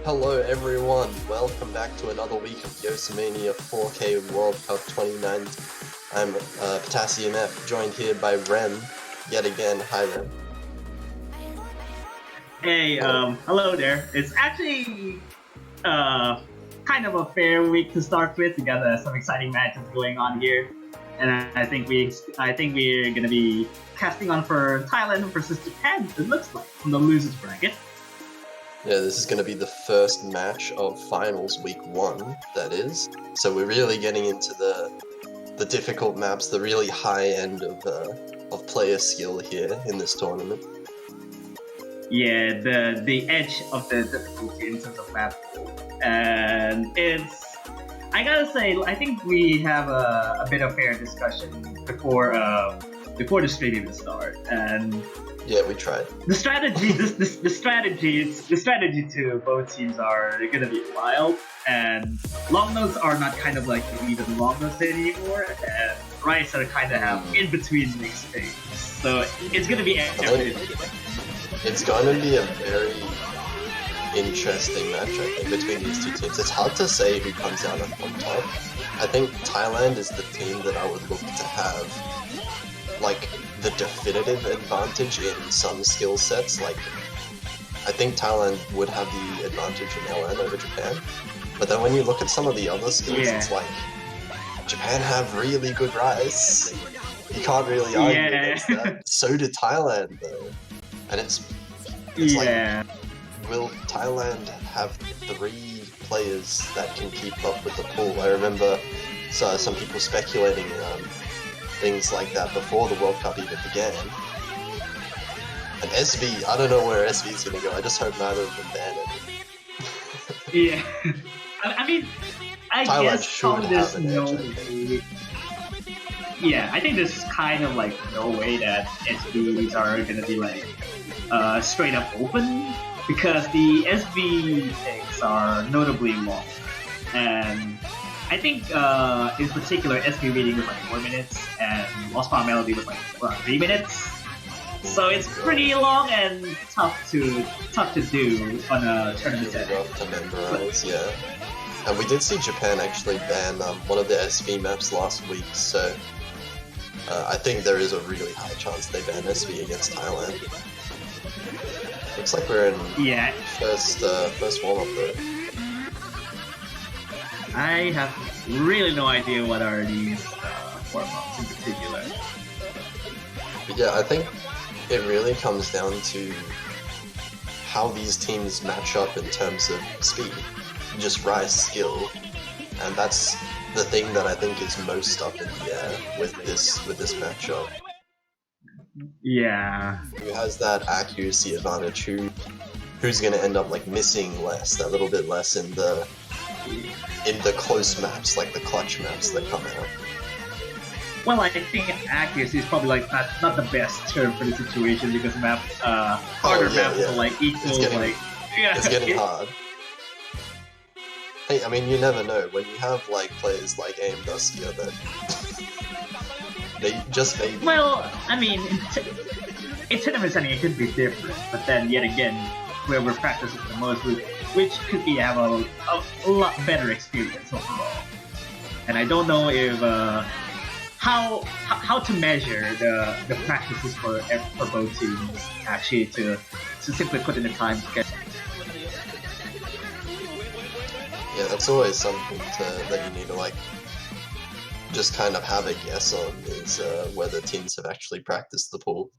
Hello everyone, welcome back to another week of Mania 4K World Cup 29. I'm Potassium F, joined here by Rem, yet again. Hi Rem. Hey, hello there. It's actually kind of a fair week to start with. We got some exciting matches going on here, and I think we're gonna be casting on for Thailand versus Japan. It looks like from the losers bracket. Yeah, this is going to be the first match of finals week 1, that is. So we're really getting into the difficult maps, the really high end of player skill here in this tournament. Yeah, the edge of the difficulty in terms of map, and I gotta say, I think we have a bit of fair discussion before the stream even start, and. Yeah, we tried. The strategy to both teams are gonna be wild, and long notes are not kind of like even long notes anymore, and rice are kind of have in between these things. So it's gonna be It's going to be a very interesting match, I think, between these two teams. It's hard to say who comes out on top. I think Thailand is the team that I would look to have, like, the definitive advantage in some skill sets. Like, I think Thailand would have the advantage in LN over Japan, but then when you look at some of the other skills, it's like Japan have really good rice. You can't really argue against that. So did Thailand though, and it's like, will Thailand have 3 players that can keep up with the pool? I remember some people speculating things like that before the World Cup even began. And SV, I don't know where SV's gonna go. I just hope neither of them ban it. Yeah. I mean, I Thailand guess should probably there's have an no edge, I think. way. Yeah, I think there's kind of like no way that SVs are gonna be like straight up open, because the SV picks are notably long, and I think in particular SV reading was like 4 minutes and Lost Power Melody was like 3 minutes. So it's pretty long and tough to do on a tournament setting. Rough to memorize, yeah. And we did see Japan actually ban one of the SV maps last week, so I think there is a really high chance they ban SV against Thailand. Looks like we're in first warm-up though. I have really no idea what are these warm-ups in particular. But yeah, I think it really comes down to how these teams match up in terms of speed. Just Rai's skill, and that's the thing that I think is most up in the air with this matchup. Yeah. Who has that accuracy advantage? Who's gonna end up like missing less, that little bit less in the close maps, like the clutch maps that come out. Well, I think accuracy is probably like not the best term for the situation, because harder maps are like equal it's getting hard. Hey, I mean, you never know when you have like players like Aim Duskia that they just maybe. Well, I mean, in tournament setting it could be different, but then yet again, where we're practicing the most, which could have a lot better experience overall. And I don't know if how to measure the practices for both teams actually to simply put in the time schedule. Yeah, that's always something that you need to like just kind of have a guess on, is whether teams have actually practiced the pool.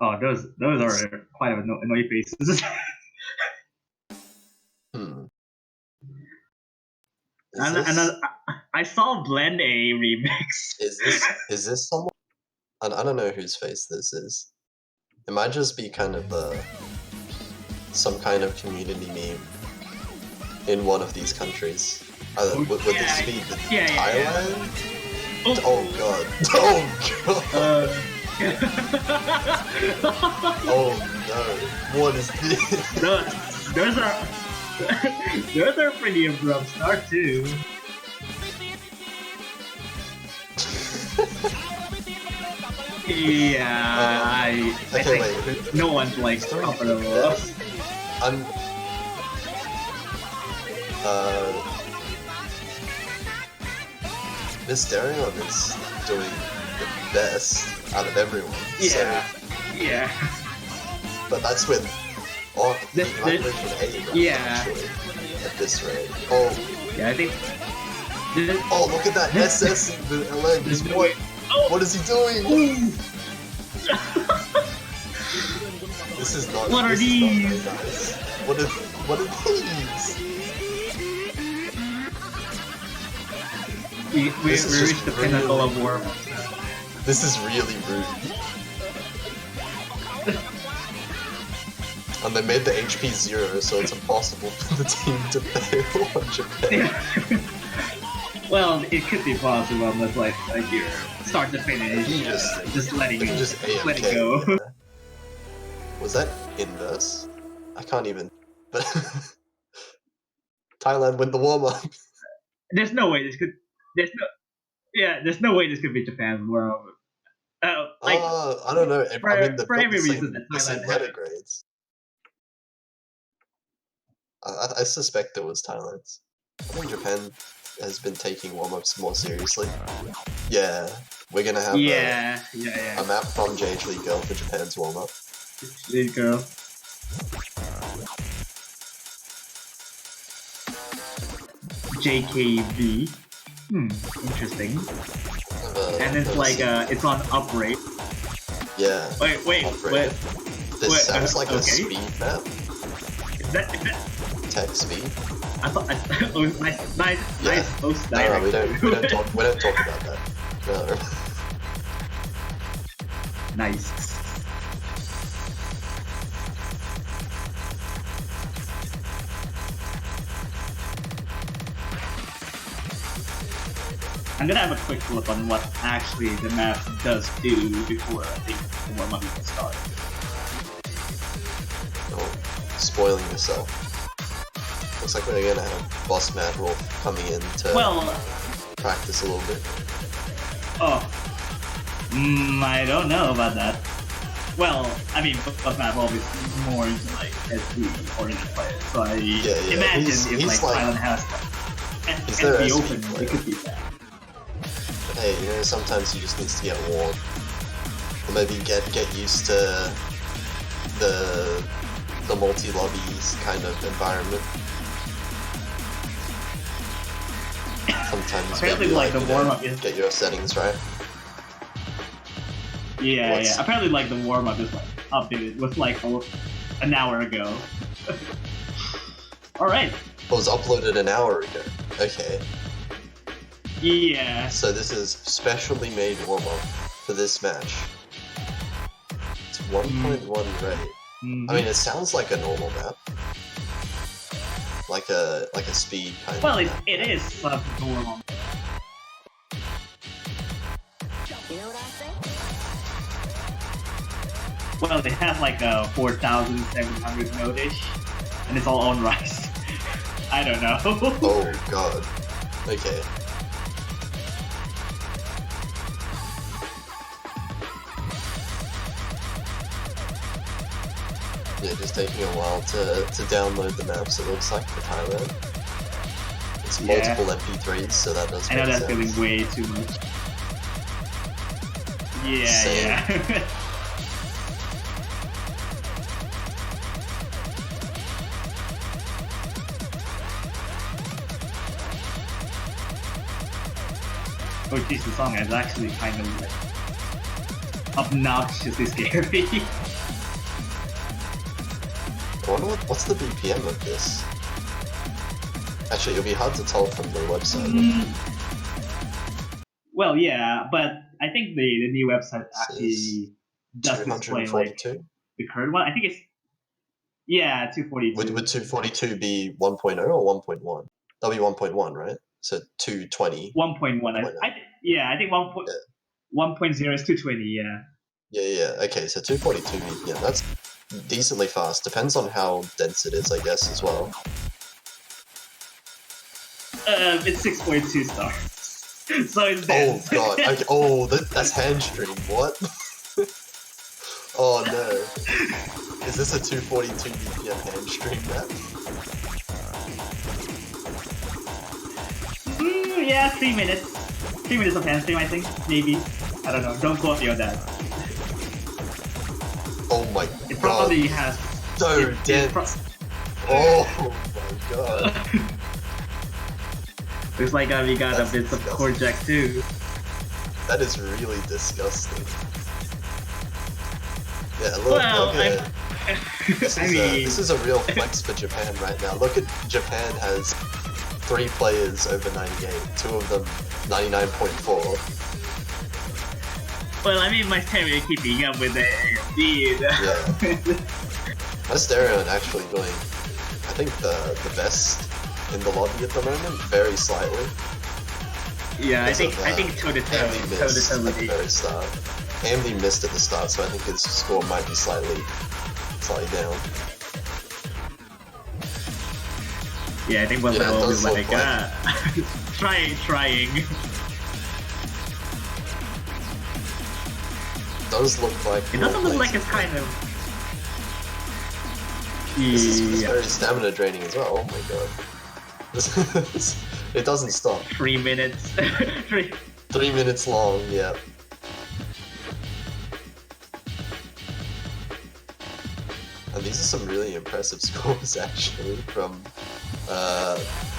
Oh, those are quite annoying faces. I saw Blend A remix. Is this someone? I don't know whose face this is. It might just be kind of some kind of community meme in one of these countries. With the speed, Thailand. Yeah. Oh god! Oh god! Oh no! What is this? Those are pretty abrupt start too. Yeah, I think no one's like comfortable. Mysterion is doing the best out of everyone. Yeah, so. yeah. But that's with actually, at this rate. Oh. Yeah, I think. Oh, look at that SS in the LM. What is he doing? This is not. What are these? Nice. What are these? We reached the pinnacle of war. This is really rude. And they made the HP 0, so it's impossible for the team to fail on Japan. Well, it could be possible unless like you're start to finish, just letting it go. Yeah. Was that inverse? I can't even. But Thailand win the warm-up. There's no way this could. There's no way this could be Japan's warm-up. I don't know. For every reason that the same letter grades. I suspect it was Thailand's. I think Japan has been taking warm-ups more seriously. Yeah, we're gonna have a map from JH League Girl for Japan's warm-up. League Girl. JKV. Interesting. And it's like it's on uprate. Yeah. Wait. This sounds like a speed map. Is that tech speed? I thought. Oh, nice post. No, we don't talk about that. No. Nice. I'm gonna have a quick look on what actually the map does do before I think the warm-up even starts. Oh, spoiling yourself. Looks like we're gonna have Boss Mad Wolf coming in to practice a little bit. Oh. I don't know about that. Well, I mean, Boss Mad Wolf is more into like SV oriented players, so I imagine if like Thailand has SV open, it could be that. Hey, you know, sometimes you just need to get warm, or maybe get used to the multi-lobbies kind of environment. Sometimes apparently, maybe, like the warm-up is get your settings right. Yeah, yeah. Apparently, like the warm-up is like updated with like an hour ago. All right. It was uploaded an hour ago. Okay. Yeah. So this is specially made warm-up for this match. It's 1.1 rate. I mean, it sounds like a normal map, like a speed kind of. Well, map. it is normal. Well, they have like a 4,700 node-ish, and it's all on Rise. I don't know. Oh god. Okay. Yeah, just taking a while to download the maps, it looks like, for Thailand. It's multiple MP3s, so that does make sense. I know that's feeling way too much. Yeah, Same. yeah. Oh jeez, the song is actually kind of like obnoxiously scary. I wonder what's the BPM of this? Actually, it'll be hard to tell from the website. Well, yeah, but I think the new website actually does display like the current one. I think it's 242. Would 242 be 1.0 or 1.1? That'll be 1.1, right? So 220. 1.1. I think 1.0 is 220. Yeah. Yeah. Okay, so 242 BPM. That's decently fast. Depends on how dense it is, I guess, as well. It's 6.2 stars. So it's dense. Oh god. Okay. Oh, that's handstream. What? Oh no. Is this a 242 BPM handstream map? Yeah, 3 minutes. 3 minutes of handstream, I think. Maybe. I don't know. Don't quote me on that. Oh my god. It probably has. So dense. Oh my god. Looks like we got a bit of core jack too. That is really disgusting. Yeah, look at this is a real flex for Japan right now. Look at Japan has 3 players over 98, 2 of them 99.4. Well, I mean, my stereo keeping up with the AMD. Yeah. My stereo is actually doing, I think, the best in the lobby at the moment, very slightly. Yeah, I think toe-to-toe AMD missed at the very start. AMD missed at the start, so I think his score might be slightly down. Yeah, I think what that was like, trying. Does look like it doesn't look like it's kind of. This is very stamina draining as well. Oh my god. It doesn't stop. 3 minutes. 3 minutes long, yeah. And these are some really impressive scores actually from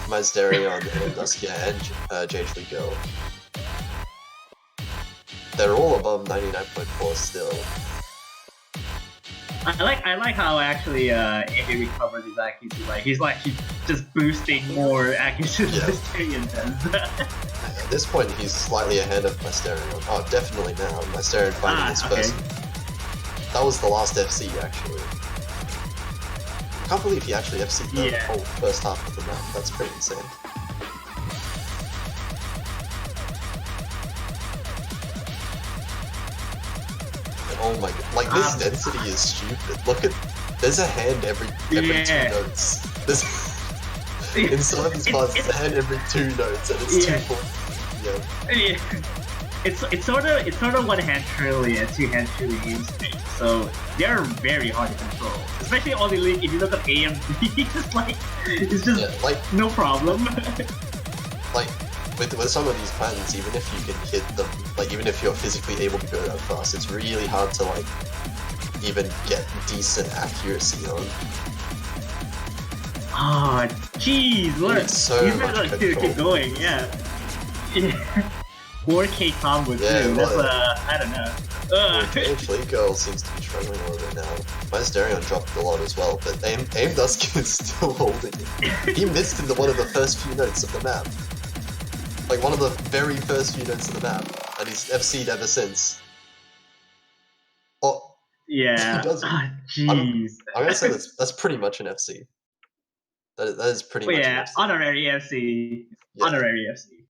Mazdarion and Duskia and Jagely Girl. They're all above 99.4 still. I like how actually Amy recovers his accuracy. Like he's just boosting more accuracy than Mysterion does. At this point, he's slightly ahead of Mysterion. Oh, definitely now. Mysterion finding his first. That was the last FC actually. I can't believe he actually FC'd the whole first half of the map. That's pretty insane. Oh my god! Like this density is stupid. Look at, there's a hand every 2 notes. There's in some of these parts, there's a hand every 2 notes, and it's 2 Yeah. It's sort of one hand trillion and 2 hand trillion, so they're very hard to control. Especially on the league, if you look at AMD, it's just like no problem. Like with some of these plans, even if you can hit them, like even if you're physically able to go that fast, it's really hard to like even get decent accuracy on. Oh, jeez, look! It's so you much better control. keep going, yeah. 4K combo too. That's I don't know. Actually, Girl seems to be struggling a little bit now. My Mysterion dropped a lot as well, but Aim Dusk is still holding it. He missed in one of the first few notes of the map. Like one of the very first few notes of the map, and he's FC'd ever since. Oh, yeah. He doesn't. Jeez. I'm gonna say that's pretty much an FC. That is pretty much an FC. Honorary FC. Yeah. Honorary FC.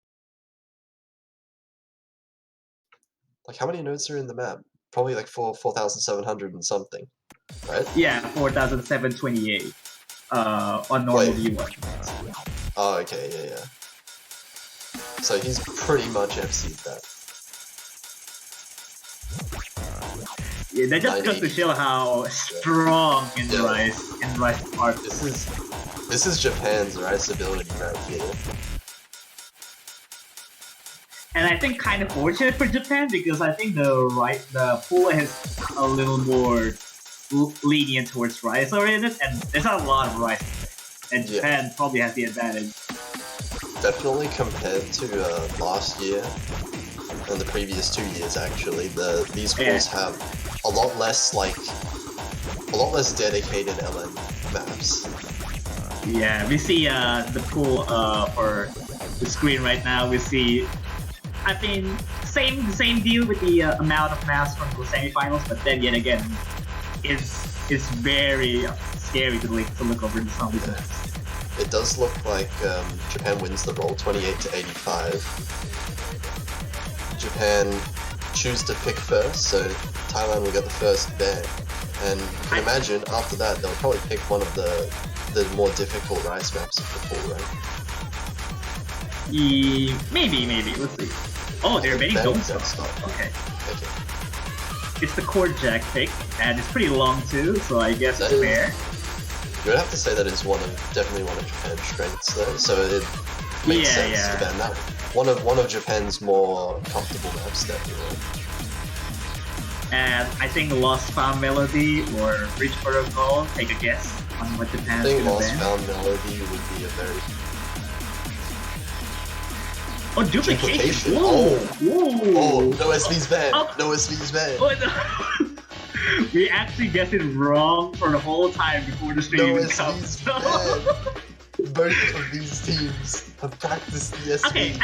Like how many notes are in the map? Probably like 4,700 and something, right? Yeah, 4,728. On normal V1. Oh, okay, yeah. So he's pretty much FC'd that. Yeah, that just goes to show how strong in the Rise part. This is Japan's Rise ability right here. And I think kind of fortunate for Japan because I think the pool is a little more lenient towards Rise oriented, and there's not a lot of Rise, and Japan probably has the advantage. Definitely compared to last year and the previous 2 years, actually, these pools have a lot less dedicated LN maps. Yeah, we see the pool for the screen right now. We see, I mean, same deal with the amount of maps from the semifinals, but then yet again, it's very scary to look over the some of these maps. It does look like Japan wins the roll 28 to 85. Japan choose to pick first, so Thailand will get the first ban. And you can imagine after that they'll probably pick one of the more difficult Rise maps of the pool, right? Maybe. Let's see. Oh, they're many don't stop. Okay. It's the Cord Jack pick, and it's pretty long too, so I guess it's fair. You would have to say that is definitely one of Japan's strengths, though. So it makes sense to ban that. One of Japan's more comfortable maps, definitely. And I think Lost Found Melody or Bridge Protocol. Take a guess on what Japan's gonna ban. I think Lost Found Melody would be a very. Oh, duplication! Whoa! Oh, no SV's banned. No SV's banned. Oh, no. We actually guessed it wrong for the whole time before the stream even comes. Both of these teams have practiced the SV.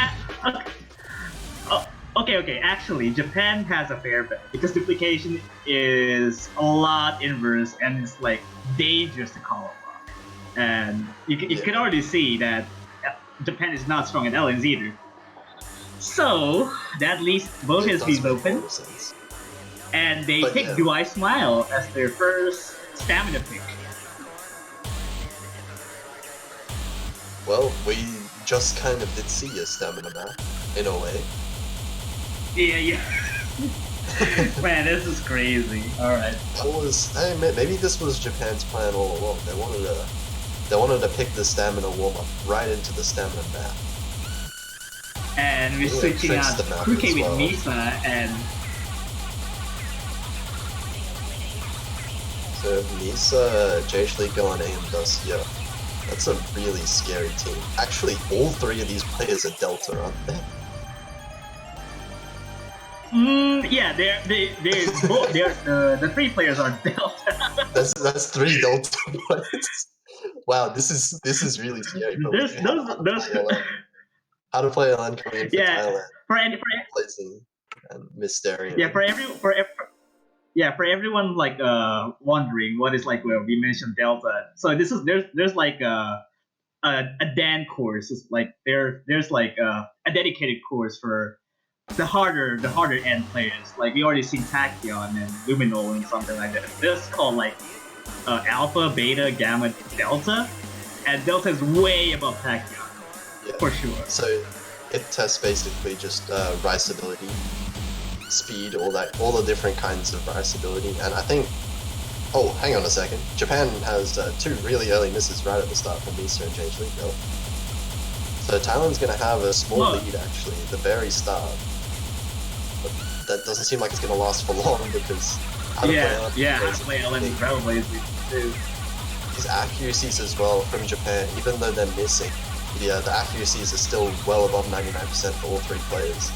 Okay. Actually, Japan has a fair bet because duplication is a lot inverse and it's like dangerous to call up. And you can already see that Japan is not strong at LNs either. So that leaves both SVs open. And they pick Do I Smile as their first stamina pick. Well, we just kind of did see a stamina map, in a way. Yeah. Man, this is crazy. Alright. Maybe this was Japan's plan all along. They wanted to pick the stamina warm-up right into the stamina map. And we're switching out Kuke with Misa and... So Misa, J-Schlico, and Aim Dusk, that's a really scary team. Actually, all 3 of these players are Delta, aren't they? Yeah, the 3 players are Delta. That's 3 Delta players. Wow, this is really scary. How to play LN coming in for Thailand. Placing and Mysterion. For everyone like wondering what is like we mentioned Delta. So there's like a Dan course. It's like there's like a dedicated course for the harder end players. Like we already seen Tachyon and Luminol and something like that. This is called like Alpha, Beta, Gamma, Delta, and Delta is way above Tachyon, for sure. So it tests basically just riceability, speed, all the different kinds of riceability, and I think. Oh, hang on a second. Japan has 2 really early misses right at the start from Misa and Change League though. So Thailand's going to have a small lead actually at the very start. But that doesn't seem like it's going to last for long because how to play LN is incredibly easy too. These accuracies as well from Japan, even though they're missing, the accuracies are still well above 99% for all 3 players.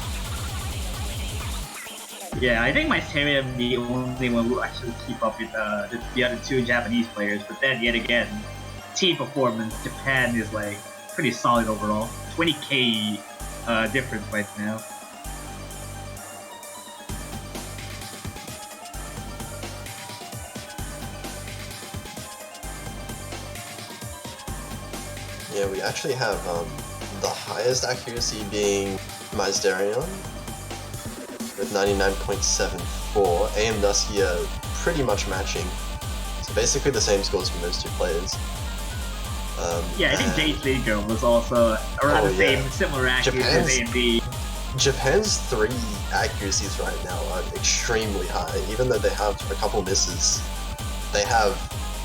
Yeah, I think Mysterium the only one who actually keep up with the other 2 Japanese players, but then yet again, team performance, Japan is like pretty solid overall. 20k difference right now. Yeah, we actually have the highest accuracy being Mysterium with 99.74. AM Dusky are pretty much matching. So basically the same scores from those 2 players. I think Jade League was also around the same, similar accuracy as AMD. Japan's 3 accuracies right now are extremely high. Even though they have a couple misses, they have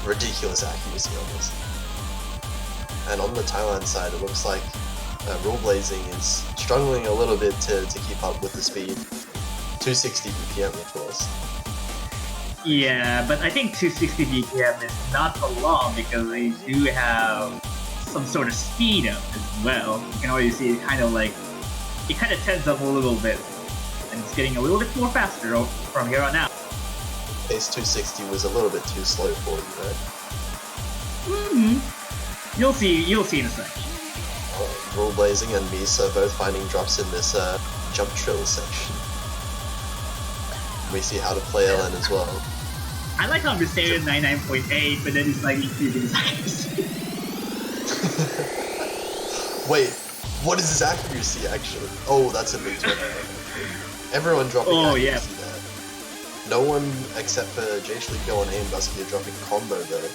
ridiculous accuracy on this. And on the Thailand side, it looks like Rule Blazing is struggling a little bit to keep up with the speed. 260 BPM, of course. Yeah, but I think 260 BPM is not for long because they do have some sort of speed up as well. You can already see it kind of tends up a little bit, and it's getting a little bit more faster from here on out. Pace 260 was a little bit too slow for you, right? You'll see in a second. Rule Blazing and Misa both finding drops in this jump trill section. We see how to play LN as well. I like how Mysterium 99.8, but then it's like increasing his accuracy. Wait, what is his accuracy actually? Oh, that's a big turn. Everyone dropping accuracy there. No one except for J-Shleeko and AM Dusky are dropping combo though.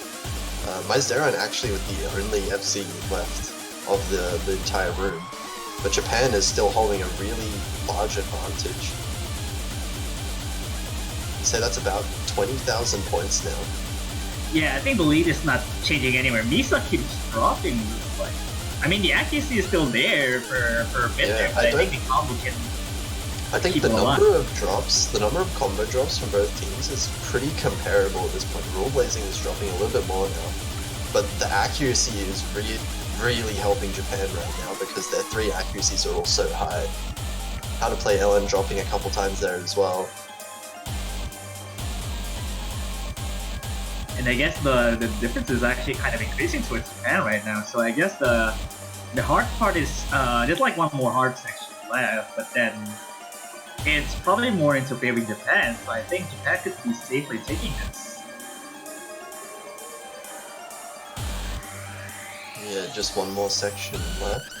Mysterium actually with the only FC left of the entire room. But Japan is still holding a really large advantage. So that's about 20,000 points now. Yeah, I think the lead is not changing anywhere. Misa keeps dropping. Like, I mean, the accuracy is still there for a bit there, but I think the combo can. I think the number of combo drops from both teams is pretty comparable at this point. Rule Blazing is dropping a little bit more now, but the accuracy is really helping Japan right now because their 3 accuracies are all so high. How to play LN dropping a couple times there as well. And I guess the difference is actually kind of increasing towards Japan right now. So I guess the hard part is there's like one more hard section left, but then it's probably more into favoring Japan. So I think Japan could be safely taking this. Yeah, just one more section left.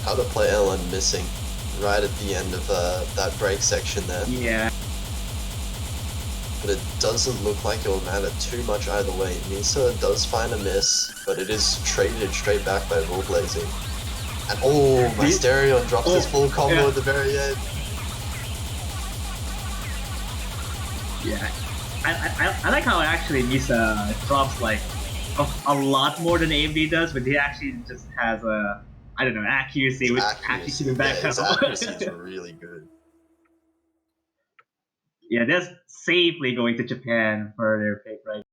How to play LN missing right at the end of that break section there. Yeah. But it doesn't look like it will matter too much either way. Misa does find a miss, but it is traded straight back by Rule Blazing. And Mysterium drops his full combo at the very end. Yeah, I like how actually Misa drops like a lot more than AMD does, but he actually just has a, I don't know, accuracy with accuracy to back up. His accuracy is really good. Yeah, that's safely going to Japan for their pick, right?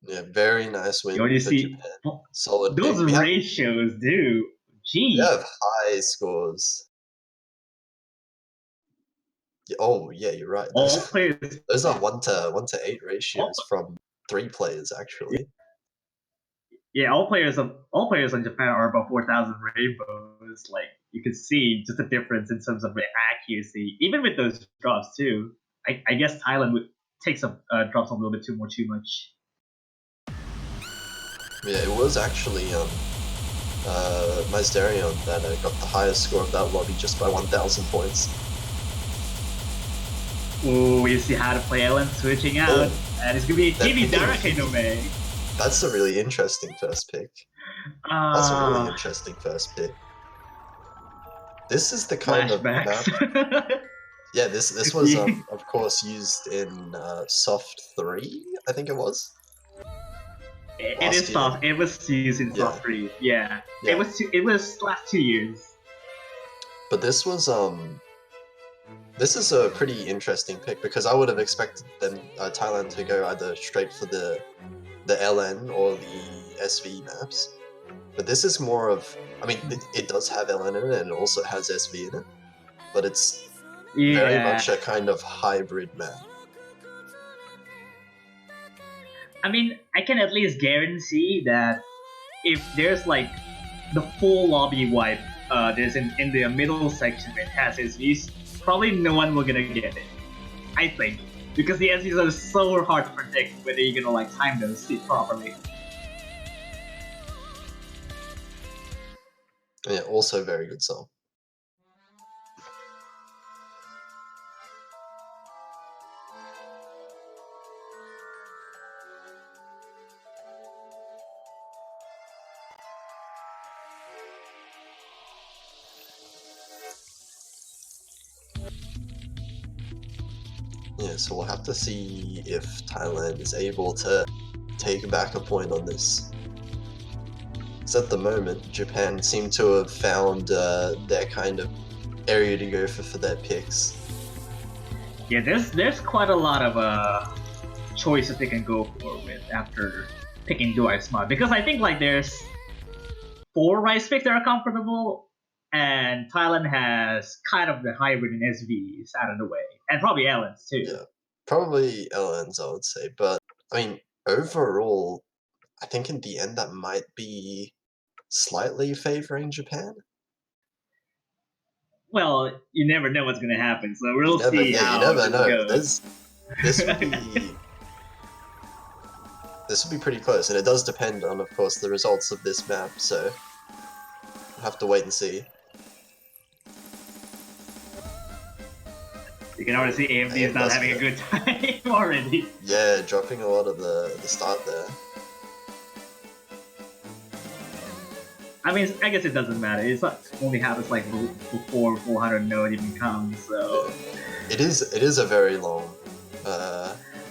Yeah, very nice win for Japan. Solid those pick. Ratios, dude. Geez. We have high scores. Oh yeah, you're right. Those are 1 to 8 ratios from 3 players actually. Yeah, all players in Japan are about 4,000 rainbows. Like you can see just the difference in terms of accuracy, even with those drops too. I guess Thailand would take some drops a little bit too much. Yeah, it was actually Mysterion that got the highest score of that lobby just by 1,000 points. Ooh, we see how to play Ellen switching out, and it's gonna be TV Darake no May. That's a really interesting first pick. That's a really interesting first pick. This is the kind of map. Yeah, this was of course used in Soft 3, I think it was. It is soft. It was used in Soft 3. Yeah. It was last 2 years. But this was this is a pretty interesting pick because I would have expected them Thailand to go either straight for the LN or the SV maps. But this is more of, I mean, it does have LN in it and it also has SV in it, but it's very much a kind of hybrid map. I mean, I can at least guarantee that if there's like the full lobby wipe, there's in the middle section that has SVs, probably no one will gonna get it. I think. Because the SVs are so hard to predict whether you're gonna like time those properly. Yeah, also very good song. Yeah, so we'll have to see if Thailand is able to take back a point on this. Because at the moment, Japan seem to have found their kind of area to go for their picks. Yeah, there's quite a lot of choices they can go for with after picking Duai Smart. Because I think like there's 4 rice picks that are comfortable, and Thailand has kind of the hybrid and SVs out of the way. And probably LNs too. Yeah, probably LNs I would say. But, I mean, overall, I think in the end that might be slightly favoring Japan. Well, you never know what's going to happen, so we'll see how you never know. Goes. This would be... this would be pretty close, and it does depend on, of course, the results of this map, so we'll have to wait and see. You can already see AMD is not having a good time already. Yeah, dropping a lot of the start there. I mean, I guess it doesn't matter. It's like only happens like before 400 node even comes, so... Yeah. It is a very long,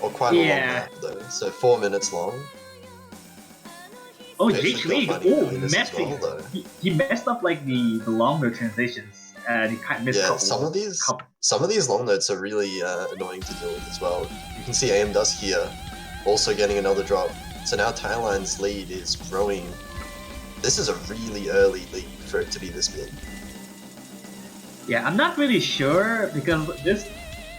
or quite a long map though, so 4 minutes long. Oh, Jake Lee, messing. Well, he messed up like the longer transitions, and he kind of missed some of these long notes are really annoying to deal with as well. You can see AM Dusk here, also getting another drop. So now Thailand's lead is growing. This is a really early lead for it to be this big. Yeah, I'm not really sure because there's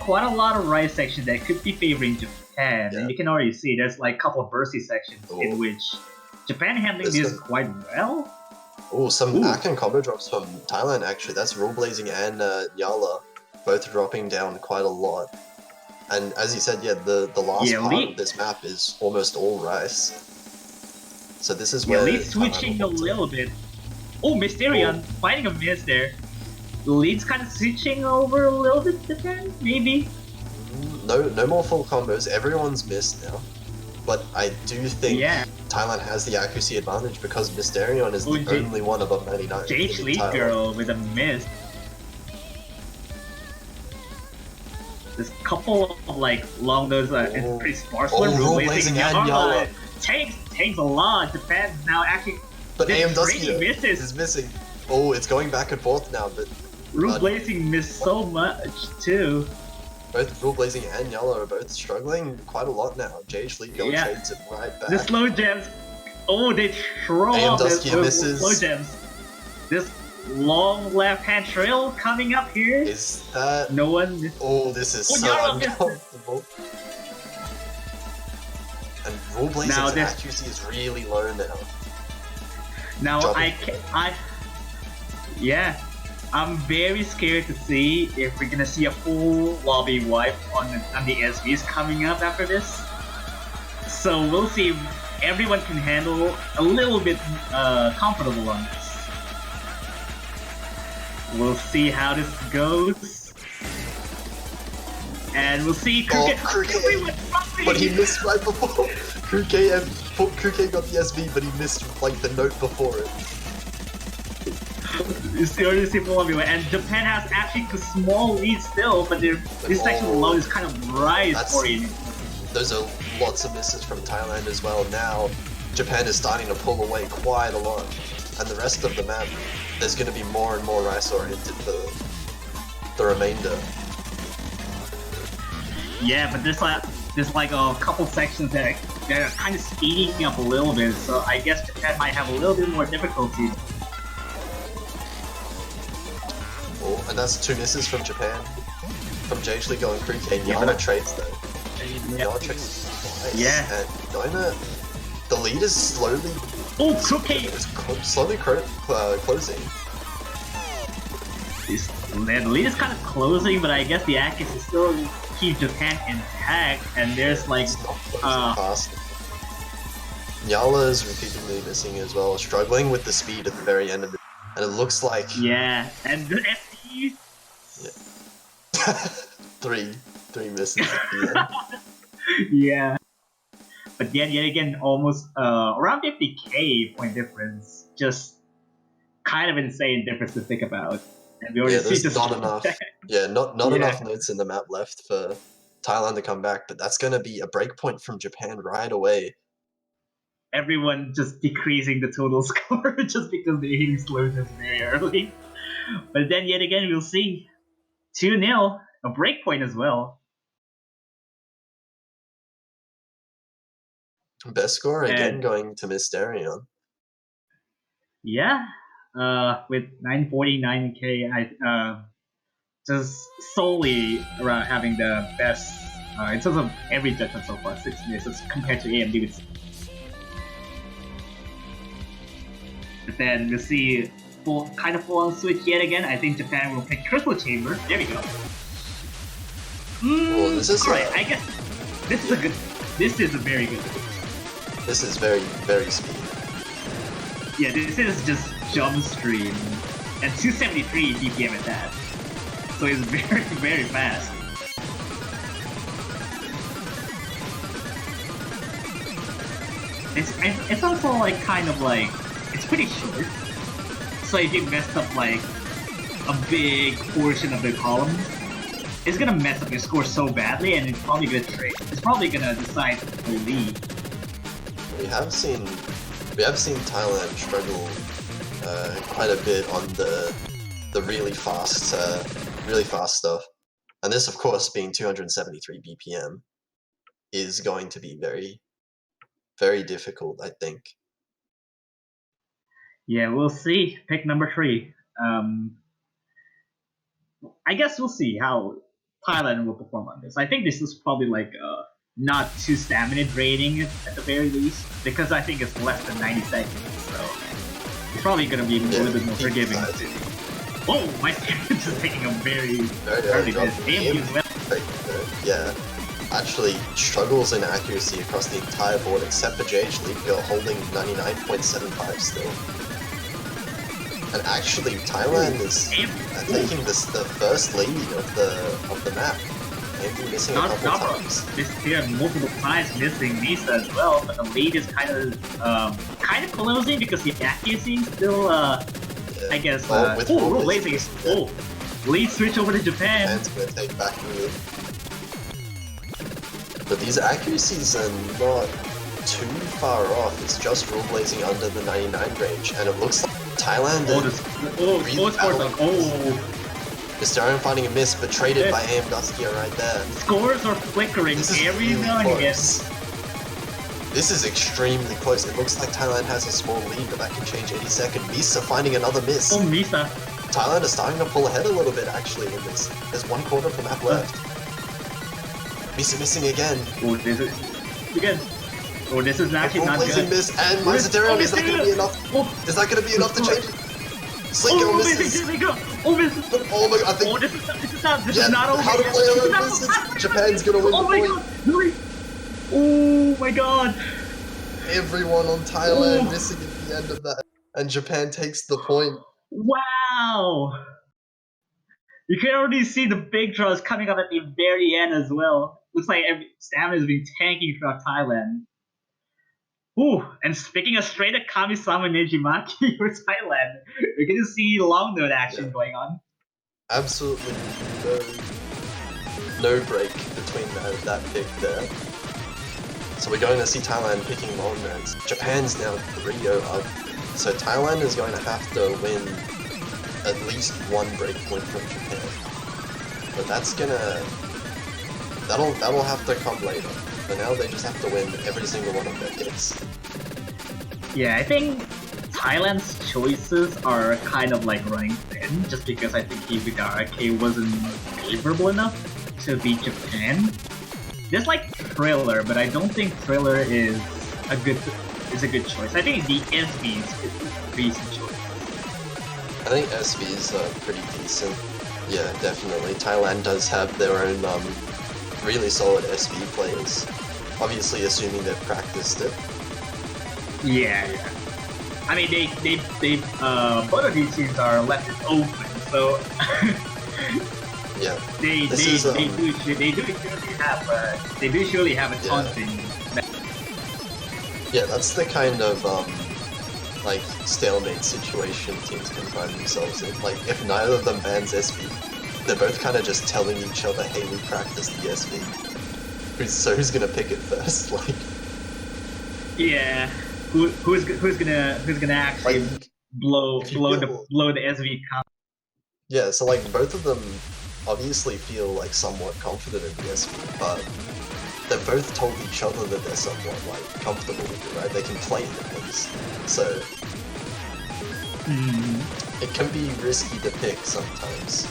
quite a lot of rice sections that could be favoring Japan, and you can already see there's like a couple of bursty sections in which Japan handling this quite well. Oh, some Akan combo drops from Thailand actually. That's Rule Blazing and Nyala both dropping down quite a lot. And as you said, the last part of this map is almost all rice. So this is where Lead's switching a little bit. Oh, Mysterion finding a miss there. Lead's kind of switching over a little bit to Japan, maybe. No more full combos. Everyone's missed now. But I do think Thailand has the accuracy advantage because Mysterion is the only one above 99. JH Lead Girl with a miss. There's a couple of like long those it's pretty sparse. Rule Blazing and Nyala. Tanks a lot. Japan's now actually. But AM Dusky is missing. Oh, it's going back and forth now, but. Rule Blazing missed so much too. Both Rule Blazing and Yellow are both struggling quite a lot now. JH Lead Go trades it right back. The slow gems. Oh, they throw AM off Dusky misses. Slow gems. This long left hand trail coming up here. Is that. No one. Oh, this is so uncomfortable. And Rule Blazing's accuracy is really low now. Now I'm very scared to see if we're gonna see a full lobby wipe on the SVs coming up after this. So we'll see if everyone can handle a little bit comfortable on this. We'll see how this goes. And we'll see Kruke, but he missed right before. Kruke got the SV, but he missed like the note before it. You see people everywhere, and Japan has actually a small lead still, but this section alone is kind of rise for you. Those are lots of misses from Thailand as well. Now Japan is starting to pull away quite a lot, and the rest of the map, there's going to be more and more rice oriented for the remainder. Yeah, but there's like a couple sections that are kind of speeding up a little bit, so I guess Japan might have a little bit more difficulty. Oh, and that's 2 misses from Japan. From Jagely going Kruke. Yana trades though. Yana trades twice. Yeah. And Yana, the lead is slowly. Oh, Kruke! It's slowly closing. The lead is kind of closing, but I guess the accuracy still keeps Japan intact, and there's like fast. Nyala is repeatedly missing as well, struggling with the speed at the very end of it. And it looks like... Yeah, and the ST... Yeah. three misses at the end. Yeah. But yet again, almost around 50k point difference. Just kind of insane difference to think about. And we already see there's not enough. Yeah, not enough notes in the map left for Thailand to come back, but that's going to be a breakpoint from Japan right away. Everyone just decreasing the total score just because the hitting slowness very early. But then yet again, we'll see 2-0, a breakpoint as well. Best score again going to Mysterion. Yeah, with 949k, just solely around having the best in terms of every judgment so far, 6 misses compared to AMD with. But then we'll see kind of full on switch yet again. I think Japan will pick Crystal Chamber. There we go. Well, this is alright. I guess this is a good. This is a very good. This is very, very speedy. Yeah, this is just jump stream and 273 BPM at that. So it's very, very fast. It's also like kind of like it's pretty short. So if you messed up like a big portion of the column, it's gonna mess up your score so badly, and it's probably gonna trade. It's probably gonna decide the lead. We have seen Thailand struggle quite a bit on the really fast stuff, and this, of course, being 273 BPM, is going to be very, very difficult, I think. Yeah, we'll see. Pick number 3. I guess we'll see how Thailand will perform on this. I think this is probably like not too stamina draining at the very least, because I think it's less than 90 seconds, so it's probably gonna be a little bit more forgiving. Oh, my stamina is taking a very early Yeah, actually struggles in accuracy across the entire board except for JH Leapgill holding 99.75 still. And actually, Thailand is taking the first lead of the map. Maybe missing a couple times. Here multiple times missing Misa as well, but the lead is kind of closing because the accuracy is still I guess lazy. Oh, lead switch over to Japan. Japan's gonna take back lead. But these accuracies are not too far off. It's just rule blazing under the 99 range, and it looks like Thailand Mysterion finding a miss, but traded by AM Duskia right there. Scores are flickering every now and again. This is extremely close. It looks like Thailand has a small lead, but that can change any second. Misa finding another miss. Oh, Misa. Thailand is starting to pull ahead a little bit, actually, in this. There's 1/4 of the map left. Misa missing again. Oh, this is... Again. Oh, this is actually not good. Miss, and Mysterion, is that going to be enough? Is that going to be enough to change it? Slinko misses. Oh my god, I think... this is not over. How to play around misses. Japan's going to win the point. Oh my god. Everyone on Thailand missing at the end of that. And Japan takes the point. Wow. You can already see the big draws coming up at the very end as well. Looks like stamina has been tanking throughout Thailand. Ooh, and speaking of straight up Kami-sama Nejimaki for Thailand, we're gonna see long note action going on. Absolutely no break between that pick there. So we're going to see Thailand picking long notes. Japan's now 3-0 up, so Thailand is going to have to win at least one break point from Japan. But that'll have to come later. For now, they just have to win every single one of their hits. Yeah, I think Thailand's choices are kind of like running thin, just because I think Hibigara wasn't favorable enough to beat Japan. There's like Thriller, but I don't think Thriller is a good choice. I think the SB is a decent choice. I think SB is pretty decent. Yeah, definitely. Thailand does have their own really solid SB players. Obviously, assuming they've practiced it. Yeah. I mean, they both of these teams are left it open, so yeah. They do surely have a taunting. Yeah, that's the kind of like stalemate situation teams can find themselves in. Like if neither of them bans SB, they're both kind of just telling each other, "Hey, we practiced the SB." Who's gonna pick it first? Like, yeah, who's gonna actually like, blow the SV count? Yeah, so like both of them obviously feel like somewhat confident in the SV, but they've both told each other that they're somewhat like comfortable with it, right? They can play it at least, so it can be risky to pick sometimes.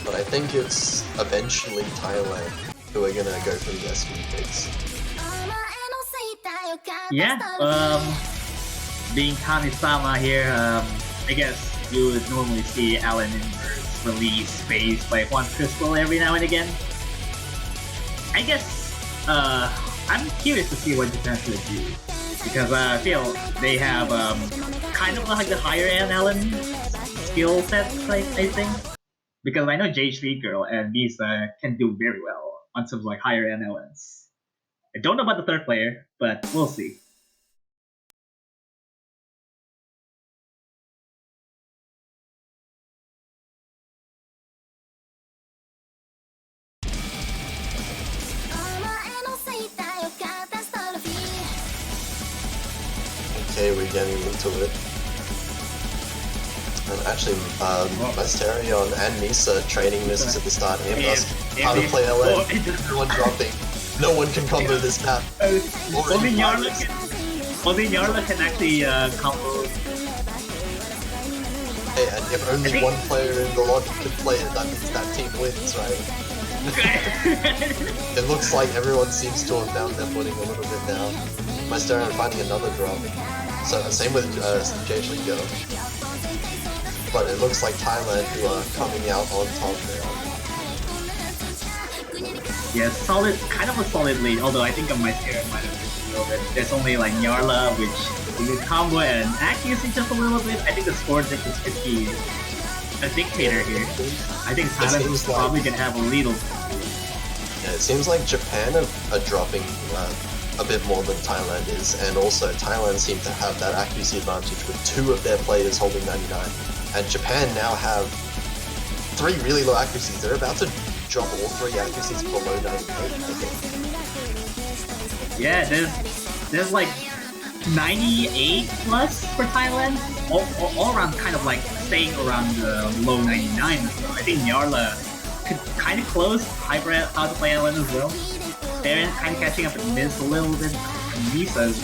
But I think it's eventually Thailand who are gonna go for the SV picks. Yeah, being Kami-sama here, I guess you would normally see Alan Inverse release phase by Juan Crystal every now and again. I guess, I'm curious to see what Japan's gonna do, because I feel they have kind of like the higher end Alan skill sets, I think. Because I know J3 Girl and Visa can do very well on some like higher end elements. I don't know about the third player, but we'll see. Okay, we're getting into it. And actually, Mysterion and Misa trading misses at the start. Aim how to play LN. Everyone dropping. No one can combo this map. Only Nyarla can actually combo. Hey, and if only one player in the lobby can play it, that means that team wins, right? It looks like everyone seems to have found their footing a little bit now. Mysterion finding another drop. So same with J3 Girl. But it looks like Thailand who are coming out on top now. Yeah, solid, kind of a solid lead, although I think Mysterion might have missed a little bit. There's only like Nyarla, which is combo and accuracy just a little bit. I think the score is could be a dictator here. I think Thailand is probably gonna have a little. Yeah, it seems like Japan are dropping a bit more than Thailand is, and also Thailand seem to have that accuracy advantage with 2 of their players holding 99, and Japan now have 3 really low accuracies. They're about to drop all 3 accuracies below 98, I think. Yeah, there's like 98 plus for Thailand, all around kind of like staying around the low 99. So I think Nyarla could kind of close how to play LN as well. They're kind of catching up at Miz a little bit. Misa's.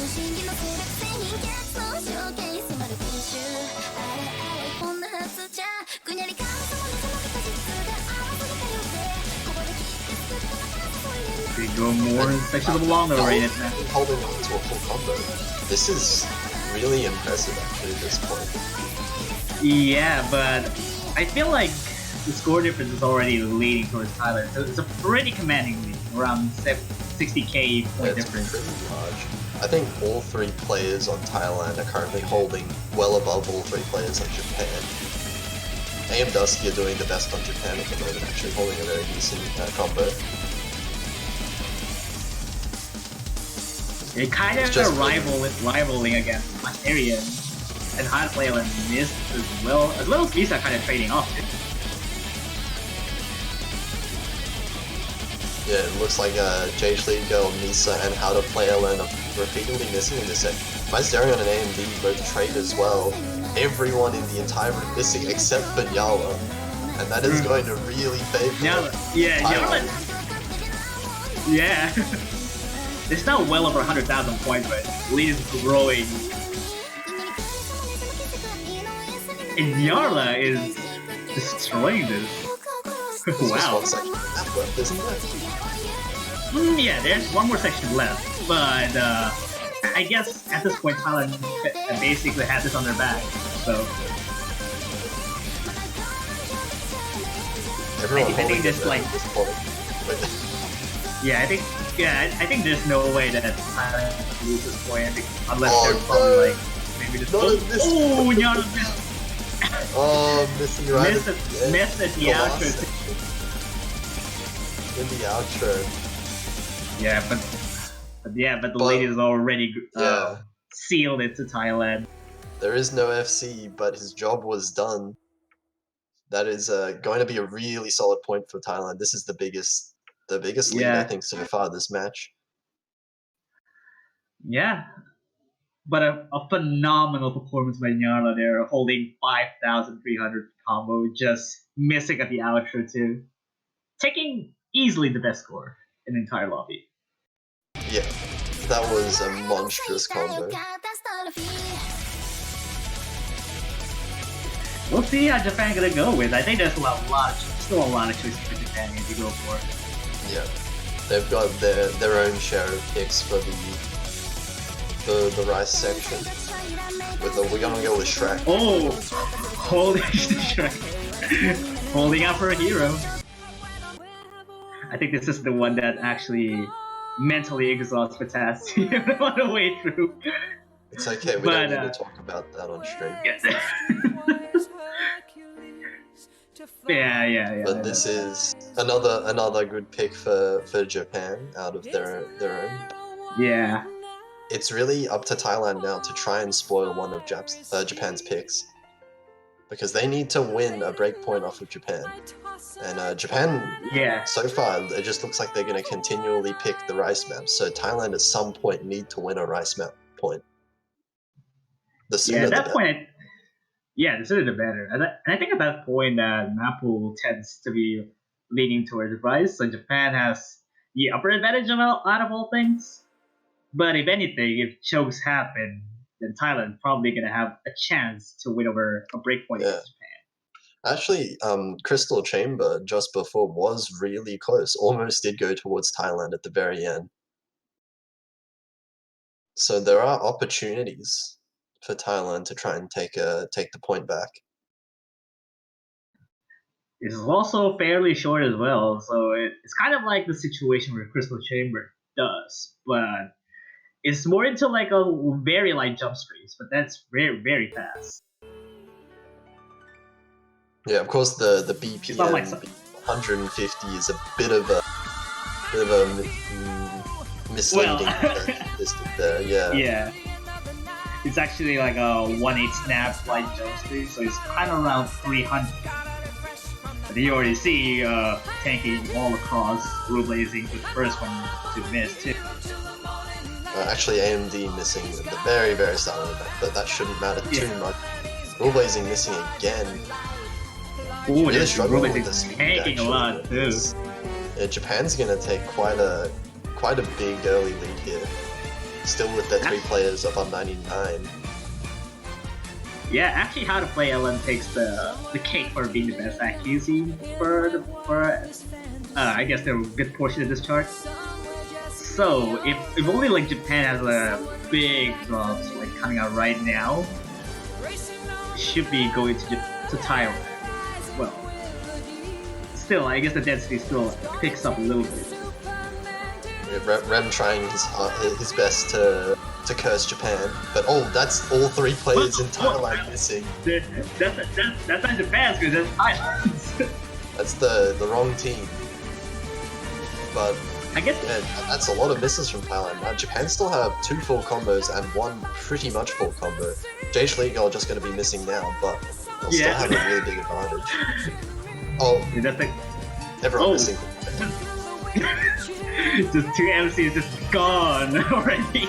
They go more in section of the long right now. Holding on to a full combo. This is really impressive actually at this point. Yeah, but I feel like the score difference is already leading towards Thailand. So it's a pretty commanding lead, around 60k point difference. Pretty large. I think all 3 players on Thailand are currently holding well above all 3 players on Japan. AM Dusky are doing the best on Japan at the moment, actually holding a very decent combo. It kind of rivaling against Mysterian and Hard Player and Mist as well as Visa kind of trading off. Yeah, it looks like Jage League, Misa, and How to Play LN are repeatedly missing in this set. Mysterian and AMD both trade as well. Everyone in the entire room missing except for Nyala, and that is going to really favor Nyala. Yeah. It's now well over 100,000 points, but lead is growing. And Nyarla is destroying this. Wow. One section left, isn't there? Yeah, there's one more section left, but I guess at this point Thailand basically has this on their back, so... Everyone I think there's like... I think there's no way that Thailand can lose this point unless they're probably like maybe just missing right missed at the outro. In the outro. But the lead is already sealed it to Thailand. There is no FC, but his job was done. That is going to be a really solid point for Thailand. This is the biggest lead, I think, so far this match. Yeah, but a phenomenal performance by Nyarla there, holding 5,300 combo, just missing at the outro too. Taking easily the best score in the entire lobby. Yeah, that was a monstrous combo. We'll see how Japan gonna go with. I think there's still a lot of choices for Japan to go for. Yeah, they've got their own share of picks for the rice section. We're gonna go with Shrek. Oh, holding Shrek, holding out for a hero. I think this is the one that actually mentally exhausts Fatasi on the way through. It's okay, we don't need to talk about that on stream. Yeah. But this is another good pick for Japan out of their own. Yeah. It's really up to Thailand now to try and spoil one of Japan's picks, because they need to win a breakpoint off of Japan. And Japan, so far, it just looks like they're going to continually pick the rice map. So Thailand at some point need to win a rice map point. The sooner the better. The sooner the better. And I think at that point, Mapu tends to be leaning towards rice. So Japan has the upper advantage out of all things. But if anything, if chokes happen, then Thailand probably going to have a chance to win over a breakpoint against Japan. Actually, Crystal Chamber just before was really close. Almost did go towards Thailand at the very end. So there are opportunities for Thailand to try and take the point back. It's also fairly short as well, so it's kind of like the situation where Crystal Chamber does, but it's more into like a very light jump streaks, but that's very, very fast. Yeah, of course the BPM like 150 is a bit of a misleading statistic there. Yeah. It's actually like a 1/8 snap light jump streak, so it's kind of around 300. But you already see tanking all across, blue blazing with the first one to miss too. Actually, AMD missing at the very, very start of the match, but that shouldn't matter too much. Blue blazing missing again. Ooh, really struggling with this. Tanking a lot too. Yeah, Japan's gonna take quite a big early lead here. Still with their 3 players up on 99. Yeah, actually, How to Play LN takes the cake for being the best accuracy for I guess they're a good portion of this chart. So if only like Japan has a big drops like coming out right now, it should be going to Thailand. Well, still, I guess the density still picks up a little bit. Yeah, Rem trying his best to to curse Japan, but oh, that's all 3 players in Thailand missing. That's not Japan's, because that's Thailand's. That's the wrong team. But I guess yeah, that's a lot of misses from Thailand. Now, Japan still have 2 full combos and 1 pretty much full combo. JH League are just going to be missing now, but they'll still have a really big advantage. Oh, that's like, everyone missing. Just 2 MCs just gone already.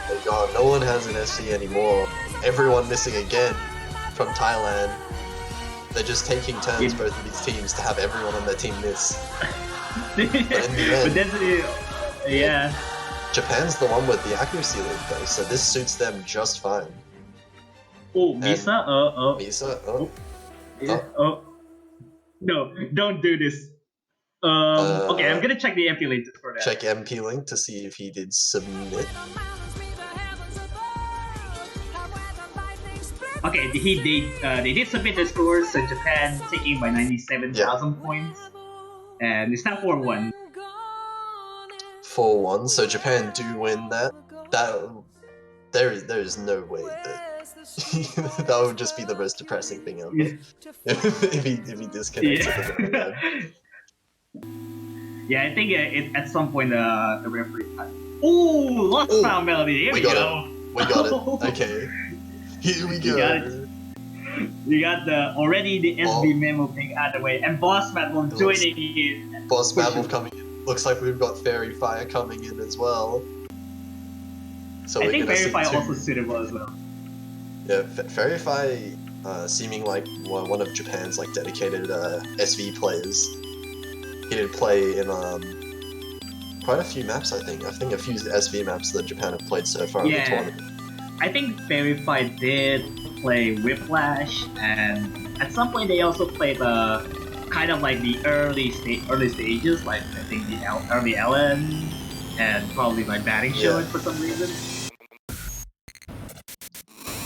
Oh god, no one has an SC anymore. Everyone missing again from Thailand. They're just taking turns, both of these teams, to have everyone on their team miss. But in the end, Japan's the one with the accuracy lead though, so this suits them just fine. Oh, Misa? Misa? No, don't do this. Okay, I'm gonna check the MP link for that. Check MP link to see if he did submit. Okay, they did submit the scores, so Japan taking by 97,000 points. And it's now 4-1. 4-1, so Japan do win that. There is no way that that would just be the most depressing thing ever. if he disconnects it. Yeah, I think at some point the referee. Ooh, lost found melody. Here we go. We got it. Okay. Here we go. You got the SB memo thing out of the way, and Boss Battle joining in. Boss Battle coming in. Looks like we've got Fairy Fire coming in as well. So I think Fairy Fire also suitable as well. Yeah, Fairy Fire seeming like one of Japan's like dedicated SV players. He did play in quite a few maps, I think. I think a few SV maps that Japan have played so far in the tournament. I think Fairy Fire did play Whiplash, and at some point they also played kind of like the early stages, like I think the early Ellen, and probably like batting showing for some reason.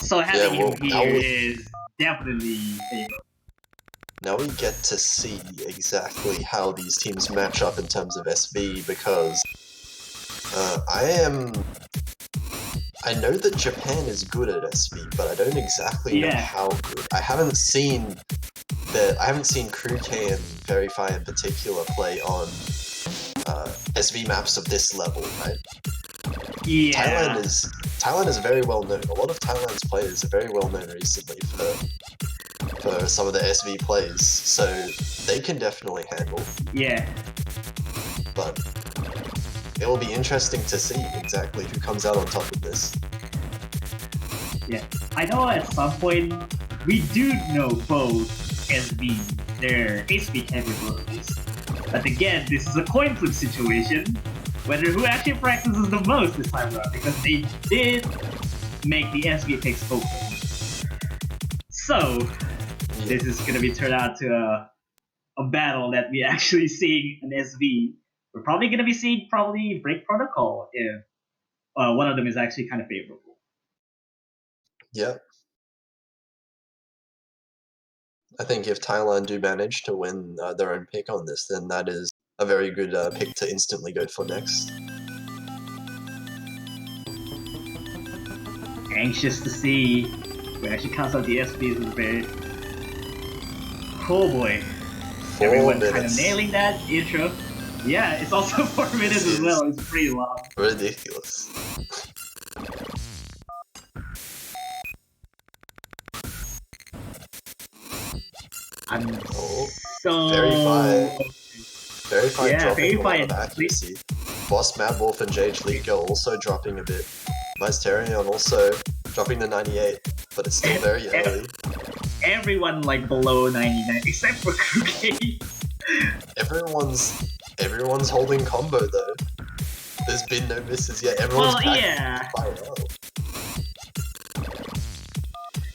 So having him here is definitely favorable. Now we get to see exactly how these teams match up in terms of SV, because I know that Japan is good at SV, but I don't exactly know how good. I haven't seen Crew K and Fairy Fire in particular play on SV maps of this level, right? Yeah. Thailand is very well known. A lot of Thailand's players are very well known recently for some of the SV plays, so they can definitely handle. Yeah. But it will be interesting to see exactly who comes out on top of this. Yeah, I know at some point we do know both SV, their SV capabilities. But again, this is a coin flip situation, whether who actually practices the most this time around, because they did make the SV picks open. So, this is going to be turned out to a battle that we actually seeing an SV. We're probably going to be seeing Break Protocol if one of them is actually kind of favorable. Yep. I think if Thailand do manage to win their own pick on this, then that is a very good pick to instantly go for next. Anxious to see who actually counts out the SBs in the bit. Oh boy. 4 Everyone minutes. kind of nailing that intro. Yeah, it's also 4 minutes as well. It's pretty long. Ridiculous. I'm so... Very fine dropping a lot of accuracy. Boss Mad Wolf and JH League are also dropping a bit. Mysterion also dropping to 98, but it's still very early. Everyone like below 99, except for Kuke. Everyone's holding combo though. There's been no misses yet. Everyone's quite well.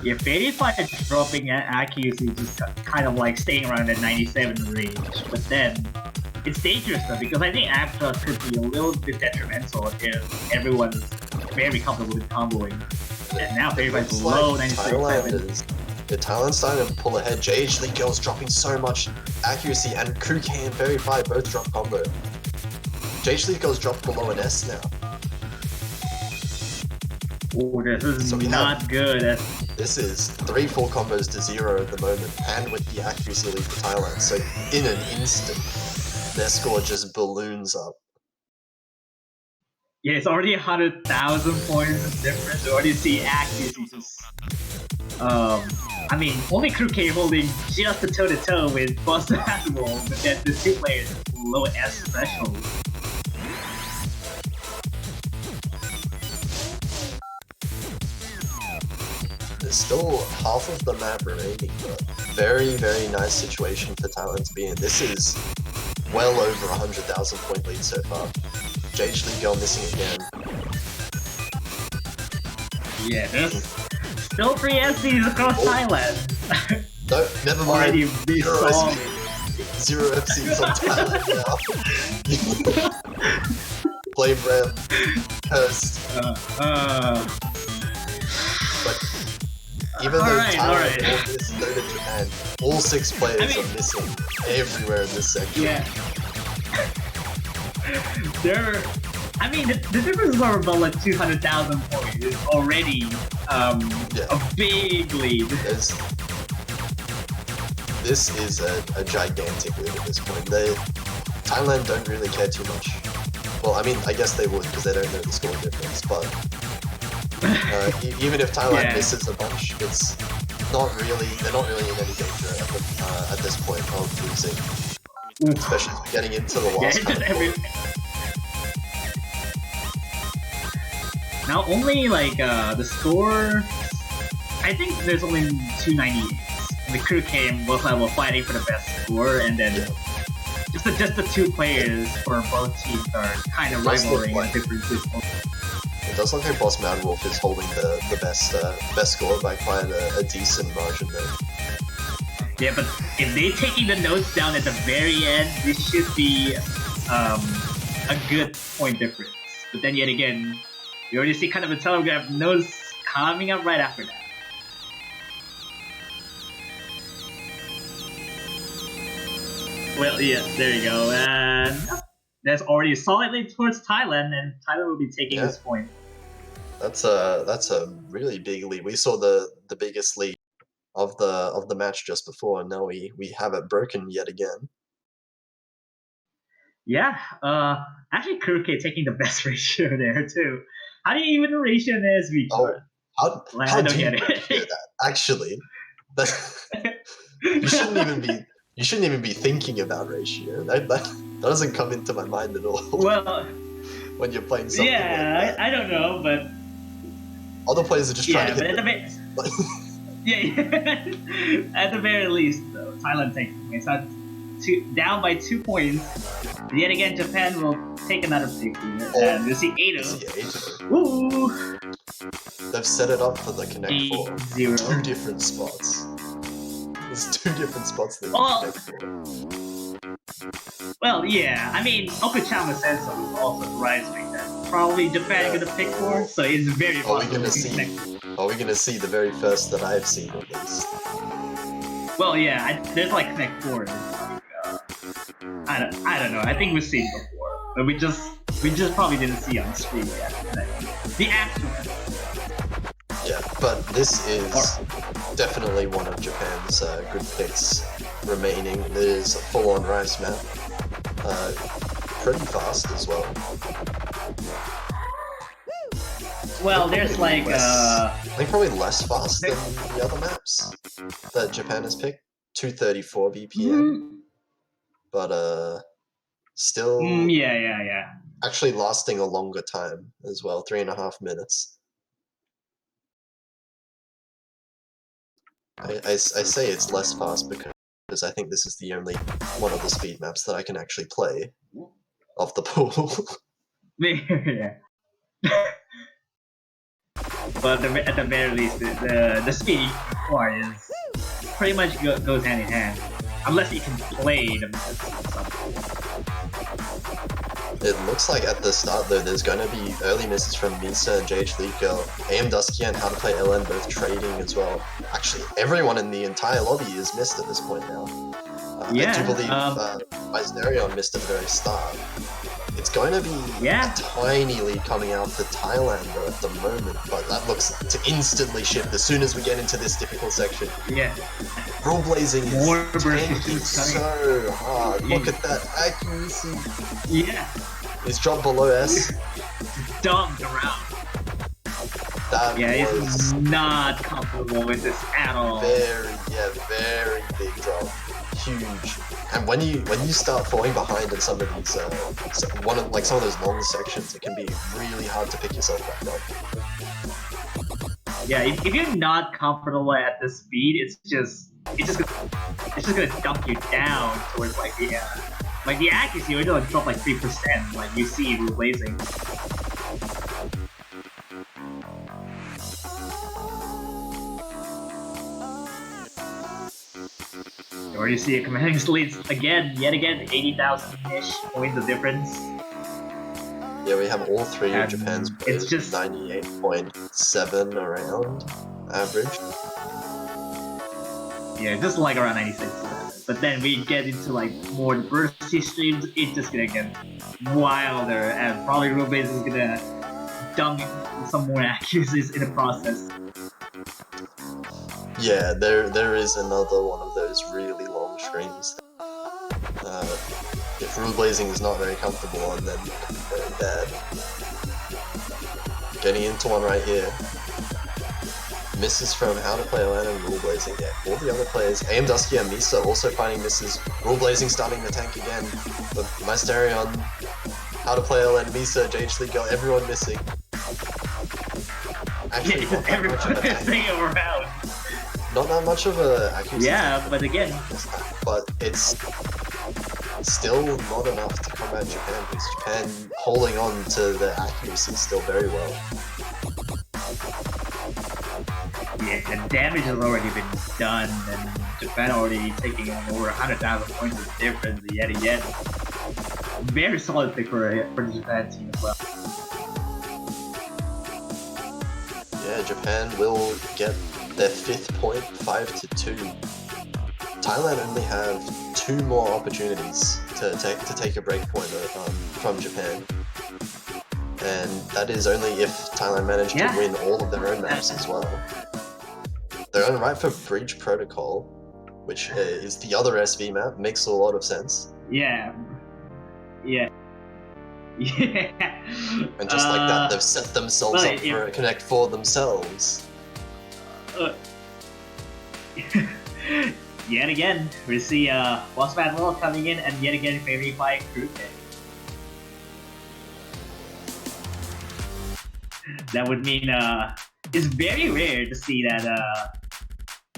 Yeah, Fairy Fire dropping accuracy just kind of like staying around that 97 range, but then it's dangerous though, because I think After could be a little bit detrimental if everyone's very comfortable with comboing. And now Fairy Fire's below 96. Thailand's starting to pull ahead. JH League Girls dropping so much accuracy, and Crew K and Fairy Fire both drop combo. JH League Girls dropped below an S now. Oh, this is So we not good. This is 3-4 combos to 0 at the moment, and with the accuracy lead for Thailand. So in an instant, their score just balloons up. Yeah, it's already 100,000 points of difference. You already see accuracy just. I mean, only Crew K holding just a toe-to-toe with Buster Admiral, but then the two players below S threshold. There's still half of the map remaining, but very, very nice situation for Thailand to be in. This is well over 100,000 point lead so far. JH Lee Girl missing again. Yeah, there's still 3 SCs across Thailand. No, never mind. Zero FCs on Thailand now. Blame Ram. Cursed. But even though Thailand all this go to Japan, all 6 players are missing everywhere in this section. Yeah. I mean, the difference over about like 200,000 points is already a big lead. This is a gigantic lead at this point. Thailand don't really care too much. Well, I mean, I guess they would because they don't know the score difference, but even if Thailand misses a bunch, it's not really, they're not really in any danger at this point of losing. Especially getting into the last Now only like the score, I think there's only 298. And the Crew K and both were fighting for the best score, and then just the 2 players for both teams are kind of rivaling in differences. It does look like Boss Mad Wolf is holding the best score by quite a decent margin there. Yeah, but if they taking the notes down at the very end, this should be a good point difference. But then yet again, you already see kind of a telegraph notes coming up right after that. Well, yeah, there you go. And that's already solidly towards Thailand, and Thailand will be taking this point. That's a really big lead. We saw the biggest lead of the match just before, and now we have it broken yet again. Yeah, actually Crew K taking the best ratio there too. How do you even ratio in SV card? How do you ratio that? Actually, you shouldn't even be thinking about ratio. That doesn't come into my mind at all. Well, when you're playing something like that. I don't know, but other players are just trying to hit at the very least, though, Thailand takes it. So down by 2 points. Yet again, Japan will take another pick here, and you'll see 8-0. Woo! They've set it up for the Connect 4. 0. 2 different spots. There's 2 different spots that you can Connect 4. Well, yeah, I mean, Okuchama said so also rising that probably Japan gonna pick 4, so it's very possible. Are we gonna see the very first that I've seen at least? Well, yeah, there's like Connect 4. I don't know. I think we've seen it before, but we just probably didn't see on screen yet. The actual. Yeah, but this is definitely one of Japan's good picks remaining. It is a full-on rice map, pretty fast as well. Well, there's like I think probably less fast than the other maps that Japan has picked. 234 BPM. But still actually lasting a longer time as well, 3.5 minutes. I say it's less fast because I think this is the only one of the speed maps that I can actually play off the pool. Yeah. But at the very least, the speed required is pretty much goes hand in hand. Unless you can play the map. It looks like at the start though, there's going to be early misses from Misa and JH Leaker, AM Dusky and How to Play LN both trading as well. Actually, everyone in the entire lobby is missed at this point now. I do believe Mysterion missed at the very start. It's going to be Yeah. a tiny lead coming out for Thailand though at the moment, but that looks to instantly shift as soon as we get into this difficult section. Yeah. Rule blazing is More tanking versions so hard. Yeah. Look at that accuracy. Yeah. It's dropped below S. Dumped around. That Yeah, was it's not comfortable with this at all. very big drop. Huge. And when you start falling behind in some of these some of those long sections, it can be really hard to pick yourself back up. Yeah, if you're not comfortable at this speed, it's just gonna dump you down towards like the accuracy. We're gonna drop like 3%, like you see Rule blazing. You already see it commanding leads yet again, 80,000-ish points of difference. Yeah, we have all three of And Japan's it's players, just 98.7 around average. Yeah, just like around 96. But then we get into like more diversity streams, it's just gonna get wilder, and probably Rule Base is gonna dump some more accuracies in the process. Yeah, there is another one of those really long streams. If Rule Blazing is not very comfortable on, then it can be very bad. Getting into one right here. Misses from How to Play Atlanta and Rule Blazing. Yeah, all the other players, AM Dusky and Misa also finding misses. Rule Blazing starting the tank again. But Mysterion, How to Play Atlanta, Misa, JH League Girl, everyone missing. Actually, Yeah, everyone missing around. Not that much of a accuracy. Yeah, but again, but it's still not enough to combat Japan, because Japan holding on to their accuracy still very well. yeah, the damage has already been done, and Japan already taking over 100,000 points of difference yet again. Very solid pick for the Japan team as well. Yeah, Japan will get their 5th point, 5-2. Thailand only have 2 more opportunities to take a break point from Japan. And that is only if Thailand manage to win all of their own maps as well. They're on right for Bridge Protocol, which is the other SV map. Makes a lot of sense. Yeah. Yeah. Yeah. And just like that, they've set themselves up for a Connect 4 themselves. Yet again, we see Boss Manuel coming in, and yet again favored by Crew. That would mean it's very rare to see that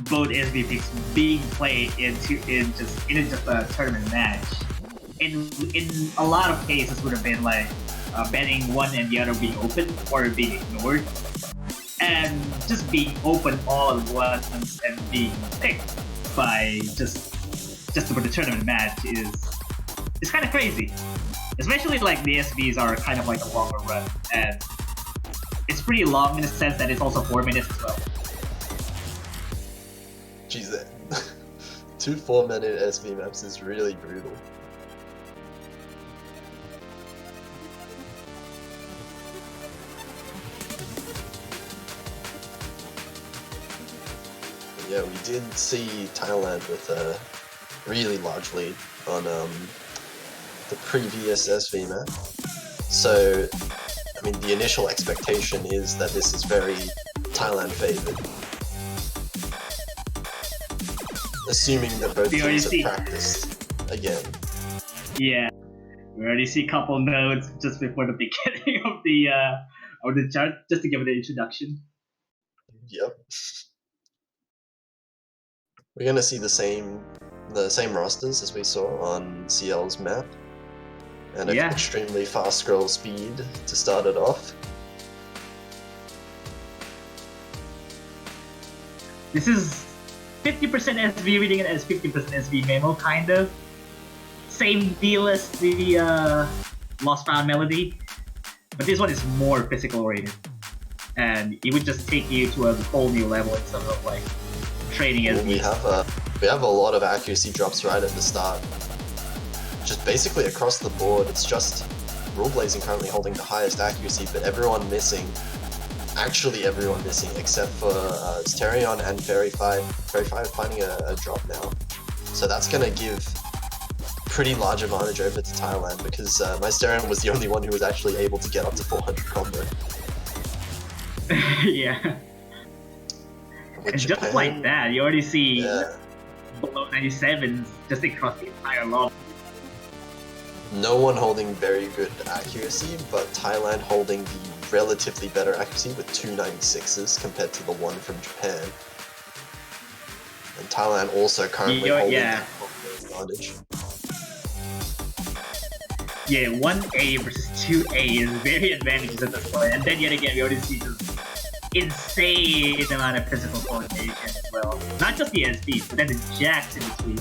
both SV picks being played in just a tournament match. In a lot of cases, would have been like betting one and the other being open or being ignored, and just being open all at once and being picked by just for the tournament match is kind of crazy. Especially like the SVs are kind of like a longer run, and it's pretty long in the sense that it's also 4 minutes as well. Jeez, 2 4-minute SV maps is really brutal. Yeah, we did see Thailand with a really large lead on the previous SV map. So, I mean, the initial expectation is that this is very Thailand favored. Assuming that both teams have practiced again. Yeah, we already see a couple notes just before the beginning of the chart, just to give it an introduction. Yep. We're gonna see the same rosters as we saw on CL's map, and an extremely fast scroll speed to start it off. This is 50% SV reading it as 50% SV memo, kind of. Same deal as the Lost Found Melody, but this one is more physical oriented, and it would just take you to a whole new level instead of like training as we have a lot of accuracy drops right at the start. Just basically across the board, it's just Rule Blazing currently holding the highest accuracy, but everyone missing. Actually, everyone missing except for Sterion and Fairy Fight. Fairy Fight finding a drop now, so that's gonna give pretty large advantage over to Thailand because my Sterion was the only one who was actually able to get up to 400 combo. Yeah. With And Japan, just like that, you already see yeah, below 97s just across the entire lobby. no one holding very good accuracy, but Thailand holding the relatively better accuracy with 296s compared to the one from Japan. And Thailand also currently holding that advantage. Yeah, 1A versus 2A is very advantageous at this point, and then yet again we already see this insane amount of physical coordination as well. Not just the SBs, but then the jacks in between.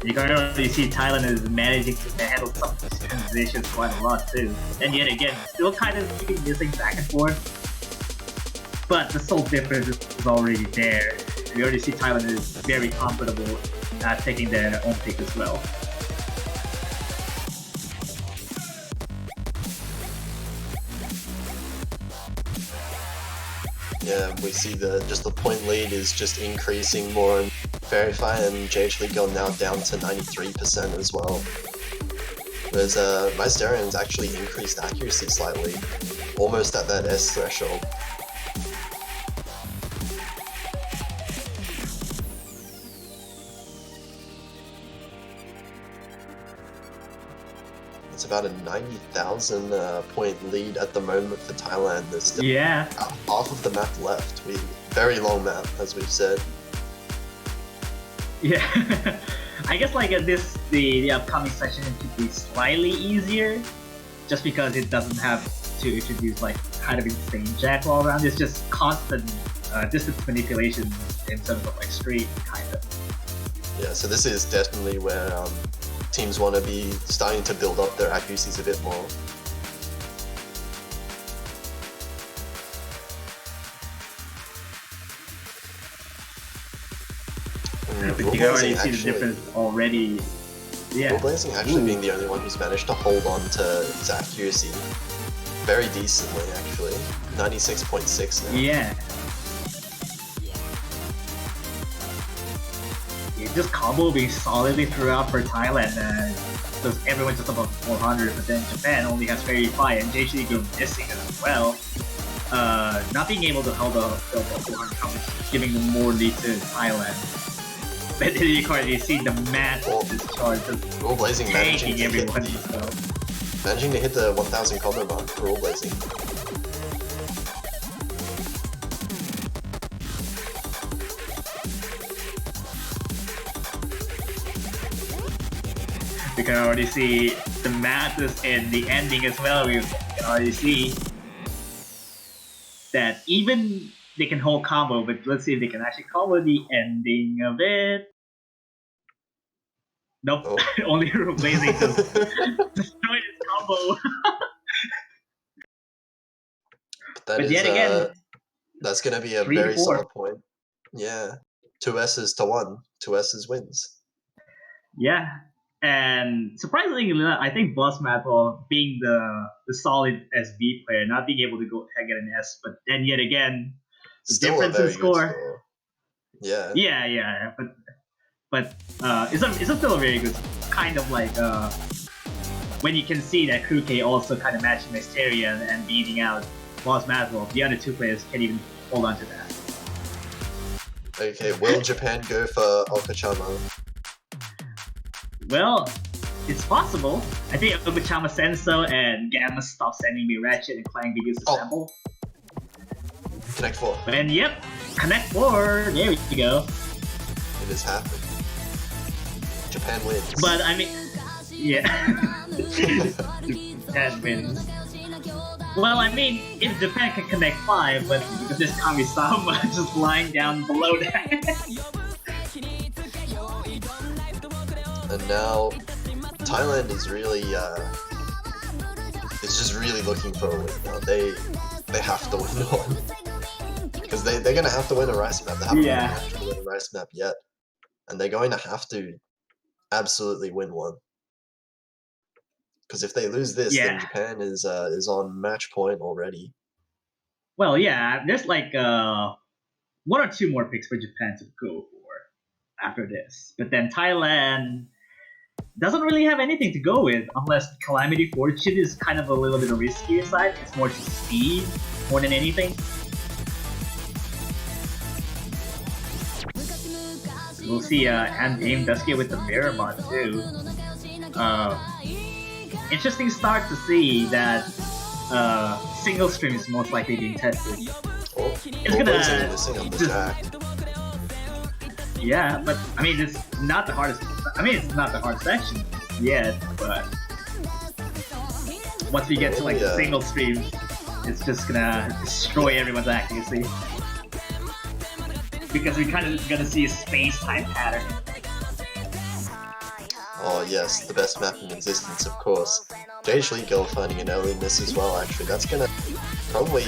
You can already see Thailand is managing to handle some of these transitions quite a lot too. And yet again, still kind of keeping missing back and forth. But the soul difference is already there. We already see Thailand is very comfortable at taking their own pick as well. Yeah, we see just the point lead is just increasing more, and Fairy Fire and JH League are now down to 93% as well. Whereas my Sterion's actually increased accuracy slightly, almost at that S threshold. It's about a 90,000 point lead at the moment for Thailand. There's still half of the map left. Very long map, as we've said. Yeah, I guess like the upcoming session could be slightly easier, just because it doesn't have to introduce like kind of insane jack all around. It's just constant distance manipulation in terms of like straight kind of. Yeah, so this is definitely where teams want to be starting to build up their accuracies a bit more. But you can already see the difference already. Yeah. Rule Blazing actually being the only one who's managed to hold on to his accuracy very decently, actually. 96.6 now. Yeah. Just combo being solidly throughout for Thailand. Because everyone's just above 400, but then Japan only has Fairy Fire and JC go missing as well. Not being able to hold up 400 combo, giving them more lead to Thailand. But then you can already see the massive discharge just Rule Blazing taking everyone. Managing to hit the 1000 combo mark for Rule Blazing. We can already see the math in the ending as well. We can already see that even they can hold combo, but let's see if they can actually combo the ending of it. Nope, only Rule Blazing just destroyed his combo. But yet again, that's going to be a very solid point. Yeah, 2 S's to 1, 2 S's wins. Yeah, and surprisingly enough, I think Boss Maple being the solid SB player, not being able to go get an S, but then yet again, the still difference in score. Yeah. Yeah, but it's still a very good kind of like when you can see that Kuke also kind of matching Mysteria and beating out Boss Maple. The other two players can't even hold on to that. Okay, will Japan go for Okachama? Well, it's possible. I think Okachama sends so, and Gamma stops sending me Ratchet and Clank begins to sample. Connect 4. And yep, Connect 4. There we go. It has happened. Japan wins. But I mean, yeah. Japan wins. Well, I mean, if Japan can connect 5, but there's Kami-sama just lying down below that. And now Thailand is really just really looking for a win now. They have to win one. Because they're gonna have to win a rice map. They haven't actually win a rice map yet. And they're going to have to absolutely win one. Because if they lose this, Yeah. then Japan is on match point already. Well, yeah, there's like 1 or 2 more picks for Japan to go for after this. But then Thailand doesn't really have anything to go with unless Calamity Fortune is kind of a little bit of riskier side. It's more to speed more than anything. We'll see and Aim Dusky with the Miramon too. Interesting start to see that single stream is most likely being tested. Oh, It's gonna missing on the just- jack. Yeah, but I mean it's not the hardest. I mean it's not the hardest section yet, but once we get to like the single stream, it's just gonna destroy everyone's accuracy. Because we're kind of gonna see a space-time pattern. Oh yes, the best map in existence, of course. JH Lee Girl finding an early miss as well, actually. That's gonna probably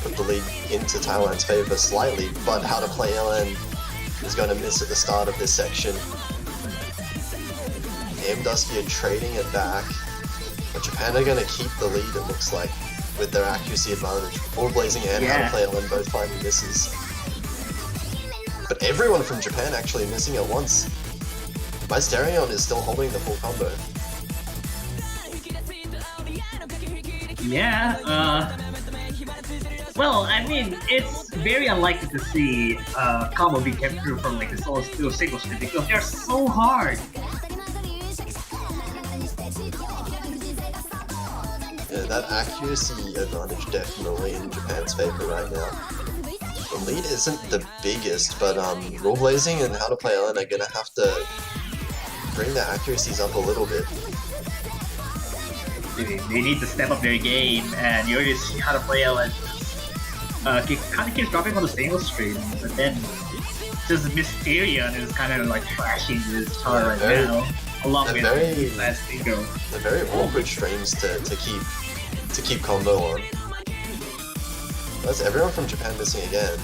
put the lead into Thailand's favor slightly, but How to Play LN is gonna miss at the start of this section. Aim Dusky are trading it back, but Japan are gonna keep the lead, it looks like, with their accuracy advantage. Full Blazing and How to Play LN both finding misses. But everyone from Japan actually missing at once. Mysterion is still holding the full combo. Yeah, well, I mean, it's very unlikely to see combo be kept through from like the solo to a single stream because they're so hard. Yeah, that accuracy advantage definitely in Japan's favor right now. The lead isn't the biggest, but Rule Blazing and How to Play LN are gonna have to bring their accuracies up a little bit. They need to step up their game, and you already see How to Play LN kind of keeps dropping on the single stream, but then just Mysterion is kind of like crashing this chart right now, along with last single. They're very awkward streams to keep combo on. That's everyone from Japan missing again.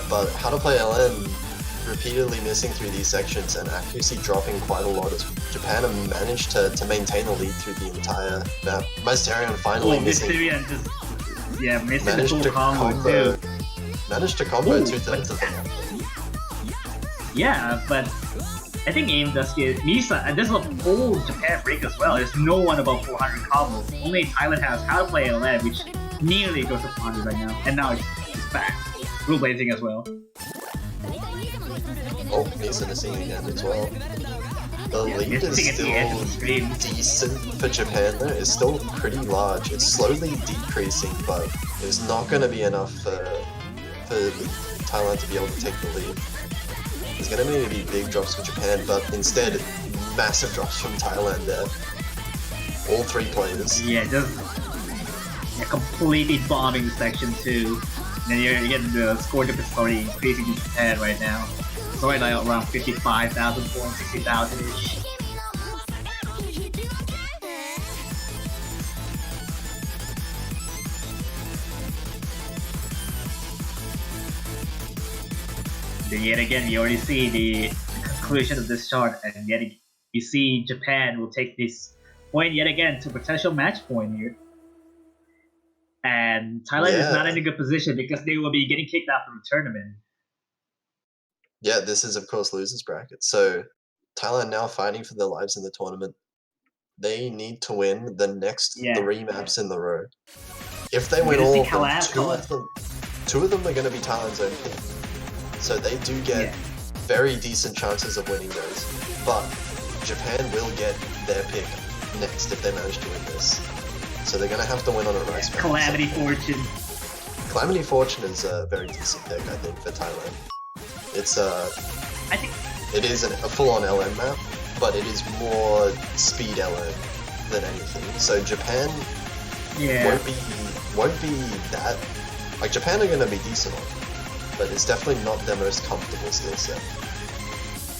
But How to Play LN repeatedly missing through these sections and accuracy dropping quite a lot as Japan have managed to maintain the lead through the entire map. Mysterion finally missing. Mysterion just missing the full combo too. Managed to combo 2/3 of them. Yeah, but I think Aim Dusky, Misa, and this is a full Japan break as well. There's no one above 400 combos. Only Thailand has How to Play LN, which nearly goes to 400 right now, and now it's back. Rule Blazing as well. Oh, Misa missing again as well. The lead is still decent for Japan though. It's still pretty large. It's slowly decreasing, but it's not going to be enough for Thailand to be able to take the lead. There's going to need to be big drops for Japan, but instead, massive drops from Thailand there. All 3 players. Yeah, just completely bombing the section 2. And then you're getting the score difference already increasing in Japan right now. It's already like around 55,000 points, 60,000-ish. Then yet again, you already see the conclusion of this chart, and yet you see Japan will take this point yet again to potential match point here. And Thailand is not in a good position because they will be getting kicked out from the tournament. Yeah, this is of course losers bracket. So Thailand now fighting for their lives in the tournament. They need to win the next 3 maps in the row. If they win all of them, two of them are going to be Thailand's own pick. So they do get very decent chances of winning those. But Japan will get their pick next if they manage to win this. So they're going to have to win on a rice map. Calamity Fortune. Calamity Fortune is a very decent pick, I think, for Thailand. It's I think it is a full-on LN map, but it is more speed LN than anything. So Japan won't be that. Like Japan are going to be decent on it, but it's definitely not their most comfortable skill set.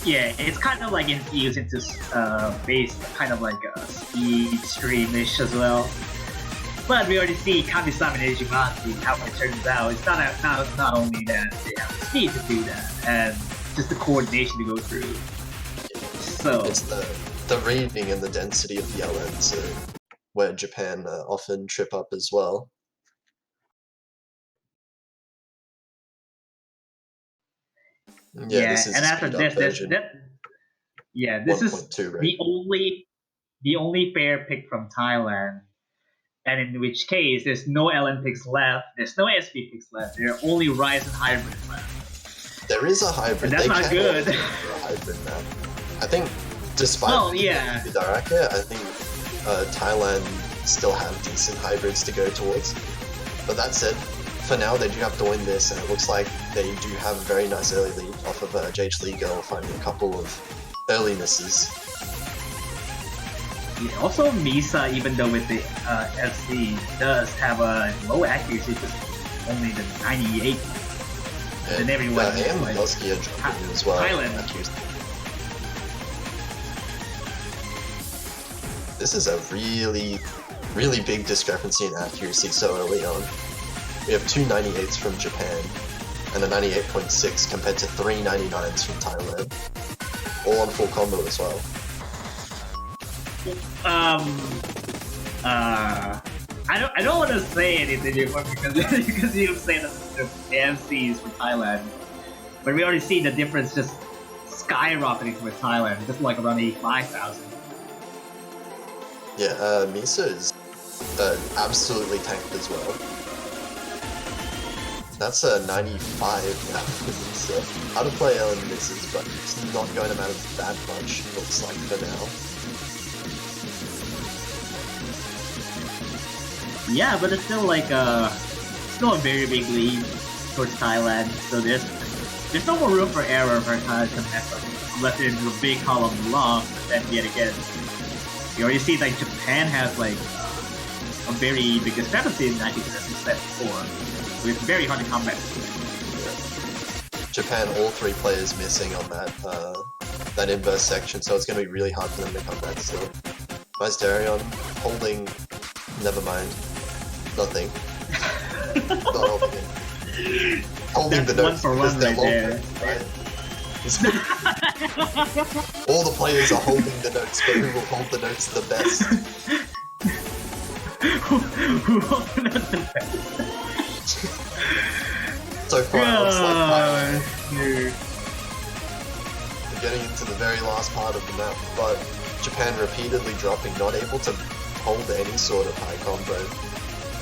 Yeah, it's kind of like infused into base, kind of like a speed streamish as well. But we already see Kami-sama and Ejimaki, how it turns out. It's not only that they have the speed to do that, and just the coordination to go through. So it's the the reading and the density of the LNs are where Japan often trip up as well. Yeah, this is and a after speed up version. This is 1.2 rate. the only fair pick from Thailand. And in which case, there's no LN picks left, there's no SP picks left, there are only Ryzen hybrid left. There is a hybrid. And that's not good. A hybrid map. I think, despite the Daraka, I think Thailand still have decent hybrids to go towards. But that said, for now they do have to win this, and it looks like they do have a very nice early lead off of JH Lee Girl finding a couple of early misses. Yeah, also, Misa, even though with the SC, does have a low accuracy, just only the 98. And then everyone and like, Belsky are dropping as well. Thailand. This is a really, really big discrepancy in accuracy so early on. We have two 98s from Japan, and a 98.6 compared to three 99s from Thailand. All on full combo as well. I don't want to say anything anymore because you say that the AMCs for Thailand, but we already see the difference just skyrocketing for Thailand, just like around 85,000. Yeah, Misa is absolutely tanked as well. That's a 95 now for Misa. How to play Ellen misses, but it's not going to matter that much, looks like, for now. Yeah, but it's still like still a very big lead towards Thailand. So there's no more room for error for Thailand to mess up unless it's a big column long. But then yet again, you already see like Japan has like a very big discrepancy in accuracy as we said before. So it's very hard to combat. Japan, all three players missing on that inverse section, so it's going to be really hard for them to come back still. Nice Darion holding. Never mind. Nothing. Not holding it. Holding That's the notes one for because one they're right long there. notes, right? All the players are holding the notes, but who will hold the notes the best? Who holds the notes the best? So far, it looks like Dude. we're getting into the very last part of the map, but Japan repeatedly dropping, not able to hold any sort of high combo,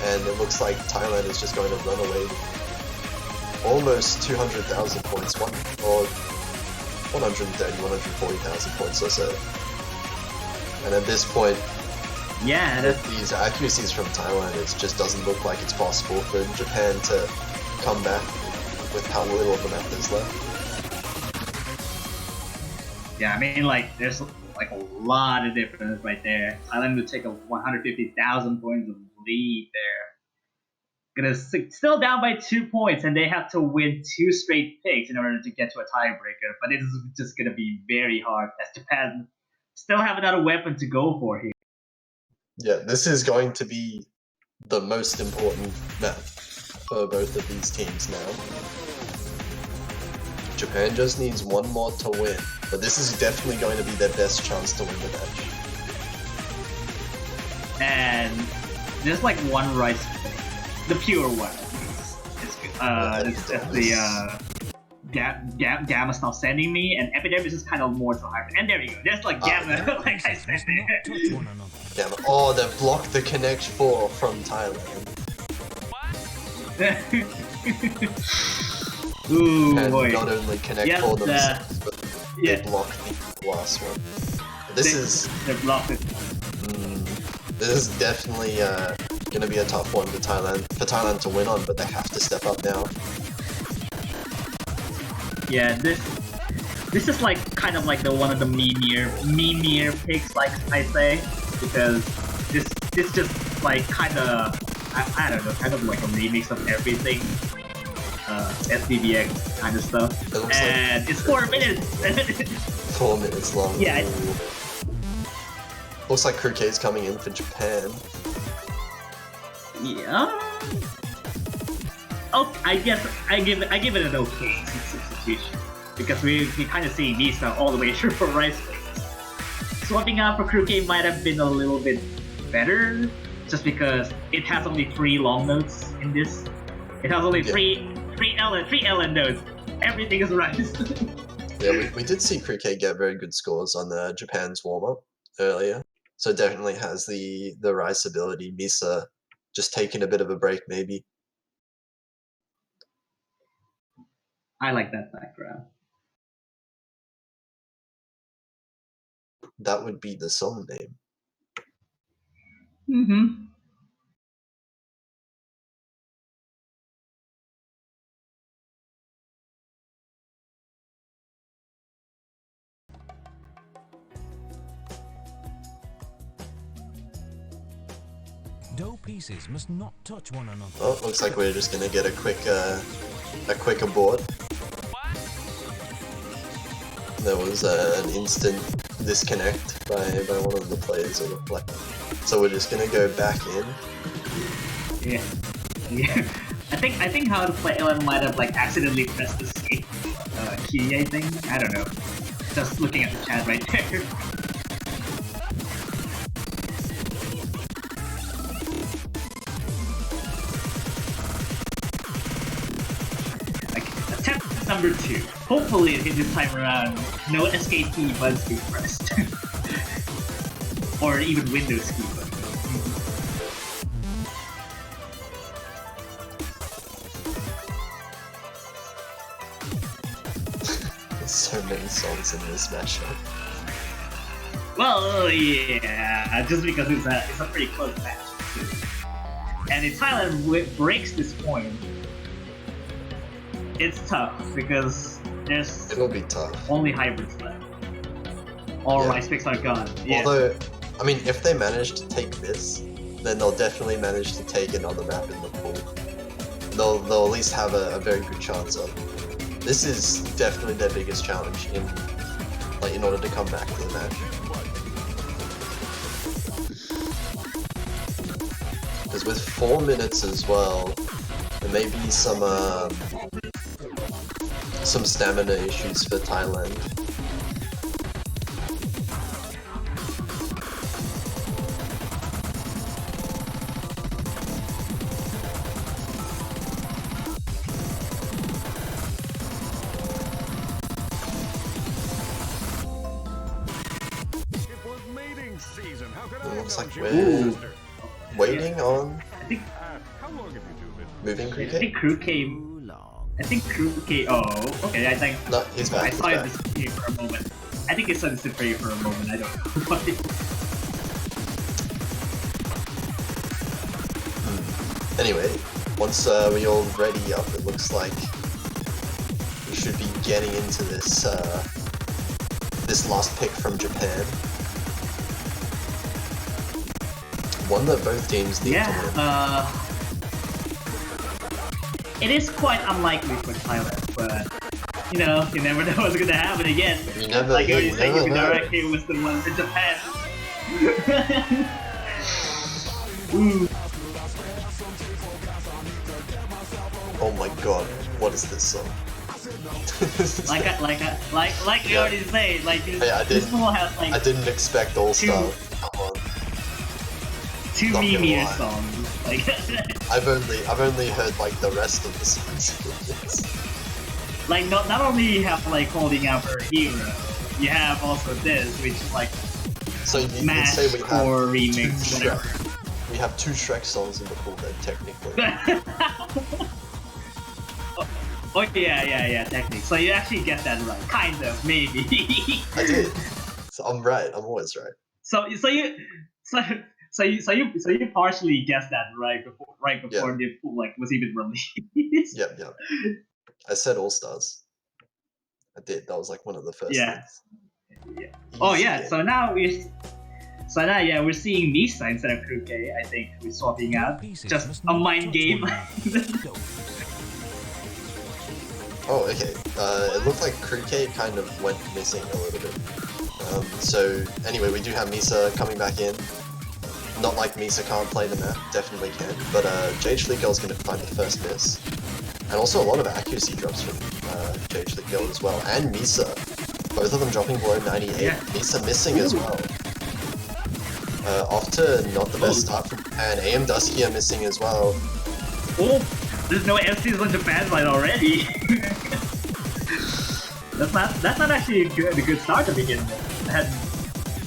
and it looks like Thailand is just going to run away with almost 200,000 points, or 130, 140,000 points or so. And at this point, with these accuracies from Thailand, it just doesn't look like it's possible for Japan to come back with how little of the map is left. Yeah, I mean, like, there's like a lot of difference right there. Thailand would take a 150,000 points of lead there. Still down by 2 points, and they have to win 2 straight picks in order to get to a tiebreaker. But it is just gonna be very hard as Japan still have another weapon to go for here. Yeah, this is going to be the most important map for both of these teams now. Japan just needs one more to win, but this is definitely going to be their best chance to win the match. And there's like one rice, the pure one. It's the Gamma stop sending me, and Epidermis is kind of more to hybrid. And there you go. There's like Gamma, like I said. Gamma. Oh, they've blocked the Connect 4 from Thailand. Ooh, and boy. not only Connect 4 themselves, but they blocked the last one. They blocked it. This is definitely going to be a tough one for Thailand to win on, but they have to step up now. Yeah, this is like kind of like one of the memeier picks, like I say, because this just like kind of I don't know, kind of like a remix of everything, SBBX kind of stuff, and like it's 4 minutes. 4 minutes long. Yeah. Looks like Crew K is coming in for Japan. Yeah. Oh, I guess I give it an okay substitution because we kind of see Visa all the way through for Rice Flakes. swapping out for Crooked might have been a little bit better, just because it has only 3 long notes in this. It has only three LN notes. Everything is right. Yeah, we did see Cricket get very good scores on the Japan's warm-up earlier, so definitely has the Rice ability. Misa just taking a bit of a break, maybe. I like that background. That would be the song name. Mm-hmm. Dough pieces must not touch one another. Oh, looks like we're just gonna get a quick abort. There was an instant disconnect by one of the players, it looked like. So we're just gonna go back in. Yeah. I think how to play LN might have like accidentally pressed the escape key. I think, I don't know. Just looking at the chat right there. Attempt number 2. Hopefully this time around, no escape key buttons being pressed. Or even Windows key buttons. There's so many songs in this matchup. Well, yeah, just because it's a pretty close match. And if Thailand breaks this point, it's tough because there's It'll be tough. only hybrids left. All Rice picks are gone. Yeah. Although, I mean, if they manage to take this, then they'll definitely manage to take another map in the pool. They'll at least have a very good chance of. This is definitely their biggest challenge in order to come back to the match. Because with 4 minutes as well, there may be some stamina issues for Thailand. It looks like we're waiting on moving I cricket. think Crew came. I think Crew came. Oh, okay. I think No, he's back. I He's saw it back. disappear for a moment. I think it saw it disappear for a moment. I don't know why. Anyway, once we all ready up, it looks like we should be getting into this this last pick from Japan. One that both teams need to win. Yeah. It is quite unlikely for Thailand, but you know, you never know what's gonna happen again. You never, Like you you saying, never if know. directly was the one for Japan. Ooh. Oh my god, what is this song? like you already said, like Yeah, this fool has like I didn't expect All Star. Come on. 2 not gonna meme lie. songs. Like I've only heard like the rest of the songs. like not only you have like holding out for Hero, you have also this, which is like So you can Smash say we have or two remix, whatever. Shrek. We have 2 Shrek songs in the pool then, technically. Oh yeah, technically. So you actually get that right, kind of, maybe. I did. So I'm right. I'm always right. So you partially guessed that right before the pool like was even released. Yep. I said All Stars. I did. That was like one of the first Yeah. things. Yeah. Oh Easy yeah. game. So now we're seeing Misa instead of Kruke. I think we're swapping out. Just a mind game. Oh, okay. It looked like Kruke kind of went missing a little bit. So anyway, we do have Misa coming back in. Not like Misa can't play the map, definitely can. But Jade Girl's going to find the first miss. And also a lot of accuracy drops from Jade Girl as well. And Misa. Both of them dropping below 98. Yeah. Misa missing as well. Off to not the best start from Japan. AM Dusky are missing as well. Oh, there's no MCs on Japan line already. that's not actually a good start to begin with. And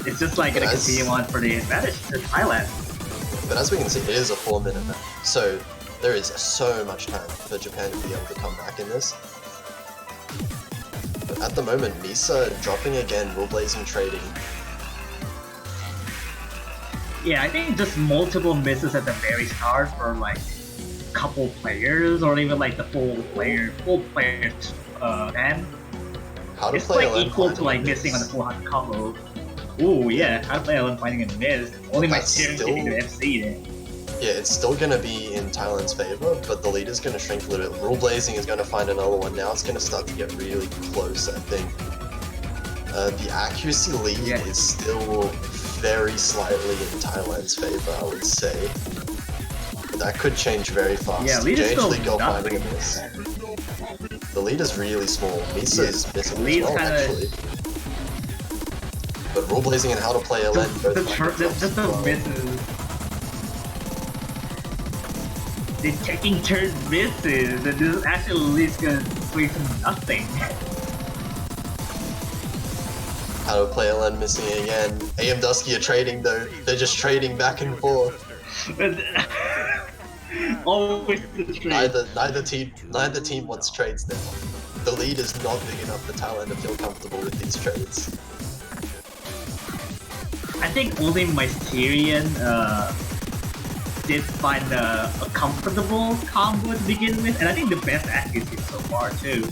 it's just like gonna continue on for the advantage to Thailand. But as we can see, it is a 4-minute match, so there is so much time for Japan to be able to come back in this. But at the moment, Misa dropping again, Rule Blazing trading. Yeah, I think just multiple misses at the very start for like couple players, or even like the full player and it's like equal to like missing on the full 100 combo. Ooh, yeah, how to play LM finding a miss. Only my steering getting the FC there. Yeah, it's still going to be in Thailand's favor, but the leader's going to shrink a little bit. Rule Blazing is going to find another one. Now it's going to start to get really close, I think. The accuracy lead is still very slightly in Thailand's favor, I would say. But that could change very fast. Yeah, lead is still finding a miss. The lead is really small. Misa is missing as well, actually. But Rule Blazing and How to Play LN both just the misses. They're taking turn misses, and this actually leads gonna swing to nothing. How to Play LN missing again. AM Dusky are trading though. They're just trading back and forth. Always the trade. Neither team wants trades now. The lead is not big enough for Thailand to feel comfortable with these trades. I think only Mysterian did find a comfortable combo to begin with, and I think the best accuracy so far too,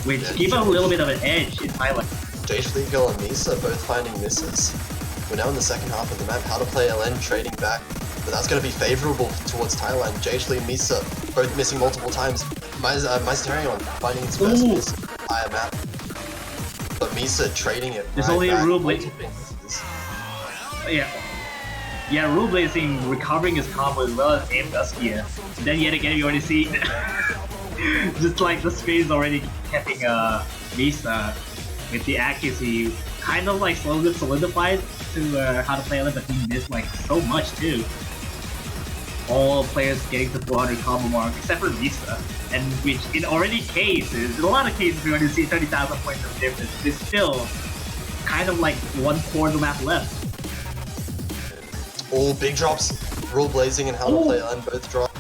which give a little bit of an edge in Thailand. JH Legal and Misa both finding misses. We're now in the second half of the map. How to Play LN trading back, but that's going to be favorable towards Thailand. JH Lee and Misa both missing multiple times. Mysterion finding its first miss higher map, but Misa trading it. There's right only back, a Rule Blazing. Yeah, Rule Blazing recovering his combo as well as AM Dusky. Then yet again you already see just like the space already keeping Misa with the accuracy kind of like slowly solidified to How to Play LM, but he missed like so much too. All players getting to 400 combo mark except for Misa, and which in a lot of cases we already see 30,000 points of difference. There's still kind of like 1/4 map left. All big drops. Rule Blazing and How to Play LN both drop.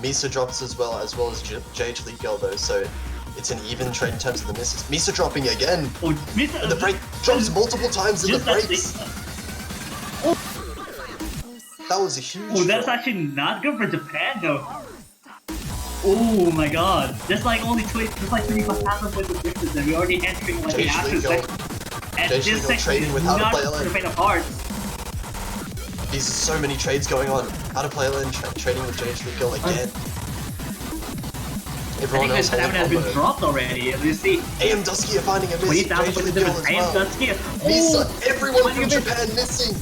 Misa drops as well as JH Legal though, so it's an even trade in terms of the misses. Misa dropping again. Oh, Misa, and the break drops multiple times in the breaks. That was a huge Oh, that's actually not good for Japan though. Oh my god. There's like only 25,000 points of difference and we're already entering like the after section. And this section is not ripping apart. There's so many trades going on. How to Play LN trading with JH Legal again. Everyone else has been dropped already. You see, AM Dusky are finding a miss. 20,000 points of difference. AM Dusky. Misa, everyone from Japan missing.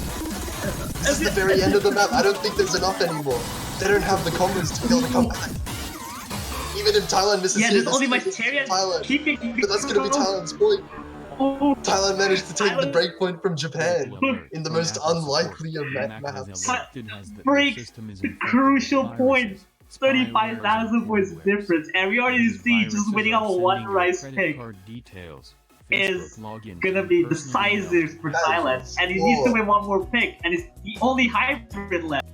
This is the very end of the map. I don't think there's enough anymore. They don't have the combos to be able to come back. Even if Thailand misses here, there's only Mysterion keeping. But that's gonna be Thailand's point. Thailand managed to take the breakpoint from Japan in the most unlikely of maps. Breaks the crucial point. 35,000 points difference, and we already see just winning on one rice pick is gonna be decisive for Thailand, and he needs to win one more pick, and it's the only hybrid left.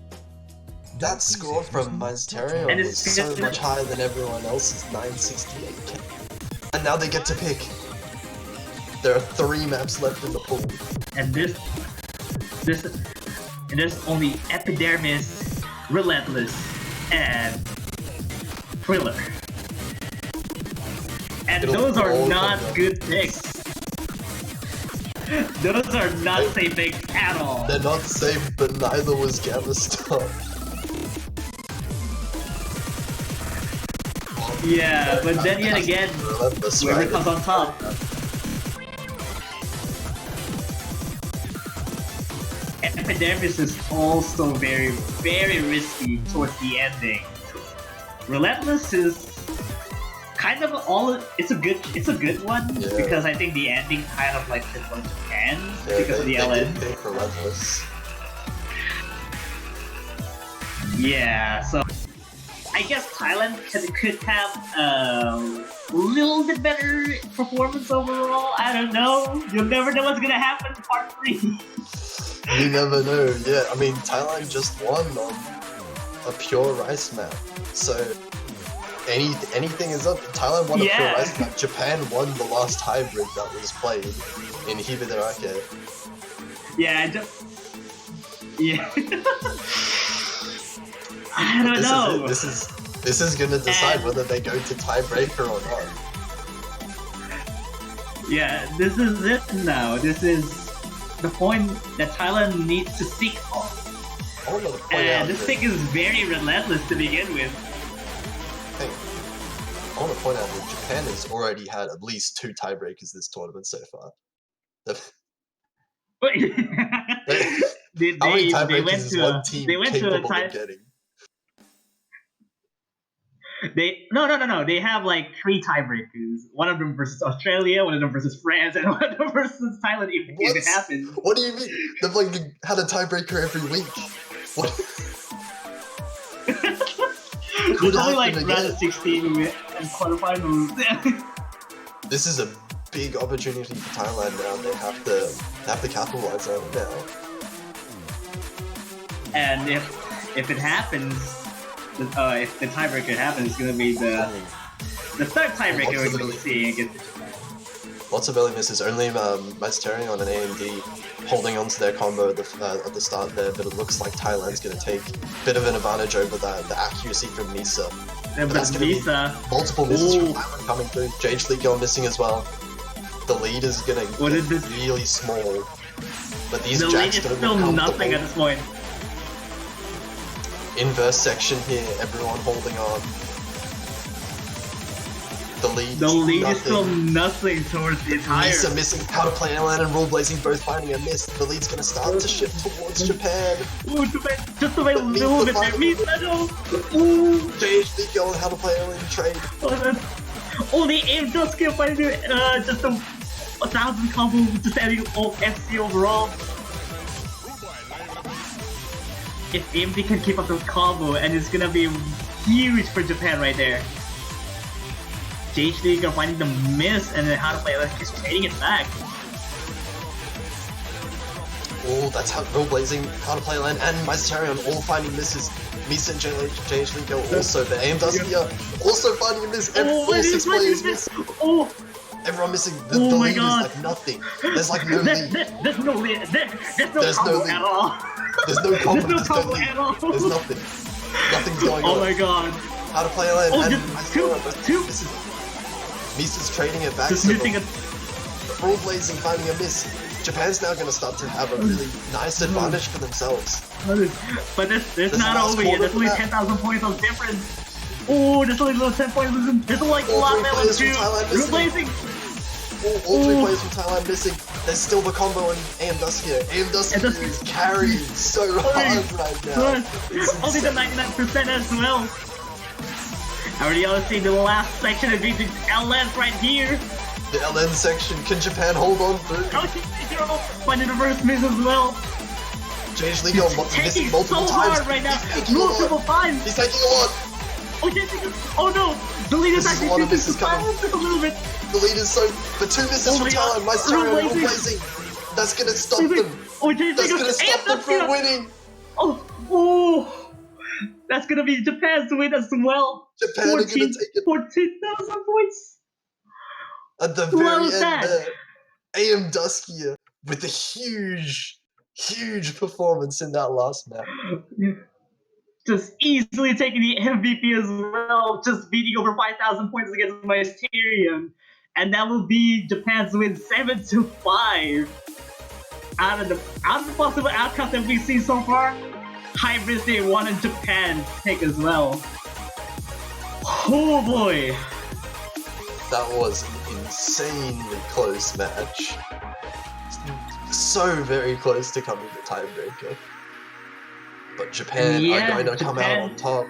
That score from Mysterion was so much higher than everyone else's 968k. And now they get to pick. There are 3 maps left in the pool. And there's only Epidermis, Relentless, and Thriller. And those are not good picks. Those are not safe picks at all. They're not safe, but neither was Gavistar. Yeah, but then yet again, whoever comes on top. Epidermis is also very, very risky towards the ending. Relentless is kind of it's a good one because I think the ending kind of like fits on Japan because of the LN. Relentless. Yeah, so I guess Thailand could have a little bit better performance overall. I don't know. You'll never know what's gonna happen in part 3. You never know. Yeah, I mean, Thailand just won on a pure rice map, so anything is up. Thailand won a pure rice map. Japan won the last hybrid that was played in Hibidarake. Yeah, I don't know. This is gonna decide whether they go to tiebreaker or not. Yeah, this is it now. This is the point that Thailand needs to seek for. And this thing is very relentless to begin with. I want to point out that Japan has already had at least 2 tiebreakers this tournament so far. How many tiebreakers is one team capable of getting? No. They have like 3 tiebreakers. One of them versus Australia, one of them versus France, and one of them versus Thailand if it happens. What do you mean? They've like had a tiebreaker every week. What? There's only like round of 16 and quarterfinals. This is a big opportunity for Thailand now. They have to capitalize on it now. And if it happens, if the tiebreaker happens, it's gonna be the third tiebreaker we're gonna be seeing against Japan. Lots of early misses. Only Mysterion and AMD holding on to their combo at the start there, but it looks like Thailand's going to take a bit of an advantage over the accuracy from Misa. But that's going to be multiple misses from Thailand coming through. Jage League missing as well. The lead is going to get really small, but these jacks don't look still nothing at this point. Inverse section here, everyone holding on. The lead is still nothing towards the entire. Misa missing how to play Airline and Rule Blazing, both finding a miss. The lead's going to start to shift towards Japan. Ooh, just a little bit there. Misa, no. Ooh. JHD going how to play Airline trade. Oh, the aim does get by just a 1,000 combo, just adding all FC overall. If AMD can keep up the combo, and it's gonna be huge for Japan right there. JH League are finding the miss, and then how to play, like, he's trading it back. Oh, that's how Rule Blazing, how to play land, and Mysterion all finding misses. Misa and JH League also, but AIM does here, also finding a miss. All 6 players miss. Oh. Everyone missing. The lead is like nothing. There's like no lead. There's no lead. There's no combo at all. There's no combo. There's no combo at all. There's nothing. Nothing's going on. Oh my god. How to play a land. And two. Misa's trading it back. Just missing it. Rule Blazing finding a miss. Japan's now going to start to have a really nice advantage for themselves. But there's not over yet. There's only 10,000 points of difference. Oh, there's only little 10 points. There's like a lot of levels too. Rule Blazing. All 3 players from Thailand missing. There's still the combo and AM Duskia. AM Duskia is carried so hard right now. Only the 99% as well. I already see the last section of the LN right here. The LN section. Can Japan hold on through? Finding the reverse miss as well. JH League missing multiple so times. Hard right now. Multiple times. He's taking a lot. Oh no! The lead is actually taking a little bit. The lead is so. The 2 misses from Thailand. Mysterion Rule Blazing. That's gonna stop them. That's gonna stop them from winning. Oh. That's gonna be Japan's win as well. Japan are gonna take it. 14,000 points. At the very end there, AM Duskia with a huge performance in that last map. Just easily taking the MVP as well, just beating over 5,000 points against Mysterion. And that will be Japan's win 7-5. Out of the possible outcomes that we've seen so far, Hybrids they won in Japan pick as well. Oh boy. That was an insanely close match. So very close to coming to tiebreaker. But Japan are going to come out on top.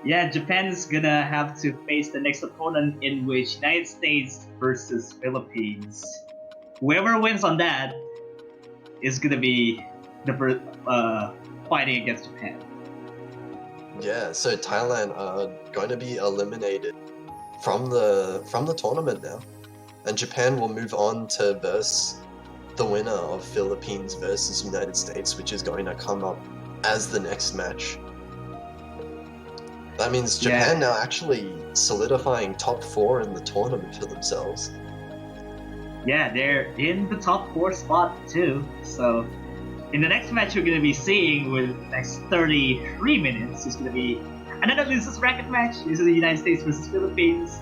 Yeah, Japan is gonna have to face the next opponent, in which United States versus Philippines. Whoever wins on that is gonna be the fighting against Japan. Yeah, so Thailand are going to be eliminated from the tournament now, and Japan will move on to verse the winner of Philippines versus United States, which is going to come up as the next match. That means Japan now actually solidifying top 4 in the tournament for themselves. Yeah, they're in the top 4 spot too. So in the next match we're going to be seeing with the next 33 minutes is going to be another losers bracket match. This is the United States versus Philippines.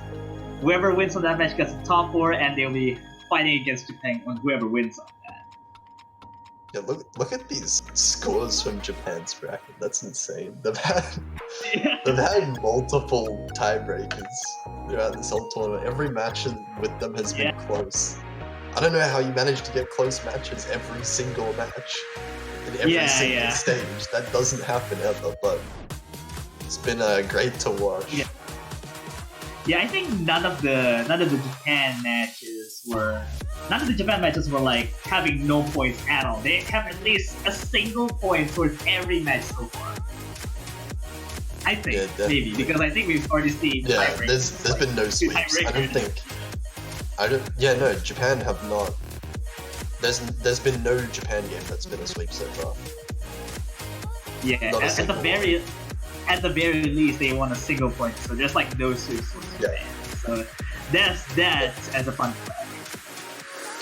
Whoever wins on that match gets the top 4, and they'll be fighting against Japan on whoever wins on that. Yeah, look at these scores from Japan's bracket. That's insane. They've had multiple tiebreakers throughout this whole tournament. Every match with them has been close. I don't know how you manage to get close matches every single match in every single stage. That doesn't happen ever, but it's been great to watch. Yeah, I think none of the Japan matches were like having no points at all. They have at least a single point towards every match so far. I think maybe because I think we've already seen. Yeah, there's been no sweeps. I don't think. Yeah, no, Japan have not. There's been no Japan game that's been a sweep so far. Yeah, at the very least they won a single point, so there's like no sweeps for Japan. So that's as a fun fact.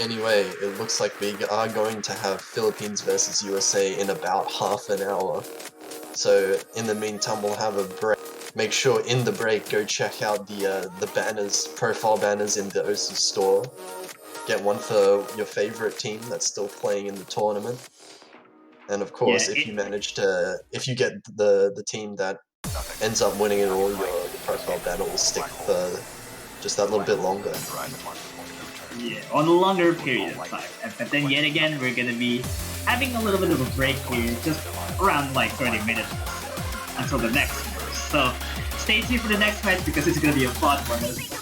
Anyway, it looks like we are going to have Philippines versus USA in about half an hour. So in the meantime, we'll have a break. Make sure in the break, go check out the banners, profile banners in the OSU store. Get one for your favorite team that's still playing in the tournament. And of course, if you get the team that ends up winning it all, your profile banner will stick for just that little bit longer. Yeah, on a longer period of time. But then yet again, we're gonna be having a little bit of a break here, just around like 30 minutes or so, until the next verse. So stay tuned for the next match because it's gonna be a fun one as well.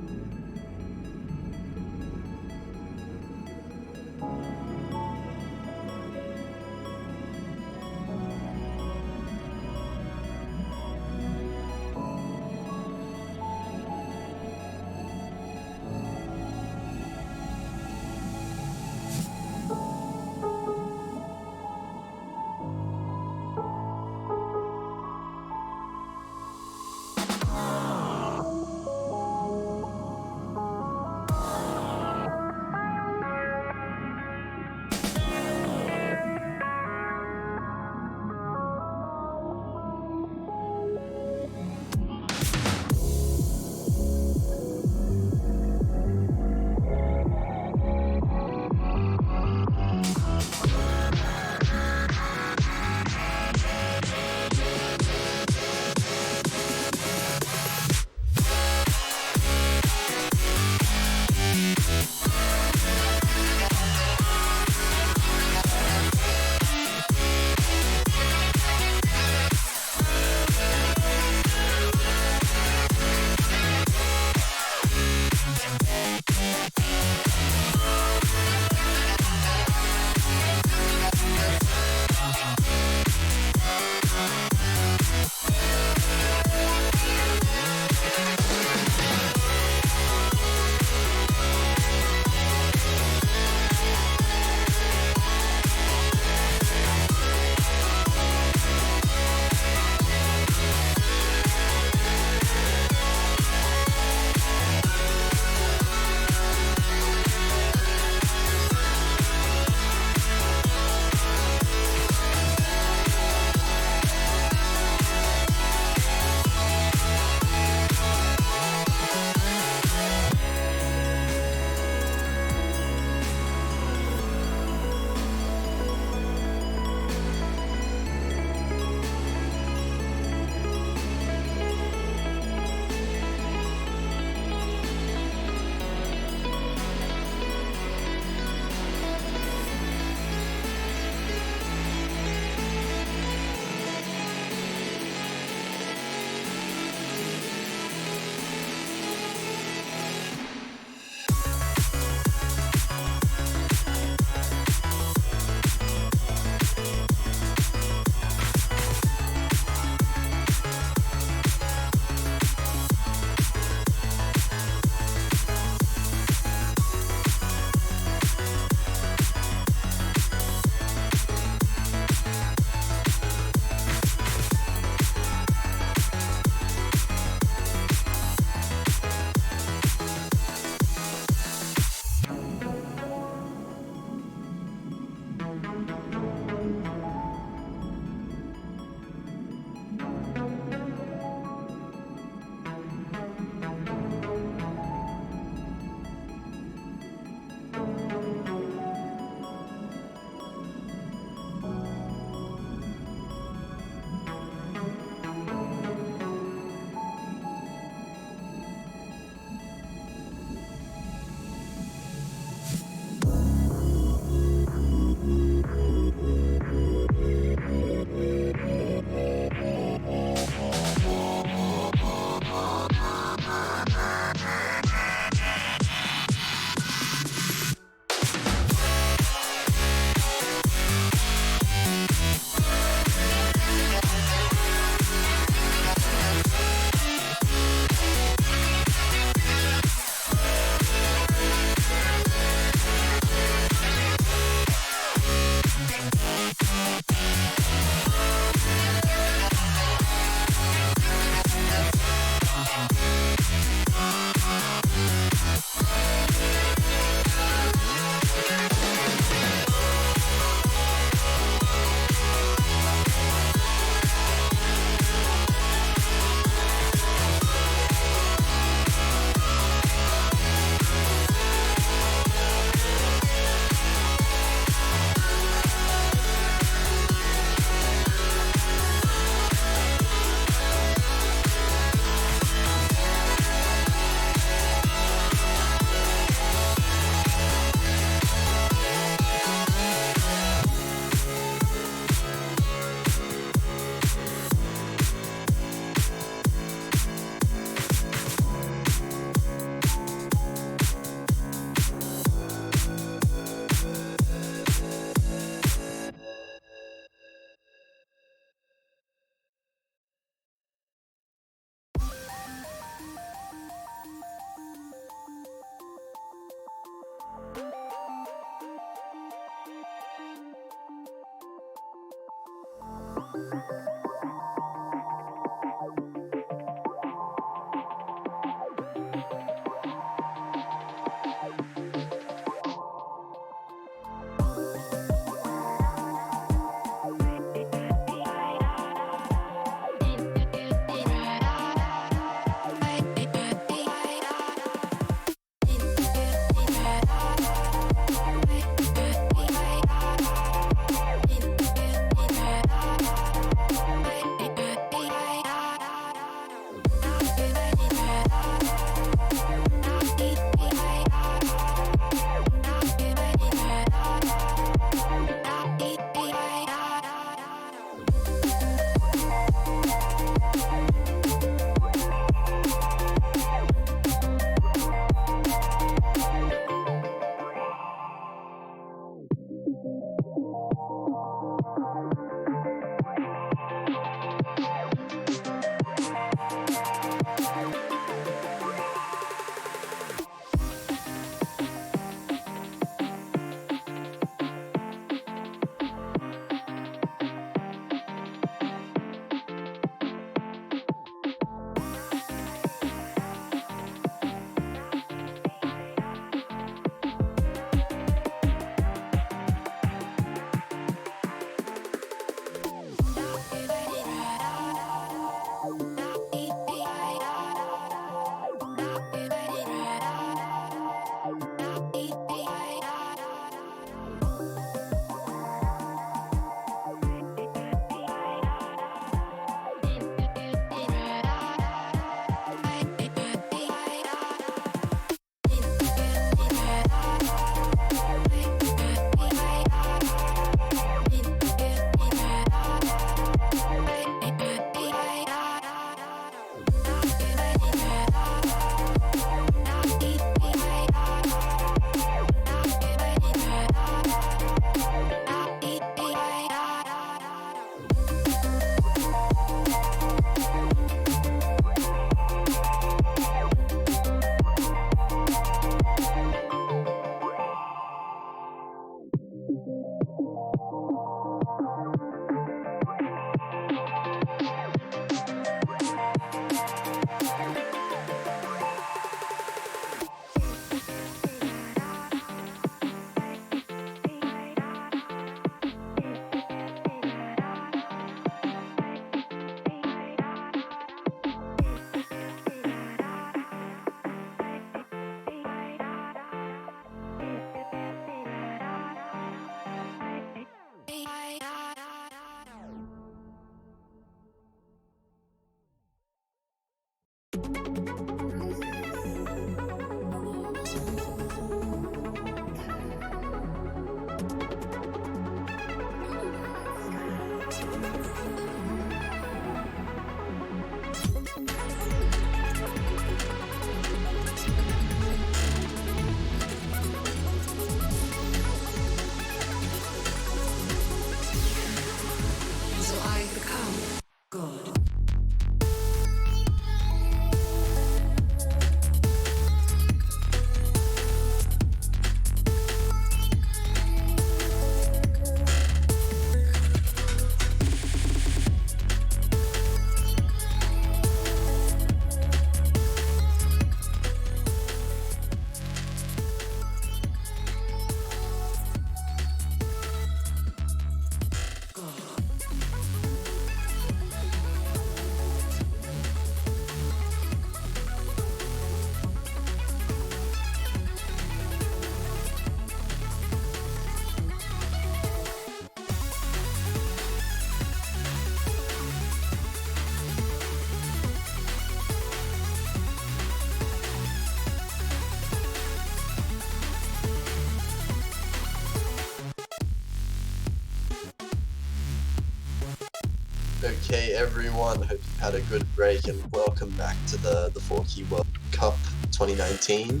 Hey everyone, hope you had a good break and welcome back to the 4Key World Cup 2019.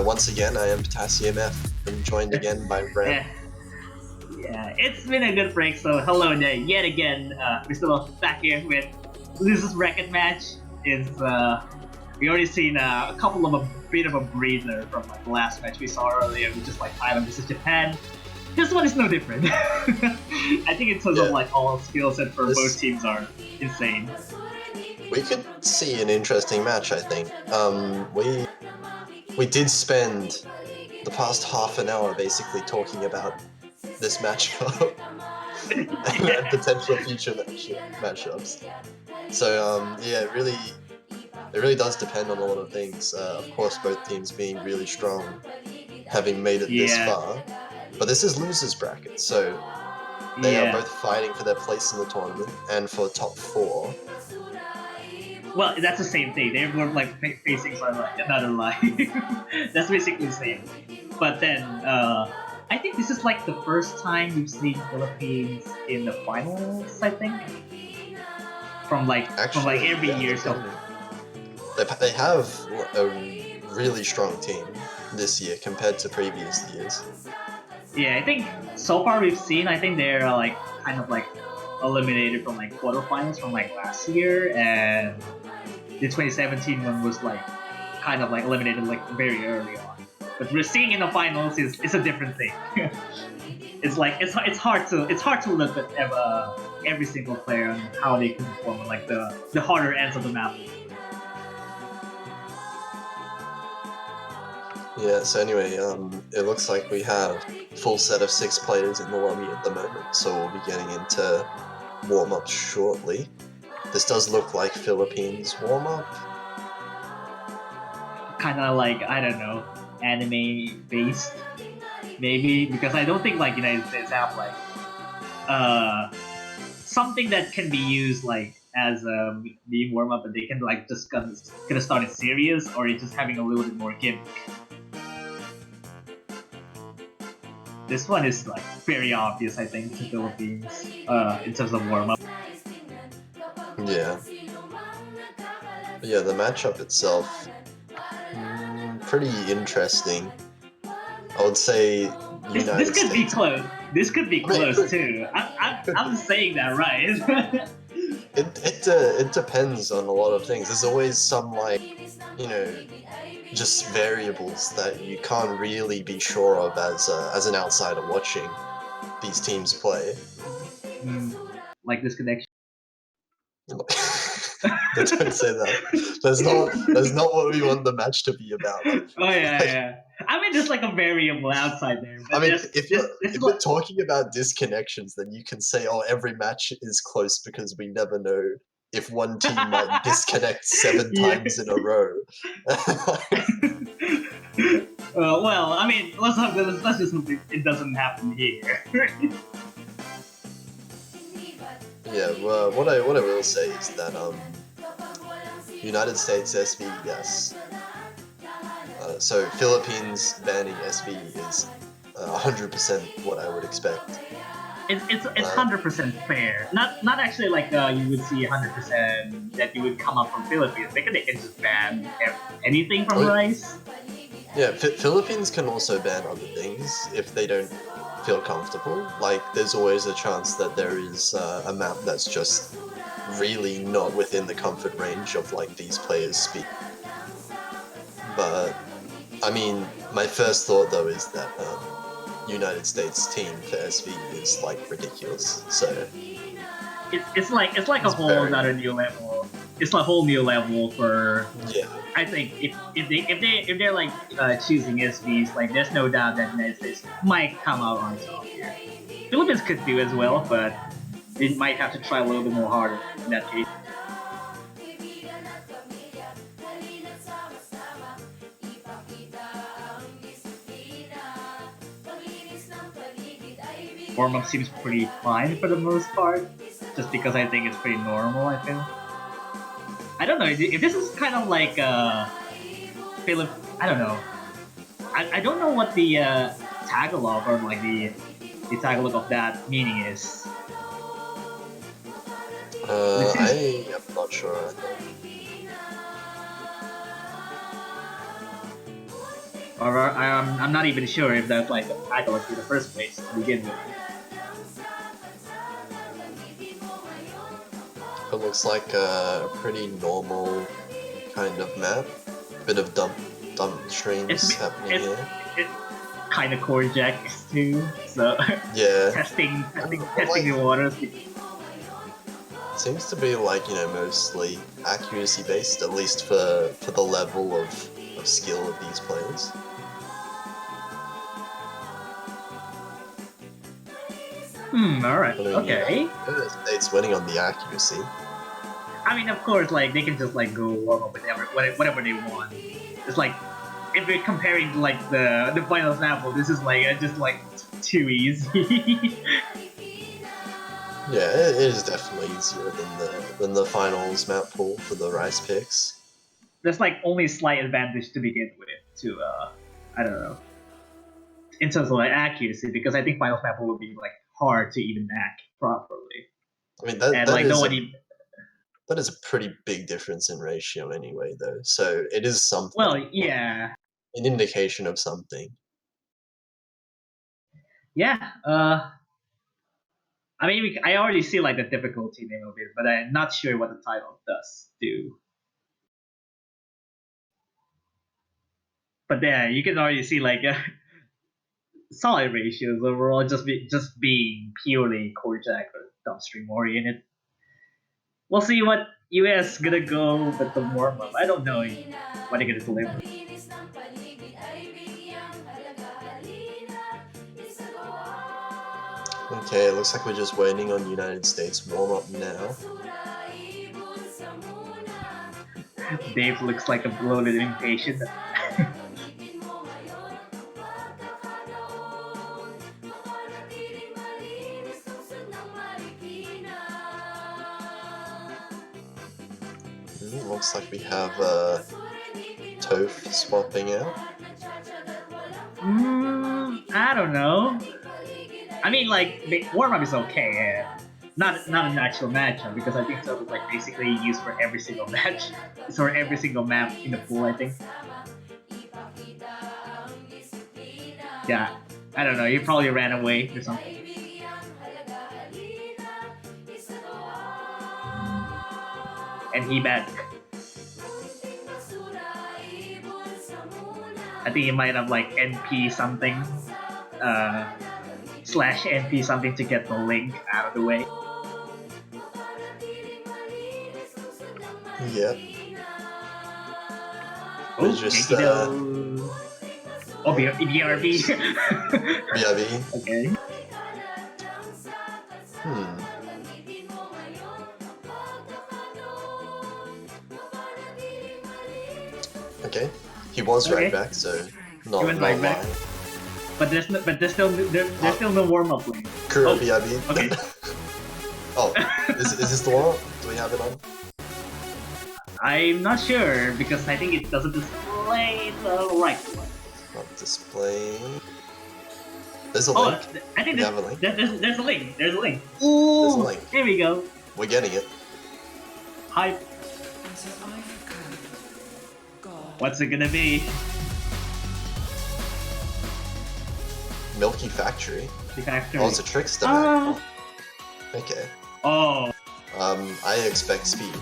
Once again, I am Potassium F. I'm joined again by Ren. Yeah, it's been a good break, so hello there yet again. We're still back here with Losers Bracket match. We already seen a couple of a bit of a breather from like the last match we saw earlier, which is like Thailand versus Japan. This one is no different. I think in terms of like all skill set for both teams are insane. We could see an interesting match, I think. We did spend the past half an hour basically talking about this matchup and potential future matchups. So yeah, it really does depend on a lot of things. Of course, both teams being really strong, having made it this far. But this is losers bracket, so they are both fighting for their place in the tournament and for top 4. Well, that's the same thing. They're more like facing another line. That's basically the same. But then, I think this is like the first time we've seen Philippines in the finals. I think from every year. So they have a really strong team this year compared to previous years. Yeah, I think so far we've seen. I think they're like kind of like eliminated from like quarterfinals from like last year, and the 2017 one was like kind of like eliminated like very early on. But we're seeing in the finals is a different thing. It's like it's hard to look at every single player and how they can perform on like the harder ends of the map. Yeah, so anyway, it looks like we have a full set of 6 players in the lobby at the moment, so we'll be getting into warm-up shortly. This does look like Philippines warm-up. Kind of like, I don't know, anime-based, maybe, because I don't think like United States have like something that can be used like as a being warm-up, and they can like just gonna start it serious, or it's just having a little bit more gimmick. This one is like very obvious, I think, to Philippines in terms of warm-up. Yeah. Yeah, the matchup itself, pretty interesting. I would say United This could States. be close. This could be close too. I'm saying that right. It depends on a lot of things. There's always some like, just variables that you can't really be sure of as an outsider watching these teams play. Like this connection. Don't say that. That's not what we want the match to be about. Like, yeah. I mean, there's like a variable outside there. But I mean, if you're talking about disconnections, then you can say, oh, every match is close because we never know if one team might disconnect 7 times in a row. Well, I mean, let's just hope it doesn't happen here. Yeah, well, what I will say is that United States SV, yes. So Philippines banning SV is 100% what I would expect. It's 100% fair. Not actually like you would see 100% that you would come up from Philippines. They can just ban anything from Rice. Yeah, Philippines can also ban other things if they don't feel comfortable. Like, there's always a chance that there is a map that's just really not within the comfort range of like these players speak. But I mean, my first thought though is that United States team for SV is like ridiculous. So it's like a whole another new level. It's a whole new level for. Yeah. I think if they're like choosing SVs, like there's no doubt that United States might come out on top here. Philippines could do as well, but they might have to try a little bit more harder in that case. Warm-up seems pretty fine for the most part, just because I think it's pretty normal, I feel. I don't know, if this is kind of like, I don't know. I don't know what the Tagalog or like the Tagalog of that meaning is. I am not sure. Or I'm not even sure if that's like the title in the first place to begin with. It looks like a pretty normal kind of map. Bit of dump streams happening here. It's kind of core jack too, so Yeah. testing like- the waters. Seems to be like, you know, mostly accuracy based, at least for the level of skill of these players. Alright, I mean, okay. United States winning on the accuracy. I mean, of course, like, they can just, like, go warm up with whatever they want. It's like, if we're comparing to, like, the final sample, this is, like, just, like, too easy. Yeah, it is definitely easier than the finals map pool for the rice picks. There's, like, only slight advantage to begin with to, I don't know, in terms of, like, accuracy, because I think finals map pool would be, like, hard to even hack properly. I mean, And, like, nobody... that is a pretty big difference in ratio anyway, though. So it is something. Well, yeah. An indication of something. Yeah, I mean, I already see, like, the difficulty name of it, but I'm not sure what the title does do. But yeah, you can already see, like, solid ratios overall, just being purely core jack or downstream oriented. We'll see what US gonna go with the warm up. I don't know what they're gonna deliver. Okay, it looks like we're just waiting on United States warm up now. Dave looks like a bloated impatient. Looks like we have Toph swapping out. I don't know. I mean, like, the warm-up is okay, yeah. Not an actual matchup, because I think Toph is, like, basically used for every single match. It's for every single map in the pool, I think. Yeah, I don't know, he probably ran away or something. And he back. I think he might have, like, NP something. Slash NP something to get the link out of the way. Yep. Oh, We're just oh, BRB. BRB. Okay. Okay. He was right Okay. back, so He not went right back. lying. But there's still no warm up link. Kuro Oh, BRB. okay. Oh, is this the one? Do we have it on? I'm not sure because I think it doesn't display the right one. Not displaying. There's a Oh, link. I think We have a link. there's a link. There's a link. There's a Ooh, link. here we go. We're getting it. Hype. What's it gonna be? Milky Factory. The factory. Oh, it's a trickster map. Oh. Okay. Oh, I expect speed.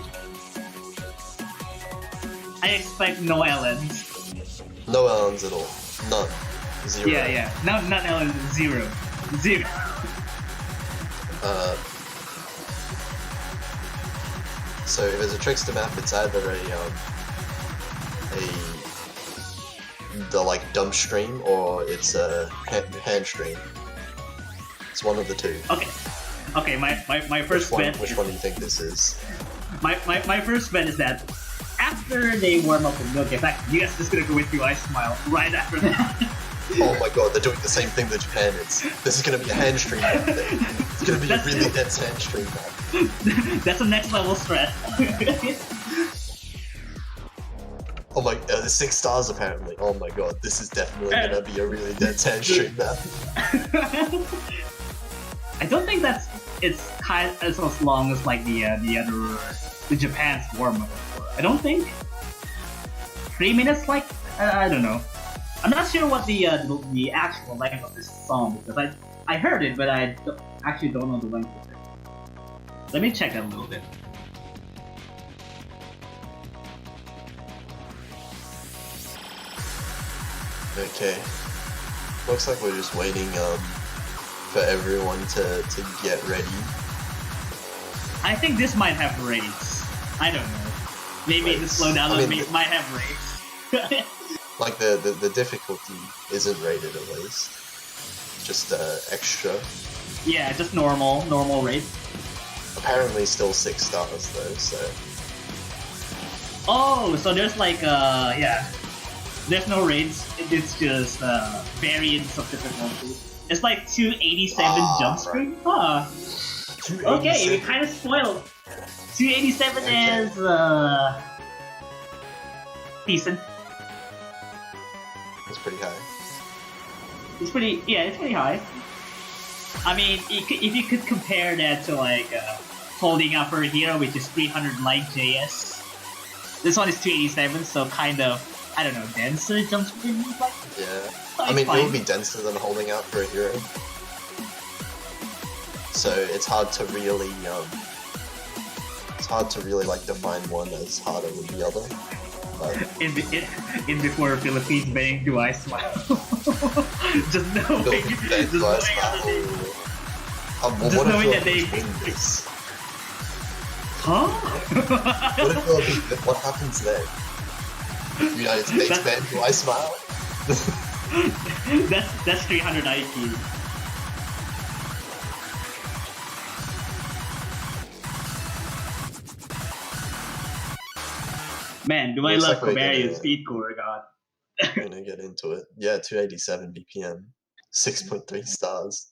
I expect no Ellens. No Ellens at all. None. Zero. Yeah. Not Ellens. Zero. So if it's a trickster map, it's either the like dump stream or it's a hand stream. It's one of the two. Okay. My first bet. Which one do you think this is? My first bet is that after they warm up with Milk, in fact, US is gonna go with you, I smile right after that. Oh my god, they're doing the same thing that Japan is. This is gonna be a hand stream map thing. It's gonna be a really dense hand stream map. That's a next level stress. Oh my, 6 stars apparently. Oh my god, this is definitely gonna be a really dense hand stream map. I don't think that's it's kind of as long as like the Japan's warm up. I don't think 3 minutes. Like I don't know. I'm not sure what the actual length of this song because I heard it, but I actually don't know the length of it. Let me check that a little bit. Okay. Looks like we're just waiting for everyone to get ready. I think this might have rates. I don't know. Maybe the slowdown might have rates. Like the difficulty isn't rated at least. Just extra. Yeah, just normal rate. Apparently still 6 stars though, so. Oh, so there's like yeah. There's no rates, it's just variants of difficulty. It's like 287 jump screen? Huh. Okay, we kind of spoiled. 287 is decent. It's pretty high. It's pretty high. I mean, if you could compare that to like Holding Up for a Hero, which is 300 like JS. This one is 287, so kind of, I don't know, denser jump screen. Like, yeah. I mean, it would be denser than Holding Out for a Hero. So it's hard to really, like define one as harder than the other. In before Philippines banning Do I Smile? Just knowing, just knowing that they win this. Huh? What happens then? United States ban Do I Smile? that's 300 IQ. Man, do I love Barbarian Speed Core, God. We're gonna get into it. Yeah, 287 BPM, 6.3 stars.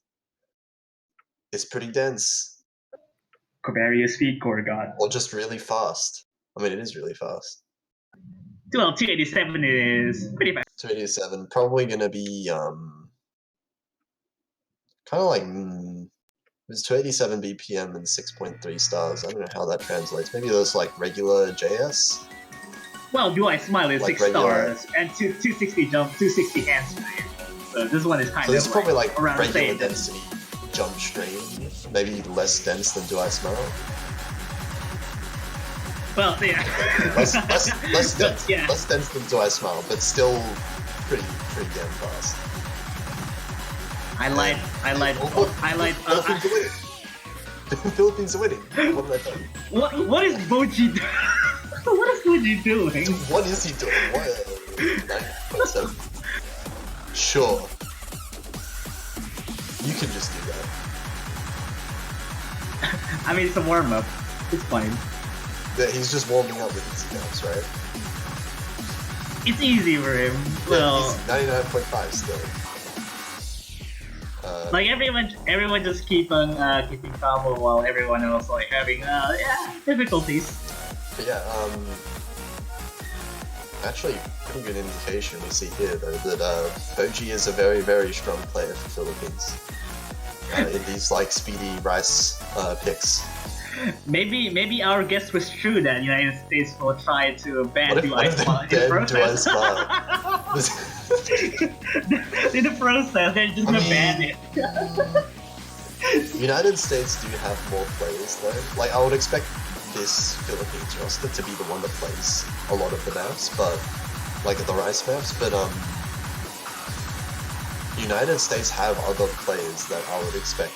It's pretty dense. Barbarian Speed Core, God. Or just really fast. I mean, it is really fast. Well, 287 is pretty fast. 287, probably gonna be kind of like it's 287 BPM and 6.3 stars. I don't know how that translates. Maybe those like regular JS. Well, Do I Smile is like 6 stars and 260 jump, 260 hand strain. So this one is kind of. So it's probably like around regular density jump strain, maybe less dense than Do I Smile. Well, yeah. less dense, yeah. Less dense than Do I Smile, but still pretty damn fast. Philippines are winning. What did I tell you? What is Boji doing? What is Boji doing? What is he doing? What? 9.7. Sure. You can just do that. I mean, it's a warm up. It's fine. Yeah, he's just warming up with easy jumps, right? It's easy for him. Well, 99.5 still. Like everyone just keep on keeping calm while everyone else like having difficulties. But yeah, actually, pretty good indication we see here though that Boji is a very, very strong player for Philippines in these like speedy rice picks. Maybe our guess was true that United States will try to ban Do I Smile in the process. In the process, they're just gonna ban it. United States do have more players though. Like I would expect this Philippines roster to be the one that plays a lot of the maps, but like the rice maps. But United States have other players that I would expect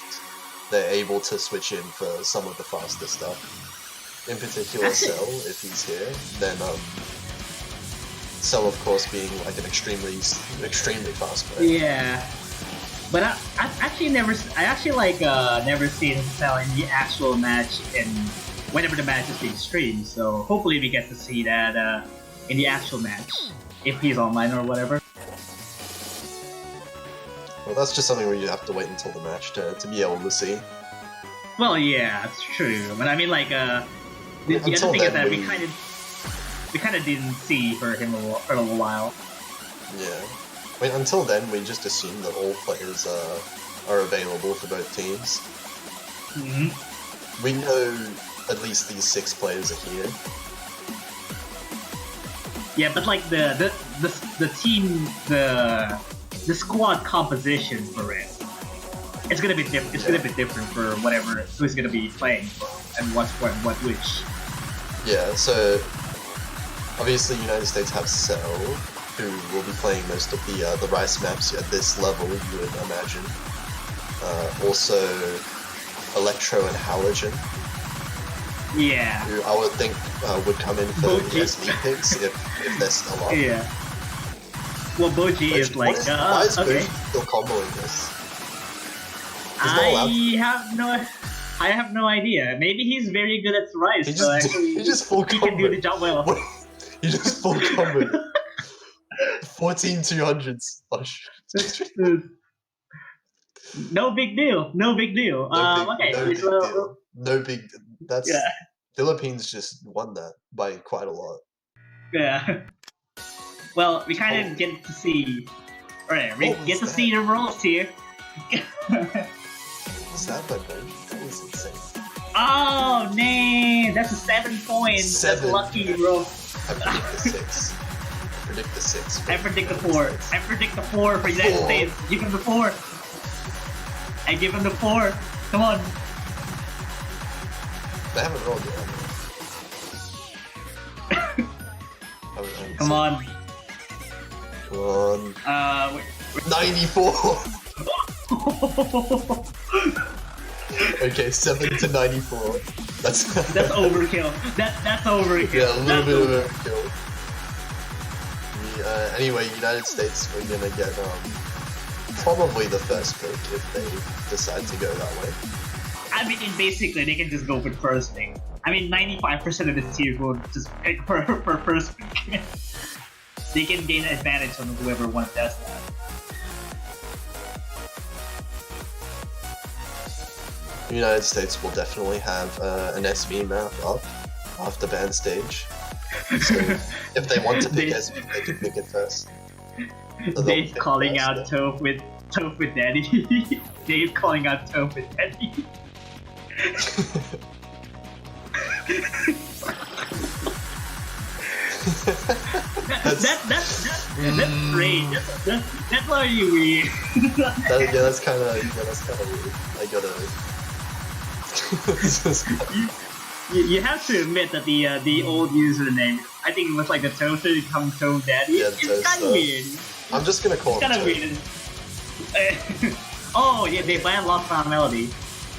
they're able to switch in for some of the faster stuff. In particular, Cell, if he's here, then Cell, of course, being like an extremely fast player. Yeah, but I actually never seen Cell in the actual match and whenever the match is being streamed. So hopefully we get to see that in the actual match if he's online or whatever. Well, that's just something where you have to wait until the match to be able to see. Well, yeah, it's true. But I mean, like, the other thing is that we kind of didn't see for him for a little while. Yeah. I mean, until then, we just assumed that all players are available for both teams. We know at least these 6 players are here. Yeah, but like the team, the squad composition for it, it's gonna be different. It's gonna be different for whatever who's gonna be playing and what which. Yeah, so obviously United States have Cell, who will be playing most of the Rice maps at this level, you would imagine. Also Electro and Halogen, Yeah. who I would think would come in for the SV picks if they're still up. Yeah. Well, Boji is like, why is okay. Boji still comboing this? He's not allowed to. I have no idea. Maybe he's very good at Rice, He so just, actually he just full he can do the comboed. job well. He just full comboed. 14 200s. Oh, shit. No big deal. No big deal. Okay. No big so, deal. No big. That's Yeah. Philippines just won that by quite a lot. Yeah. Well, we kind of get to see. Alright, we What get to was see the roles here. What's that by Boji? That was insane. Oh, man! That's a 7 points. 7. That's lucky, bro. I predict the 6. I predict the 6. I predict the 4. I predict the 4 for United 4. States. Give him the 4. I give him the 4. Come on. They haven't rolled yet. Come on. Come on. Wait. 94! Okay, 7 to 94. That's overkill. That's overkill. yeah, a little bit of overkill. Anyway, United States, we're gonna get probably the first pick if they decide to go that way. I mean, basically, they can just go for first pick. I mean, 95% of this tier will just pick for first pick. They can gain an advantage on whoever wants that. The United States will definitely have an SV map up after band stage. So if they want to pick SV, they can pick it first. So they'll Dave pick calling first, out yeah. Toph with Daddy. Dave calling out Toph with Daddy. That's great. That's why you weird. That's kind of weird. I gotta. You have to admit that the old username, I think it was like the Toaster become Toph Daddy. Yeah, it's kind of weird. I'm just gonna call It's kind of it. weird. Oh yeah, they banned Lost Found Melody.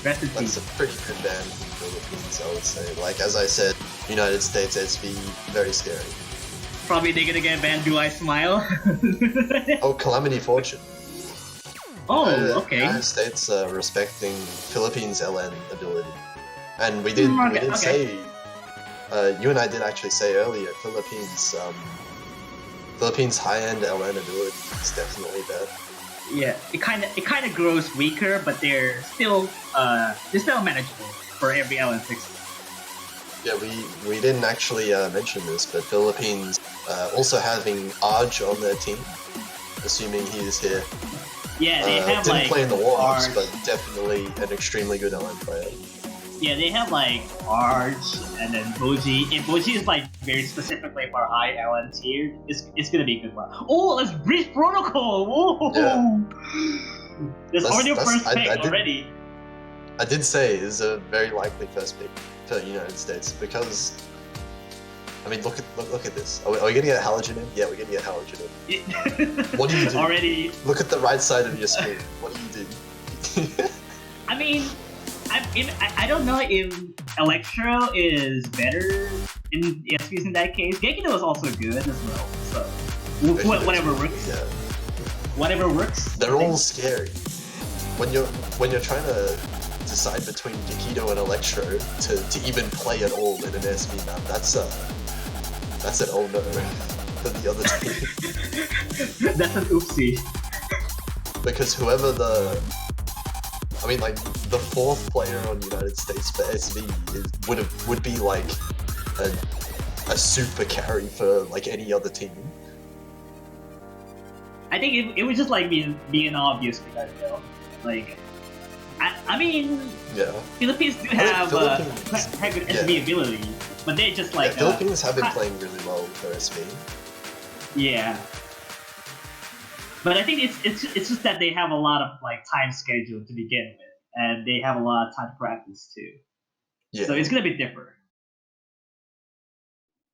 Rest in That's peace. a pretty good band in the Philippines, I would say. Like as I said, United States SV, very scary. Probably they're gonna get banned. Do I Smile? Oh, Calamity Fortune. Oh, okay. United States respecting Philippines LN ability, and we did Okay. say. You and I did actually say earlier, Philippines high-end LN ability is definitely there. Yeah, it kind of grows weaker, but they're still manageable for every LN6. Yeah, we didn't actually mention this, but Philippines also having Arj on their team, assuming he is here. Yeah, they have didn't like play in the warm-ups, Arj. but definitely an extremely good LN player. Yeah, they have like Arj and then Boji. And Boji is like very specifically for high LN tier. It's gonna be a good one. Oh, let's Breach Protocol! Whoa! Yeah. There's already a That's- first pick I did- already. I did say is a very likely first pick for the United States because, I mean, look at this. Are we gonna get Halogen in? Yeah, we're gonna get Halogen in. What do you do? Already. Look at the right side of your screen. What do you do? I mean, I don't know if Electro is better in SPs in that case. Gekido is also good as well. So whatever works. Yeah, Whatever works. they're all scary. When you're trying to decide between Gekido and Electro to even play at all in an SV map, that's an oh no for the other team. That's an oopsie. Because whoever the fourth player on United States for SV would be like a super carry for like any other team. I think it was just like being obvious because like I mean, Yeah. Philippines do I think have Philippines- good yeah. SB ability, but they're just like Philippines have been playing really well with their SB. Yeah. But I think it's just that they have a lot of like time schedule to begin with, and they have a lot of time to practice too. Yeah. So it's gonna be different.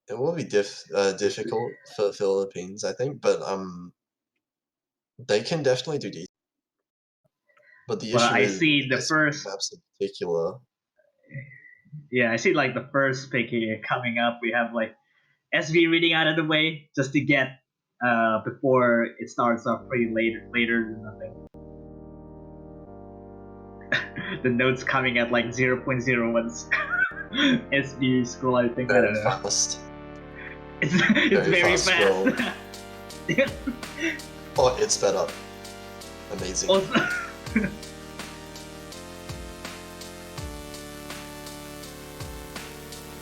It will be difficult for Philippines, I think, but they can definitely do decent. But the Well, issue I is see the SB first. maps in particular. Yeah, I see like the first pick here coming up. We have like SV reading out of the way just to get before it starts off pretty later than nothing. The notes coming at like 0.01 SV scroll. I think I Very don't know. fast. It's very fast fast. Oh, it's sped up. Amazing. Also,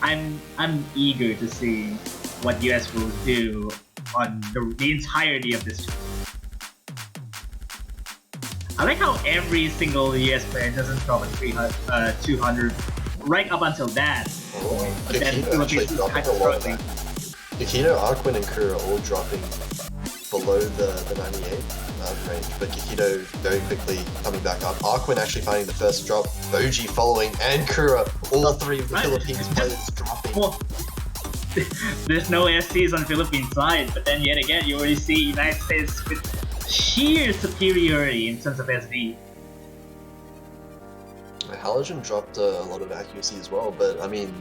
I'm eager to see what US will do on the entirety of this. I like how every single US player doesn't drop a 200 right up until that. Oh, But then Yukino actually Philippines is dropping kind a of lot of struggling. that. Yukino, Arquin, and Kura all dropping below the 98 range, but Yukino very quickly coming back up. Arquin actually finding the first drop, Boji following, and Kura, all three of the Philippines players dropping. Well, there's no SCs on Philippine side, but then yet again, you already see United States with sheer superiority in terms of SV. Halogen dropped a lot of accuracy as well, but I mean,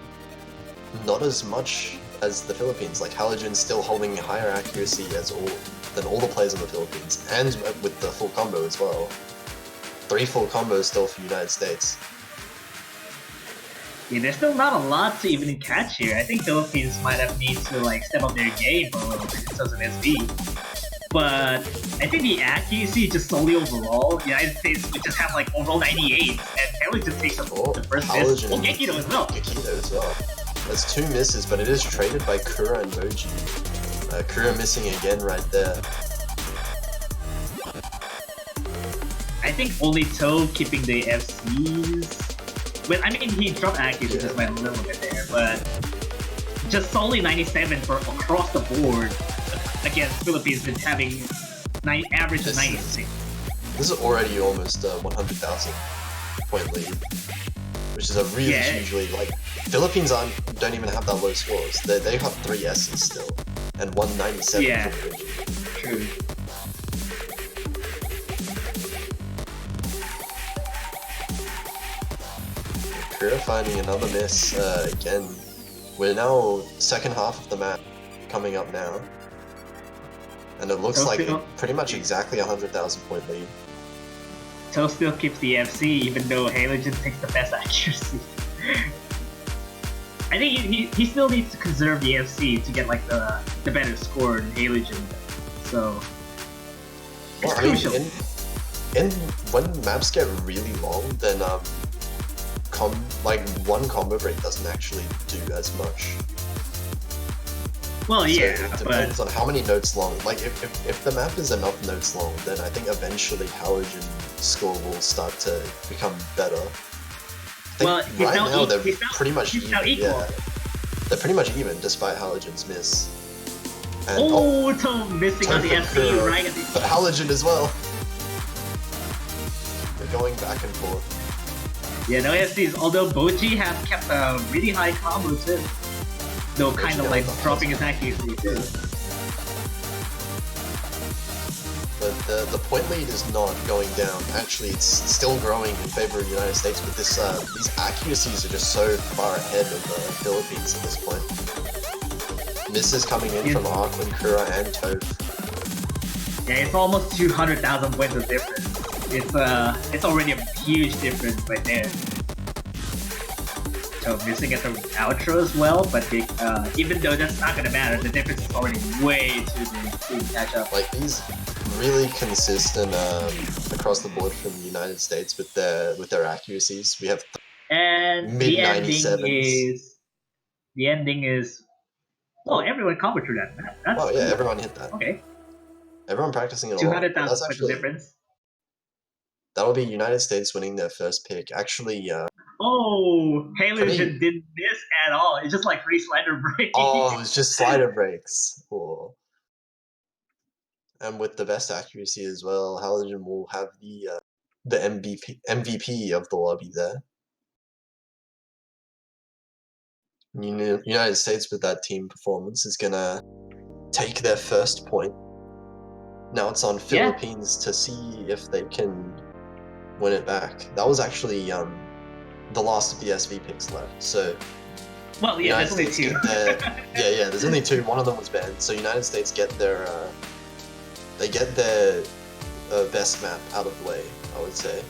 not as much as the Philippines. Like Halogen's still holding higher accuracy than all the players in the Philippines, and with the full combo as well. 3 full combos still for United States. Yeah, there's still not a lot to even catch here. I think Philippines might have need to like step up their game a little bit in terms of SV. But I think the accuracy just solely overall, United States would just have like overall 98, and Halo just takes up the first miss. Halogen Well, Gekito as well. Gekito as well. There's 2 misses, but it is traded by Kura and Boji. Kura missing again right there. I think only Toe keeping the FCs. Well, I mean, he dropped accuracy just by a little bit there, but just solely 97 for across the board against Philippines with having average of 96. This is already almost 100,000 point lead, which is a really huge lead. Like Philippines don't even have that low scores. They have 3 S's still, and 197. Yeah, true. Kura finding another miss again. We're now second half of the map coming up now, and it looks like pretty much exactly 100,000 point lead. Toe still keeps the FC even though Halogen takes the best accuracy. I think he still needs to conserve the FC to get like the better score in Halogen. So it's crucial. And when maps get really long, then one combo break doesn't actually do as much. Well, yeah, so it depends on how many nodes long. Like if the map is enough nodes long, then I think eventually Halogen's score will start to become better. Well, right now they're pretty much even. Yeah, they're pretty much even despite Halogen's miss. And, Toe missing on the FC right at the but Halogen as well. They're going back and forth. Yeah, no FCs, although Boji has kept a really high combo too. Though kind of like dropping his accuracy too. But the point lead is not going down. Actually, it's still growing in favor of the United States, but these accuracies are just so far ahead of the Philippines at this point. Misses coming in from Arquin, Kura, and Toph. Yeah, it's almost 200,000 points of difference. It's already a huge difference right there. So missing at the outro as well, but even though that's not gonna matter, the difference is already way too big to catch up. Like he's really consistent across the board from the United States with their accuracies. We have and mid the ending 97s. is well, everyone combo through that map. That's yeah, cool. everyone hit that. Okay. Everyone practicing it all. 200,000 That's points of actually difference. that'll be United States winning their first pick. Actually, Oh, Pretty- Halogen didn't miss at all. It's just like free slider break. oh, it's just slider breaks. Oh. And with the best accuracy as well, Halogen will have the MVP of the lobby there. United States with that team performance is gonna take their first point. Now it's on Yeah. Philippines to see if they can win it back. That was actually the last of the SV picks left. So Well, yeah, United there's only States two. get their yeah. There's only two. One of them was banned. So United States get their best map out of the way, I would say.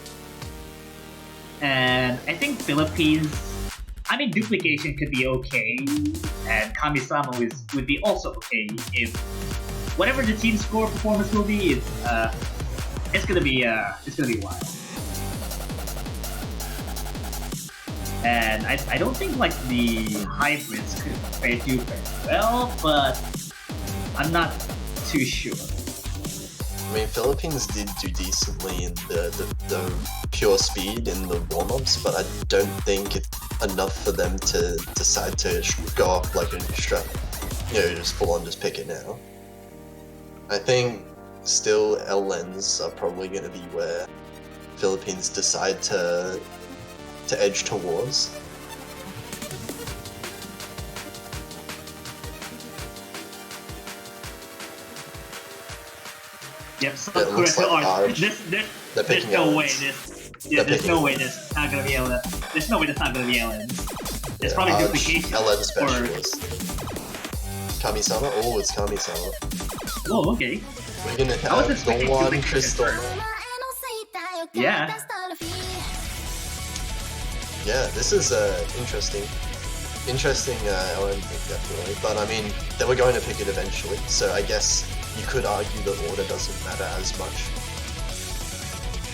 And I think Philippines, I mean, duplication could be okay, and Kamisama would be also okay if whatever the team score performance will be, it's gonna be wild. And I don't think like the hybrids could fare too well, but I'm not too sure. I mean, Philippines did do decently in the pure speed in the warm-ups, but I don't think it's enough for them to decide to go up like an extra, just full on just pick it now. I think still L-Lens are probably going to be where Philippines decide to edge towards. Yep, so It looks like Arj. There's picking no way L-Lens. there's no way this not gonna be Ellen. There's no way that's not gonna be Ellen. It's probably Arj, duplication. LN Or, specialist. Kamisama? Oh, it's Kamisama. oh, okay. We're gonna I was have expecting the one duplication crystal. first. Yeah. Yeah, this is interesting LN pick definitely. But I mean, they were going to pick it eventually, so I guess you could argue the order doesn't matter as much.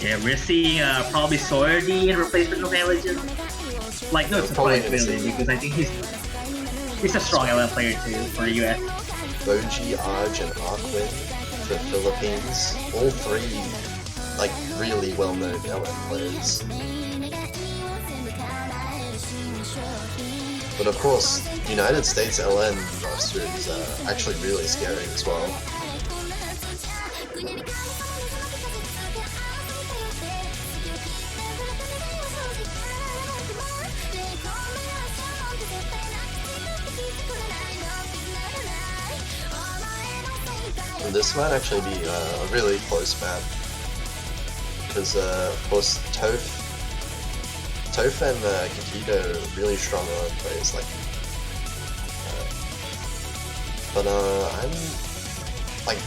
Yeah, we're seeing probably Sordy in replacement of Legend. Like, no Probably surprise gonna really, see- because I think he's a strong LM player too for the US. Boji, Arj, and Arkwin for Philippines. All three, like, really well-known LN players. But of course, United States LN roster is actually really scary as well. And this might actually be a really close map. Because, of course, Toph and Kakito are really strong on players. Like, but I'm like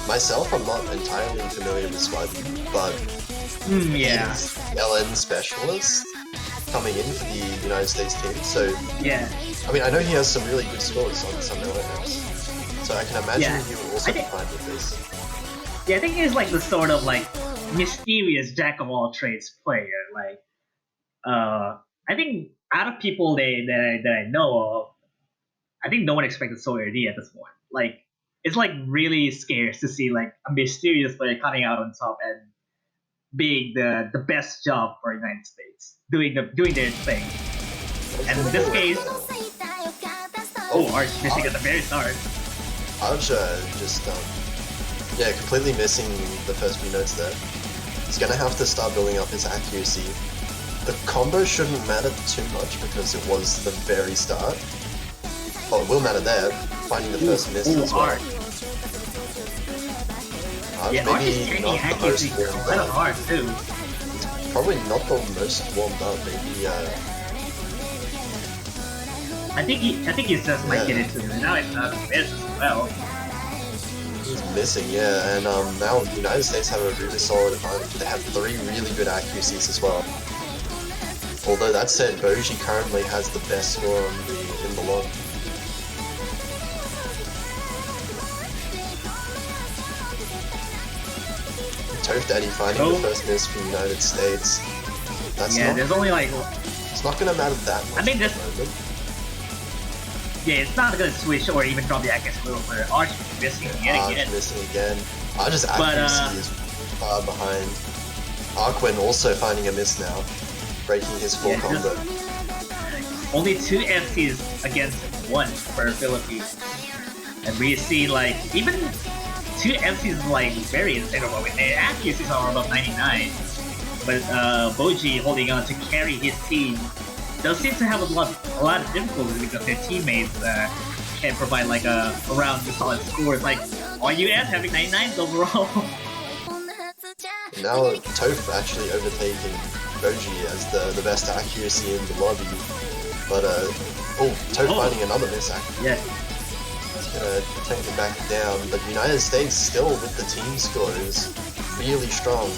myself. I'm not entirely familiar with Swadi, but Yeah. he's LN specialist coming in for the United States team. So Yeah. I mean, I know he has some really good scores on some LN maps. So I can imagine Yeah. he will also I be think- fine with this. Yeah, I think he's like the sort of like mysterious jack of all trades player. Like, I think out of people that I know of, I think no one expected Sawyer-D at this point. Like, it's like really scarce to see like a mysterious player coming out on top and being the best job for United States, doing their thing. And in this case, Arch missing at the very start. Arj just completely missing the first few notes there. He's gonna have to start building up his accuracy. The combo shouldn't matter too much because it was the very start. Oh, it will matter there, finding the first miss as well. Arch. Arj Yeah, Arch is maybe taking not the accuracy most kind warmed of up. hard too. Probably not the most warmed up, maybe I think he's just like Yeah. get into it. Now it's not a miss as well. he's missing, yeah, and now the United States have a really solid advantage. They have 3 really good accuracies as well. Although that said, Boji currently has the best score in the log. Toph Daddy finding the first miss from the United States. That's Yeah, not, there's only like it's not gonna matter that much I mean, at this- the moment. it's not gonna switch or even drop the accuracy a little further. Arch missing yet Arj again. missing again. Arj's But, accuracy is far behind. Arquin also finding a miss now, breaking his full Yeah, combo. Only 2 FCs against 1 for Philippines. And we see like even 2 FCs is like very insane about it. Their accuracies are above 99. But Boji holding on to carry his team does seem to have a lot of difficulty because their teammates can provide like around the solid scores. Like RUS having 99s overall. Now Toph actually overtaking Boji as the best accuracy in the lobby. But Toph finding another miss actually. Yeah. He's gonna take it back down, but United States still with the team score is really strong.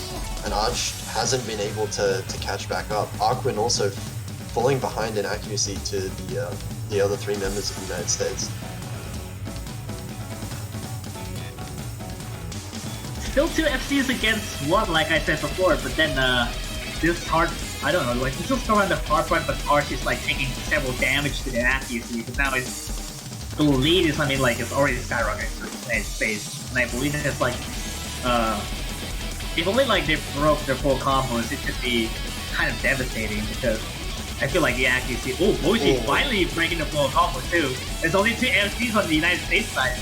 And Arch hasn't been able to catch back up. Arquin also falling behind in accuracy to the other 3 members of the United States. Still 2 FCs against 1, like I said before, but then this hard, I don't know, like this is still on the hard front, but Arch is like taking several damage to their accuracy, because now the lead is, I mean, like it's already skyrocketing for the United States, and I believe it's like, if only like they broke their full combos, it could be kind of devastating, because I feel like the accuracy, Boji finally breaking the full combo too. There's only 2 FCs on the United States side.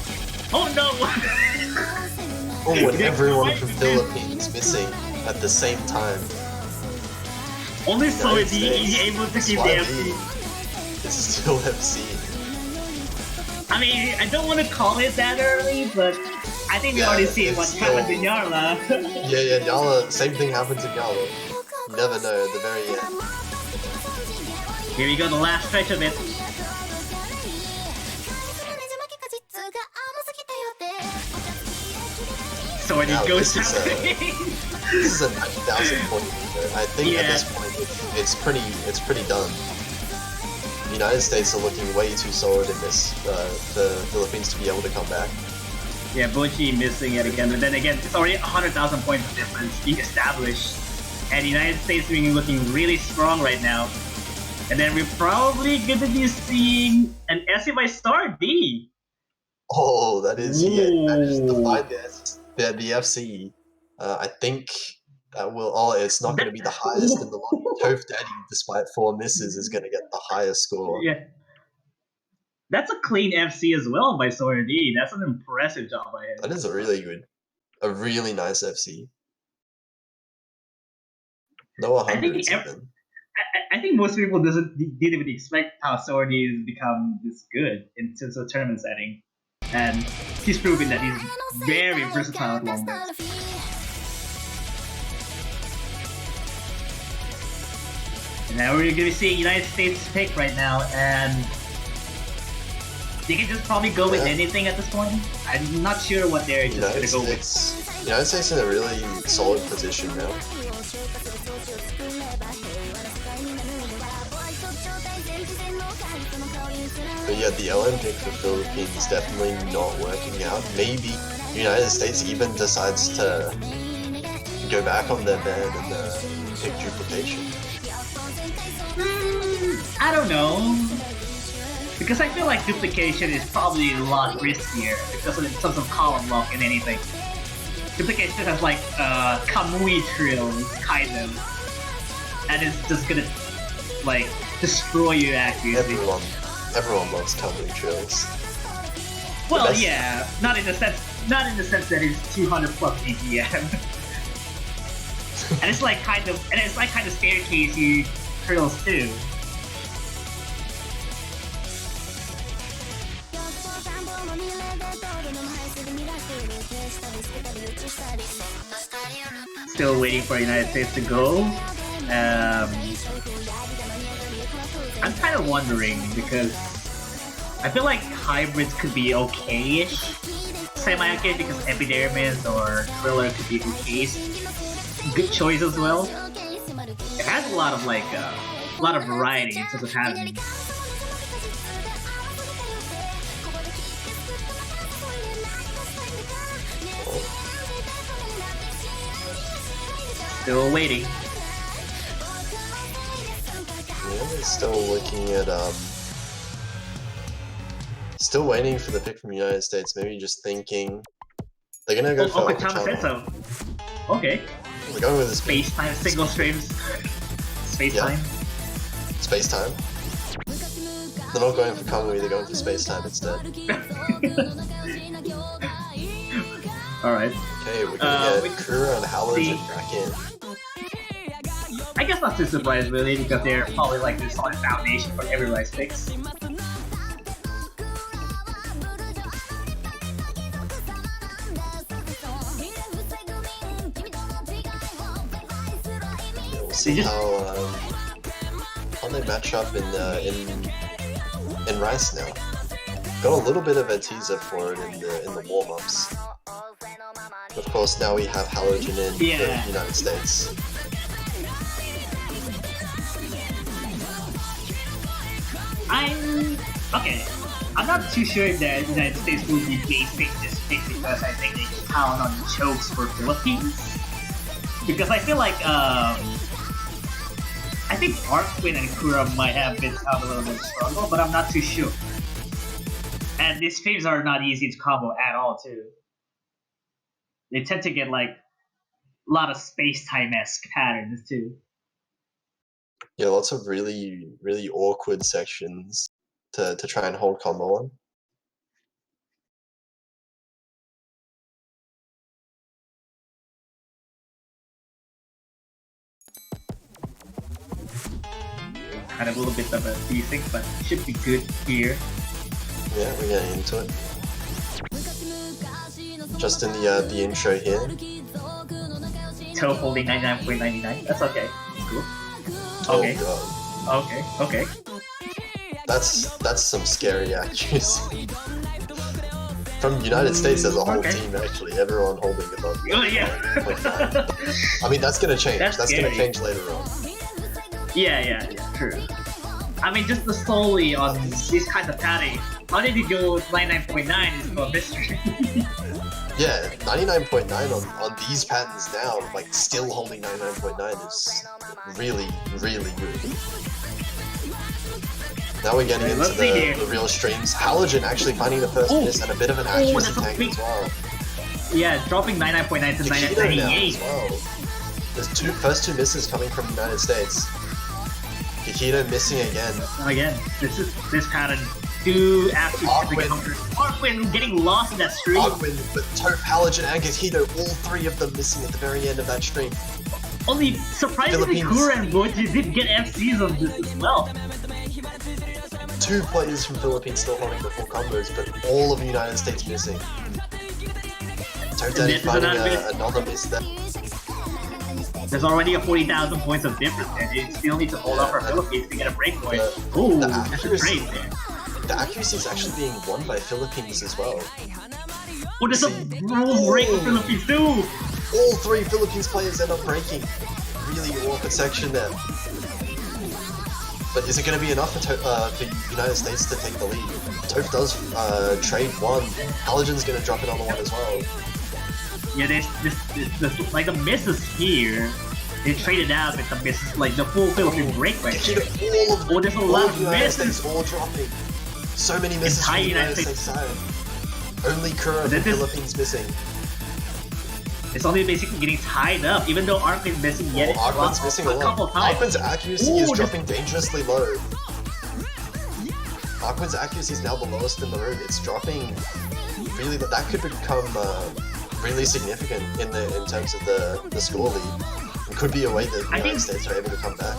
Oh no! And everyone from Philippines missing at the same time. Only so is he able to keep the FC. It's still FC. I mean, I don't want to call it that early, but I think we already seen what happened to Yarla. yeah, Yarla, same thing happened to Yarla. You never know at the very end. Here we go, the last stretch of it. So when it goes down. This is a 90,000 point leader. I think at this point it's pretty done. The United States are looking way too solid in this for Philippines to be able to come back. Yeah, Boji missing it again, but then again, it's already 100,000 points of difference being established. And the United States being looking really strong right now. And then we're probably gonna be seeing an SC by Star D. Oh, that is the finest. The FC. I think that will. Oh, it's not going to be the highest in the lobby. Toph Daddy, despite 4 misses, is going to get the highest score. Yeah. That's a clean FC as well by Sawyer D. That's an impressive job by him. That is a really nice FC. No 100s even. I think most people didn't even expect how Sawyer D has become this good in terms of tournament setting. And he's proven that he's very versatile at long range. And now we're going to be seeing United States pick right now, and they can just probably go with anything at this point. I'm not sure what they're just going to go with. United States in a really solid position now. But yeah, the LM pick for Philippines definitely not working out. Maybe United States even decides to go back on their ban and pick duplication. I don't know. Because I feel like duplication is probably a lot riskier because in terms of column lock and anything. Duplication has like Kamui trills, kind of. And it's just gonna like destroy your accuracy. Everyone loves Kamui trills. Well, yeah, not in the sense that it's 200 plus AGM. and it's like kind of staircasey trills too. Still waiting for United States to go. I'm kind of wondering because I feel like hybrids could be okay-ish, semi-okay, because Epidermis or Thriller could be okay. Good choice as well. It has a lot of variety in terms of having. Still waiting. Yeah, still looking at still waiting for the pick from the United States. Maybe just thinking they're gonna go for Okay. We're going with the speed. Space time, single streams. Space Yeah. time. Space time. They're not going for Kangui, they're going for space time instead. Alright. Okay, we're gonna get Kura and Howard back in. I guess not too surprised really, because they're probably like the solid foundation for every Rice picks. We'll see how they match up in Rice now. Got a little bit of a teaser for it in the warm-ups. Of course, now we have Halogen in the United States. I'm not too sure that the United States will be basing this pick because I think they count on chokes for Philippines. Because I feel like I think Arkwin and Kura might have been out a little bit struggle, but I'm not too sure. And these streams are not easy to combo at all too. They tend to get like a lot of space-time-esque patterns too. Yeah, lots of really, really awkward sections to try and hold combo on. Kind of a little bit of a desync, but should be good here. Yeah, we're getting into it. Just in the intro here. Toe holding 99.99. That's okay. Cool. Okay. Oh god. Okay. That's some scary accuracy. From United States as a whole team, actually, everyone holding above. Oh yeah. I mean, that's gonna change. That's scary. gonna change later on. Yeah, true. I mean, just solely on these kinds of padding, how did he go with 99.9 is a mystery. Yeah, 99.9 on these patterns now, like still holding 99.9 is really, really good. Now we're getting into the real streams. Halogen actually finding the first miss and a bit of an accuracy tank as well. Yeah, dropping 99.9 to 99.98. Well. There's first two misses coming from the United States. Kikito missing again. Again, this pattern do actually Arkwin getting lost in that stream. Arkwin, but Toph, Halogen, and Kikito, all three of them missing at the very end of that stream. Only surprisingly, Kura and Boichi did get FCs on this as well. Two players from Philippines still holding the full combos, but all of the United States missing. Toph Daddy finding another miss there. There's already a 40,000 points of difference there. They still need to hold up for Philippines to get a breakpoint. Ooh, that's a trade there. The accuracy is actually being won by Philippines as well. Oh, there's a rule break for Philippines too! All three Philippines players end up breaking. Really awkward section there. But is it going to be enough for United States to take the lead? Toph does trade one. Halogen's going to drop another one as well. Yeah, there's like the misses here. They traded out with the misses, like the full Philippine break right here. There's a lot of misses. All dropping. So many misses from the United States side. Only Kura from Philippines missing. It's only basically getting tied up, even though Arkwin's missing yet Arkwin's missing a couple times. Arkwin's accuracy is dropping dangerously low. Arkwin's accuracy is now the lowest in the room. It's dropping really, that could become really significant in terms of the score lead. It could be a way that the United States are able to come back.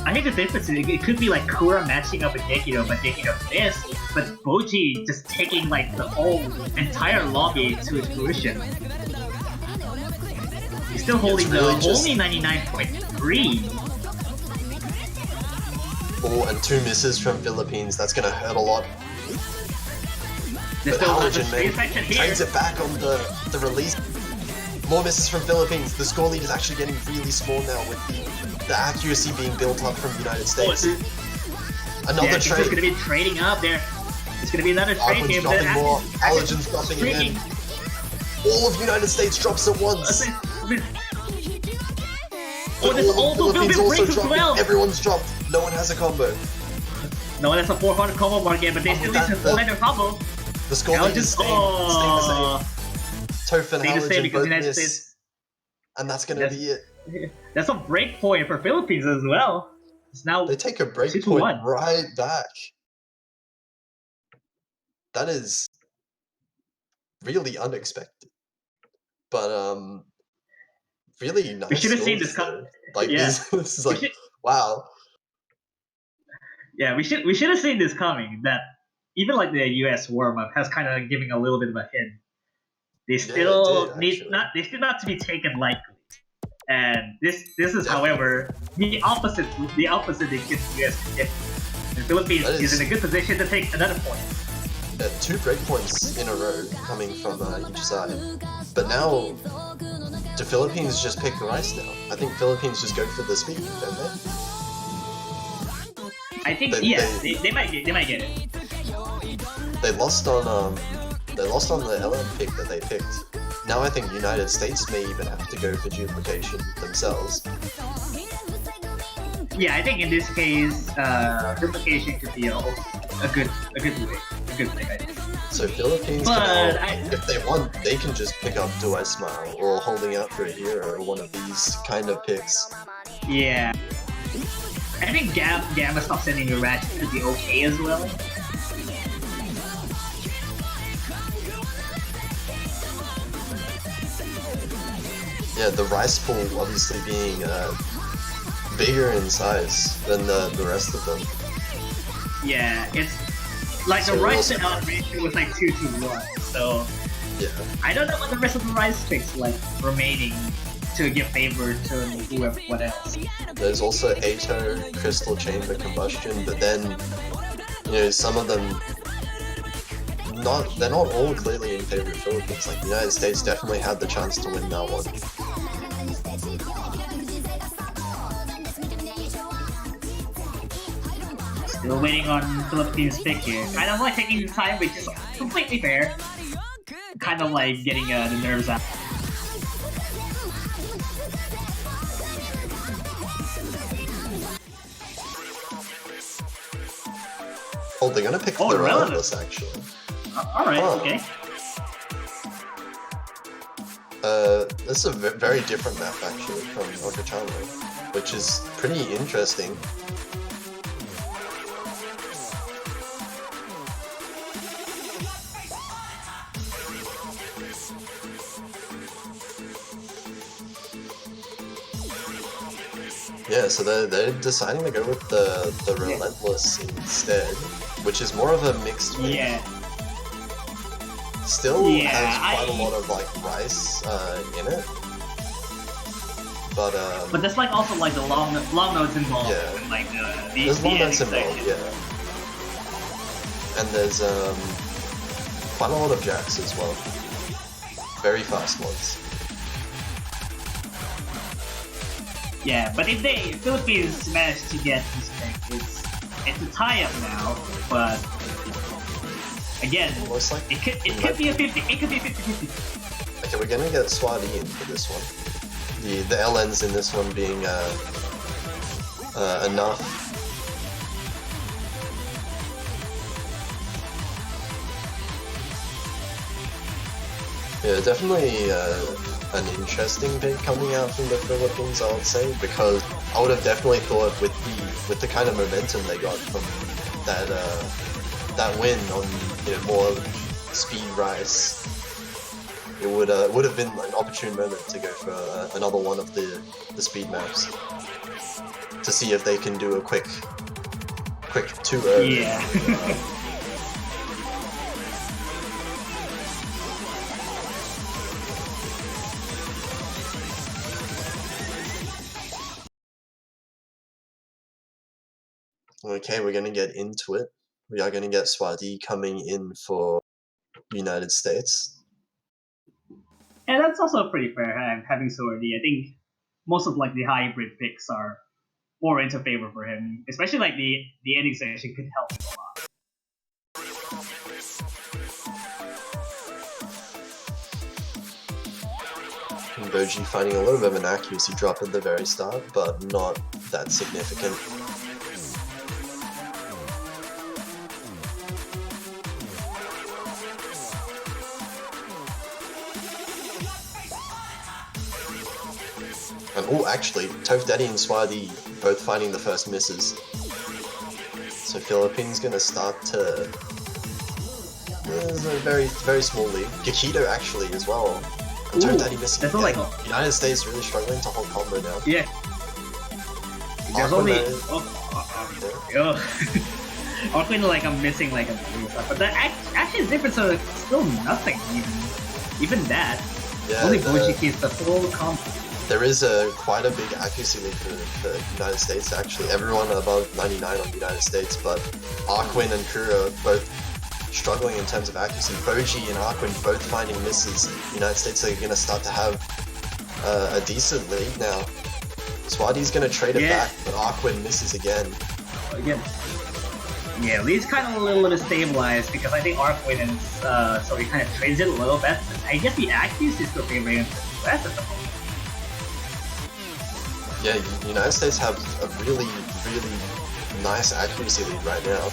I think the difference is it could be like Kura matching up with Gekito, but Gekito missed, but Boichi just taking like the whole entire lobby to its fruition. He's still holding only 99.3. Oh, and two misses from Philippines. That's gonna hurt a lot. There's but Halogen trades it back on the release. More misses from Philippines. The score lead is actually getting really small now with the accuracy being built up from the United States. Another trade. It's gonna be trading up there. It's gonna be another trade game. Dropping more. Halogen's dropping again. All of the United States drops at once. There's also Philippines also dropping. Well. Everyone's dropped. No one has a combo. No one has a 400 combo mark yet, but they still need to hold their combo. The score lead is staying the same. Toph and Halogen both miss. And that's gonna be it. That's a break point for Philippines as well. It's now They take a break 2-1. point right back. That is really unexpected. But really nice. We should have seen this scores, coming. though. Like Yeah. this is like wow. Yeah, we should have seen this coming. That even like the US warm up has kind of giving a little bit of a hint. They still did, need actually. they still not to be taken lightly. And this is, Definitely. however, the opposite they get the US to get. The Philippines is in a good position to take another point. 2 breakpoints in a row coming from each side. But now, do Philippines just pick rice now? I think Philippines just go for the speed, don't they? I think they might get it. They lost on the LM pick that they picked. Now I think United States may even have to go for duplication themselves. Yeah, I think in this case, duplication could be a good way. A good thing, I think. So Philippines if they want, they can just pick up Do I Smile or Holding Out for a Hero or one of these kind of picks. Yeah. I think Gamma Stop Sending Your Ratchet could be okay as well. Yeah, the rice pool obviously being bigger in size than the rest of them. Yeah, it's like the rice to out ratio was like 2-1, so yeah. I don't know what the rest of the rice picks like remaining to give favor to whoever, what else. There's also Ato, Crystal Chamber Combustion, but then, you know, some of them, they're not all clearly in favor of Philippines. Like, the United States definitely had the chance to win that one. Still waiting on Philippines pick here. Kind of like taking the time, which is completely fair. Kind of like getting the nerves out. Oh, they're gonna pick the Relentless, actually. Alright, okay. This is a very different map, actually, from Okachamo, which is pretty interesting. Yeah, so they're deciding to go with the Relentless instead, which is more of a mixed win. Yeah. Still has quite a lot of like rice in it, but there's like also like the long notes involved. Yeah. And, like there's long notes involved, yeah, and there's quite a lot of jacks as well, very fast ones. Yeah, but if Philippines manage to get this pick, it's a tie-up now. But again, it could be a 50-50. Okay, we're gonna get Swati in for this one. The LNs in this one being enough. Yeah, definitely an interesting pick coming out from the Philippines, I would say, because I would have definitely thought with the kind of momentum they got from that win on, you know, more speed rice, it would have been an opportune moment to go for another one of the speed maps to see if they can do a quick 2-0. Yeah. Okay, we're gonna get into it. We are gonna get Swati coming in for United States. And that's also pretty fair having Swordy. I think most of like the hybrid picks are more into favor for him, especially like the ending section could help him a lot. And Boji finding a little bit of an accuracy drop at the very start, but not that significant. And oh, actually, Toph Daddy and Swadi both finding the first misses. So Philippines gonna start to... There's a very small lead. Gakito actually as well. And Toph Daddy missing that's again. like United States really struggling to hold combo now. yeah. There's only Aquin like I'm missing like a stuff, but that actually is different. So it's still nothing even that. Yeah, only Boji keeps the full combo. There is quite a big accuracy lead for United States actually. Everyone above 99 on United States, but Aquin and Kuro both struggling in terms of accuracy. Boji and Aquin both finding misses. United States are going to start to have a decent lead now. Swadi's going to trade it back, but Aquin misses again. Yeah, Lee's kind of a little bit stabilized because I think Aquin and so he kind of trades it a little bit. I guess the accuracy is still favoring the US at the moment. Yeah, United States have a really nice accuracy lead right now.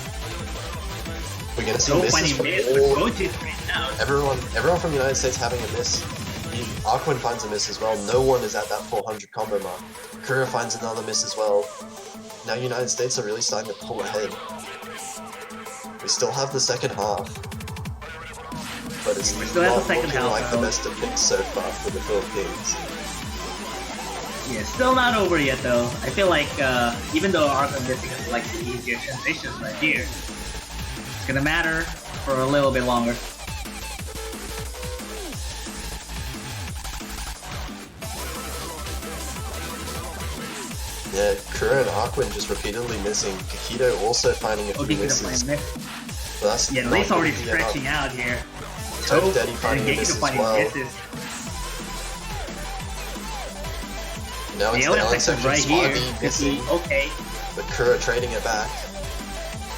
We're gonna see misses from all... Everyone from the United States having a miss. Aquin finds a miss as well. No one is at that 400 combo mark. Kura finds another miss as well. Now United States are really starting to pull ahead. We still have the second half, but it's not looking like the best of picks so far for the Philippines. Yeah, still not over yet though. I feel like even though Aquin missing is like the easier transitions right here, it's gonna matter for a little bit longer. Yeah, Kura and Aquin just repeatedly missing. Kakito also finding a few misses. But that's yeah, Lee's already stretching out here. Toph Daddy finding a miss as well. Now it's the Allen section, right here. missing. Okay. But Kura trading it back.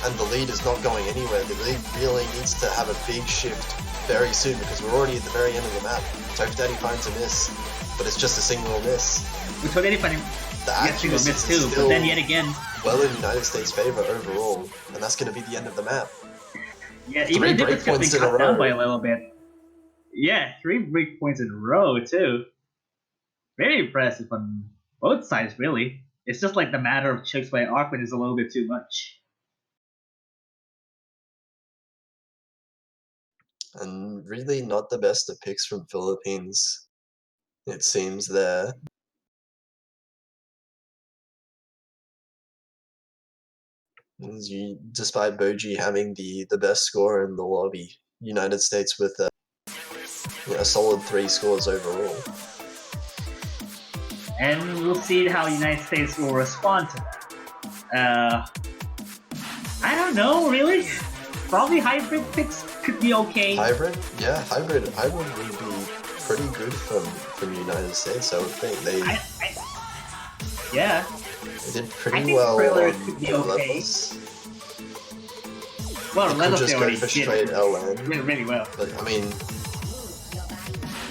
And the lead is not going anywhere. The lead really needs to have a big shift very soon because we're already at the very end of the map. Toph Daddy finds a miss, but it's just a single miss. Toph Daddy finding the accuracy miss too, but then yet again, well in United States' favor overall, and that's going to be the end of the map. Yeah, even the difference could be cut down by a little bit. Yeah, 3 break points in a row too. Very impressive on both sides, really. It's just like the matter of chokes by Aquin is a little bit too much. And really not the best of picks from Philippines, it seems there. Despite Boji having the best score in the lobby, United States with a solid 3 scores overall. And we'll see how United States will respond to that. I don't know, really. Probably hybrid picks could be okay. Hybrid? Yeah, hybrid. Hybrid would be pretty good from United States, I would think. Yeah. They did pretty well on the levels. Well, they could just go for straight LN. Really well. But, I mean,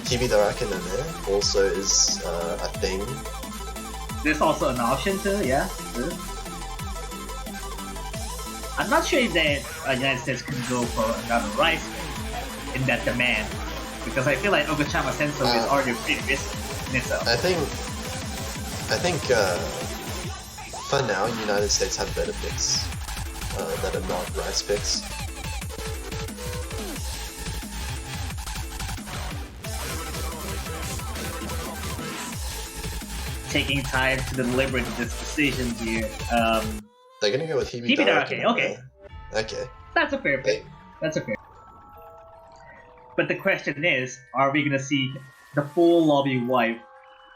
TV Darakan in there also is a thing. There's also an option too, yeah. I'm not sure if the United States can go for another rice in that demand, because I feel like Okachama Senso is already pretty missile. I think for now, United States have better picks that are not rice picks. Taking time to deliberate this decisions here. They're gonna go with Hibi Darakan. Okay. Okay. That's a fair pick. That's a fair. But the question is, are we gonna see the full lobby wipe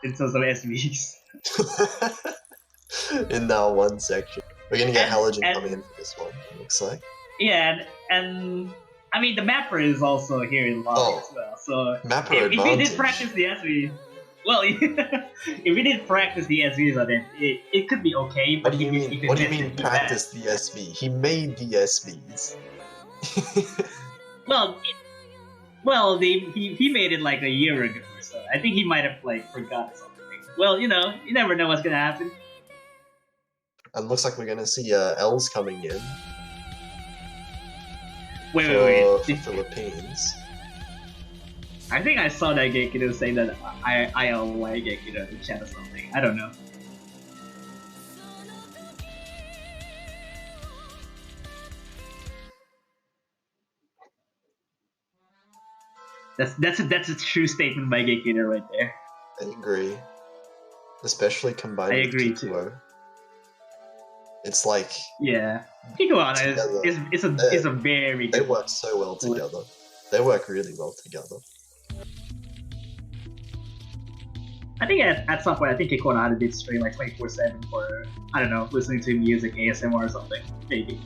in terms of SVs? In that one section. We're gonna get Halogen coming in for this one, looks like. Yeah, and I mean the mapper is also here in lobby as well. So mapper if we did practice the SV, well, if we did practice the SVs on it, it could be okay. But what do you mean? What do you mean practice the SV? He made the SVs. He made it like a year ago, so I think he might have like forgot something. Well, you never know what's gonna happen. And looks like we're gonna see L's coming in. Wait. For Philippines. I think I saw that Gekido say that ILY Gekido in the chat or something. I don't know. That's a true statement by Gekido right there. I agree. Especially combined I with agree Kikuo. It's like Yeah, Kikuana together. is a very They good work so well together. They work really well together. I think at some point, I think Kikuana did stream like 24/7 for, I don't know, listening to music, ASMR or something, maybe.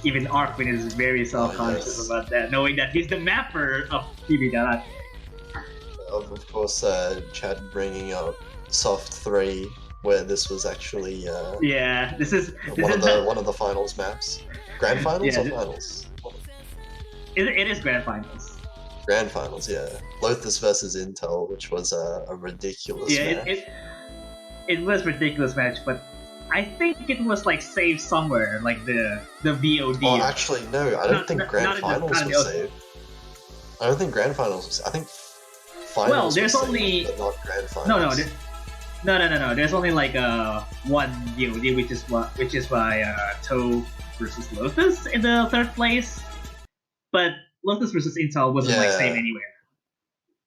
Even Arkwin is very self-conscious about that, knowing that he's the mapper of TV Garage. Of course, Chad bringing up Soft 3, where this was actually Yeah, this is one of the finals maps. Grand finals Yeah, or finals? it is grand finals. Grand finals, yeah. Lotus versus Intel, which was a ridiculous match. It was a ridiculous match, but I think it was like saved somewhere, like the VOD. Oh, actually, no. I don't think Grand Finals was saved. I don't think Grand Finals was. I think Finals. Well, there's was only saved, but not Grand Finals. No. There's only like one VOD, which is by Toe versus Lotus in the third place. But Lotus versus Intel wasn't like saved anywhere.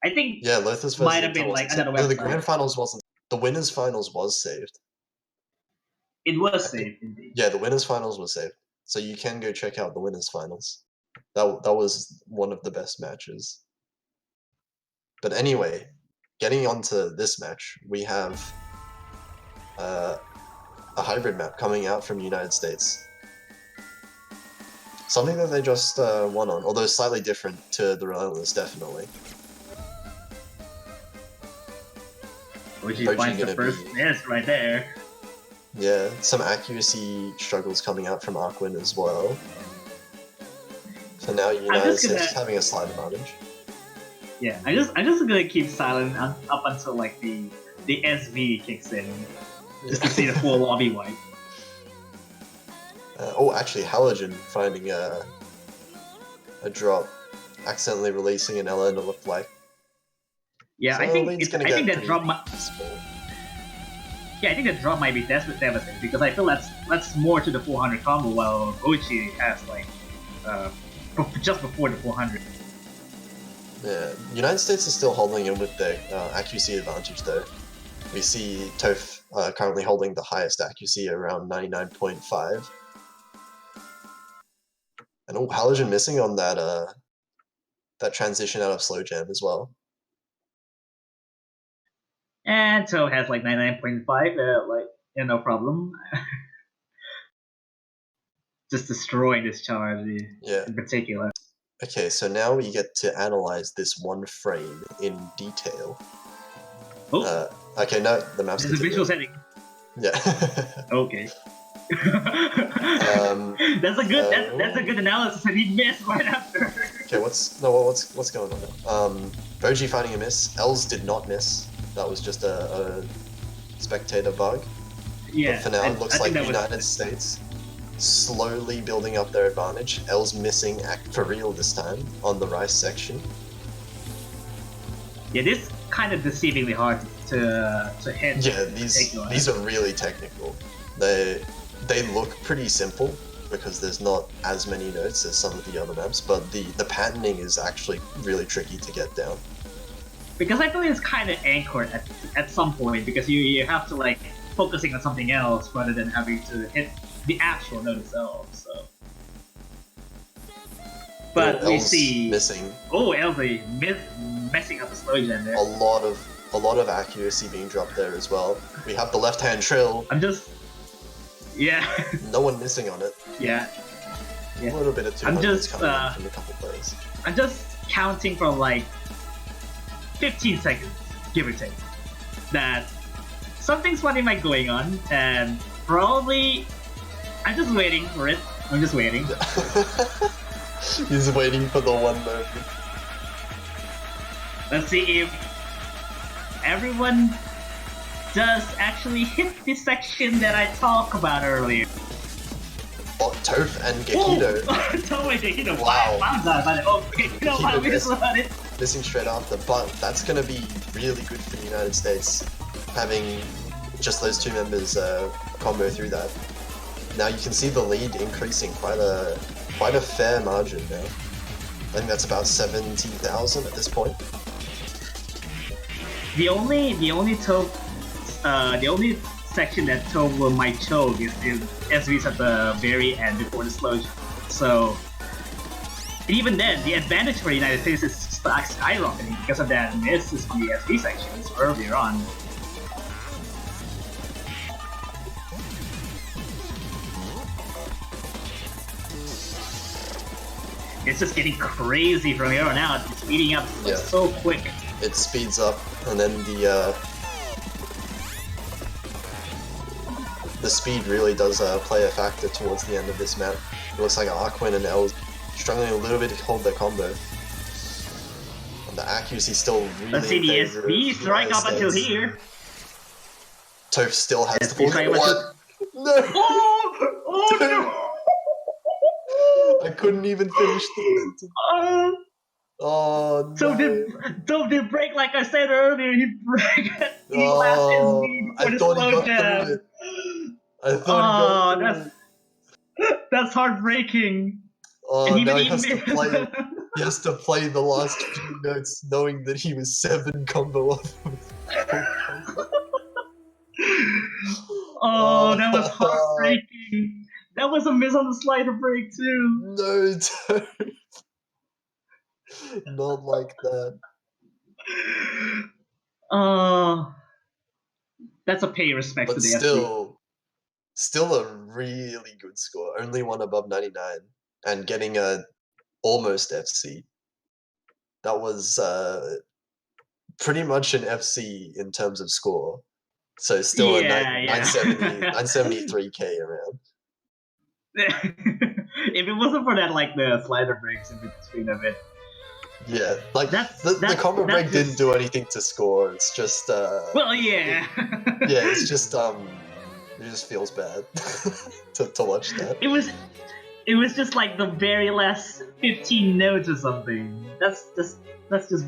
I think Lotus versus might have Intel been like wasn't another saved. No, the website. Grand Finals wasn't. The Winners Finals was saved. It was saved, indeed. Yeah, the Winners Finals was saved. So you can go check out the Winners Finals. That was one of the best matches. But anyway, getting onto this match, we have a hybrid map coming out from the United States. Something that they just won on, although slightly different to the Relentless, definitely. Which he finds the first miss right there. Yeah, some accuracy struggles coming out from Arkwin as well. So now United States is having a slight advantage. Yeah, I'm just gonna keep silent up until like the SV kicks in, just to see the full lobby wipe. Oh, actually, Halogen finding a drop, accidentally releasing an LN to look like. Yeah, so I think that drop might. Small. Yeah, I think the drop might be devastating because I feel that's more to the 400 combo, while Ochi has like just before the 400. Yeah, United States is still holding in with their accuracy advantage though. We see Toph currently holding the highest accuracy around 99.5. And Halogen missing on that transition out of slow jam as well. And Toe has like 99.5, like, yeah, no problem. Just destroying this charge in particular. Okay, so now we get to analyze this one frame in detail. Oh. Okay, no, the map's There's a visual setting. Yeah. Okay. That's a good analysis, and he missed right after. Okay, what's going on now? Boji finding a miss. Els did not miss. That was just a spectator bug. Yeah. But for now, it looks like United States slowly building up their advantage. Els missing for real this time on the rice section. Yeah, this is kind of deceivingly hard to hit. Yeah, these are really technical. They look pretty simple because there's not as many notes as some of the other maps, but the patterning is actually really tricky to get down. Because I feel it's kind of anchored at some point, because you have to like focusing on something else rather than having to hit the actual note itself. So, but we see missing. Oh, Elsie messing up the slow jam there. A lot of accuracy being dropped there as well. We have the left hand trill. Yeah. No one missing on it. Yeah. A little bit of 200s coming in from a couple players. I'm just counting from like 15 seconds, give or take, that something's funny might going on, and probably I'm just waiting for it. I'm just waiting. He's waiting for the one moment. Let's see if everyone does actually hit the section that I talked about earlier. Oh, Toph and Gekido. Totally Gekido. Wow. Found out about it. Oh, Gekido found about it. Missing straight after, but that's going to be really good for the United States, having just those two members combo through that. Now you can see the lead increasing quite a fair margin now. I think that's about 70,000 at this point. The only section that Toph might choke is SVs at the very end before the slow jump. So even then, the advantage for the United States is skyrocketing because of that misses from the SV sections earlier on. It's just getting crazy from here on out. It's speeding up so quick. It speeds up, and then the speed really does play a factor towards the end of this map. It looks like Arquin and L struggling a little bit to hold their combo. And the accuracy still really Let's see the SV strike up until here. Toph still has the full. What? No! Oh no! I couldn't even finish the sentence. Oh no. So did break like I said earlier, he left his lead before the slow jab. I thought he got through it. That's heartbreaking. Oh, and now he has to play the last few notes knowing that he was 7 combo off. Oh, that was heartbreaking. That was a miss on the slider break too. No, not like that. That's a pay respect but to the still a really good score. Only one above 99 and getting a almost FC. That was pretty much an FC in terms of score. So still a 973k around. If it wasn't for that, like the slider breaks in between of it. Yeah, like the combo break didn't do anything to score. It's just well, yeah. It's just it just feels bad to watch that. It was just like the very last 15 notes or something. That's just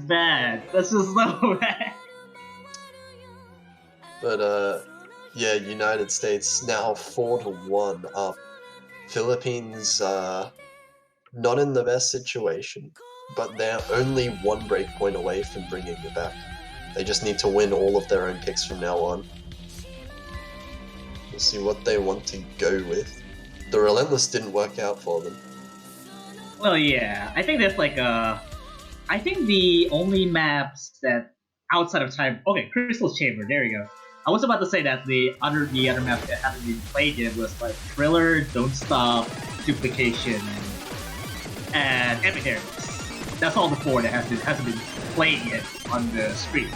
bad. That's just so bad. But yeah, United States now 4-1 up. Philippines not in the best situation, but they're only 1 break point away from bringing it back. They just need to win all of their own picks from now on. We'll see what they want to go with. The Relentless didn't work out for them. Well, yeah, I think there's like I think the only maps that outside of time. Okay, Crystal's Chamber. There you go. I was about to say that the other maps that haven't been played yet was like Thriller, Don't Stop, Duplication, and Epic Heroes. That's all the 4 that hasn't been played yet on the stream.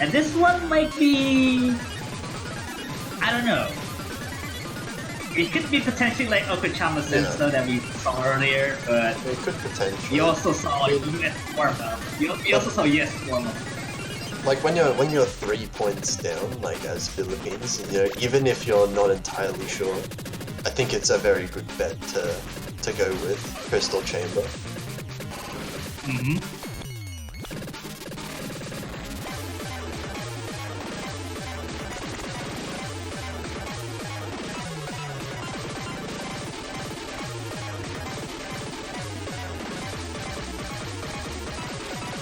And this one might be, I don't know. It could be potentially like Okachama Senso that we saw earlier, but it could potentially. You also saw US warm-up. You also saw US warm-up. Like when you're 3 points down, like as Philippines, even if you're not entirely sure, I think it's a very good bet to go with Crystal Chamber. Mm-hmm.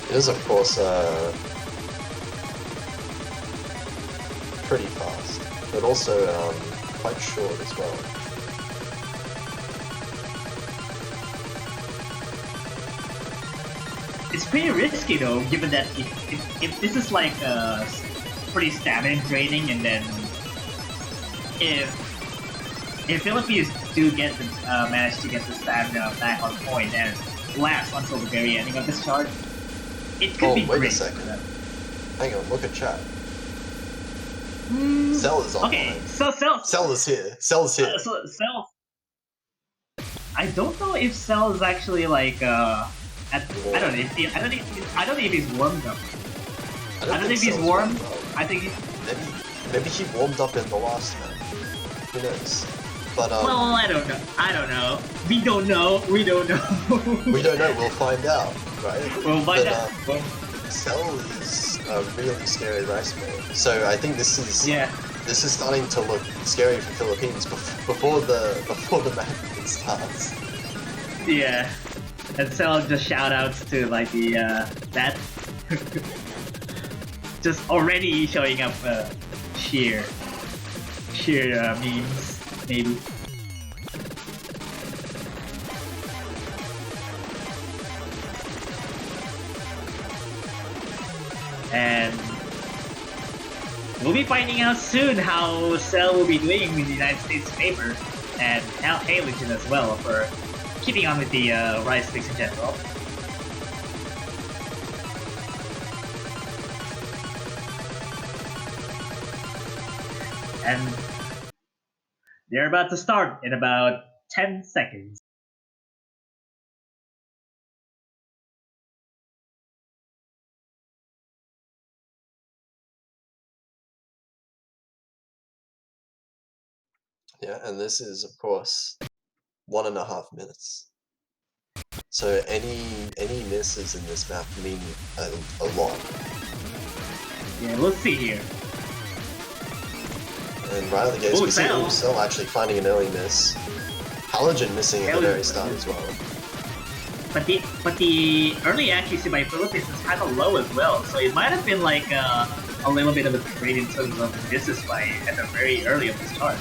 It is, of course, pretty fast, but also quite short as well. It's pretty risky though, given that if this is like pretty stamina draining, and then if Philippines do get the manage to get the stamina back on point and last until the very ending of this chart, it could be great. Wait a second. Hang on, look at chat. Cell is online. Okay, so Cell is here. Cell's here. So Cell. I don't know if Cell is actually like I don't know. I don't know if he's warmed up. I don't know if he's Cell's warm. warmed up. I think. Maybe he warmed up in the last match. Who knows? But Well, I don't know. I don't know. We don't know. We don't know. we don't know. We'll find out, right? We'll find out. Cell is a really scary rice bowl. So I think this is this is starting to look scary for Philippines before the match even starts. Yeah. And so just shout outs to like the that just already showing up sheer memes maybe. And we'll be finding out soon how Cell will be doing in the United States favor, and how Halogen as well for keeping on with the Rise Sticks in general. And they're about to start in about 10 seconds. Yeah, and this is of course 1.5 minutes. So any misses in this map mean a lot. Yeah, let's see here. And right out the gates, we see Cell. Cell actually finding an early miss. Halogen missing at the very start as well. But the early accuracy by Philippines is kind of low as well, so it might have been like a little bit of a trade in terms of misses by at the very early of the start.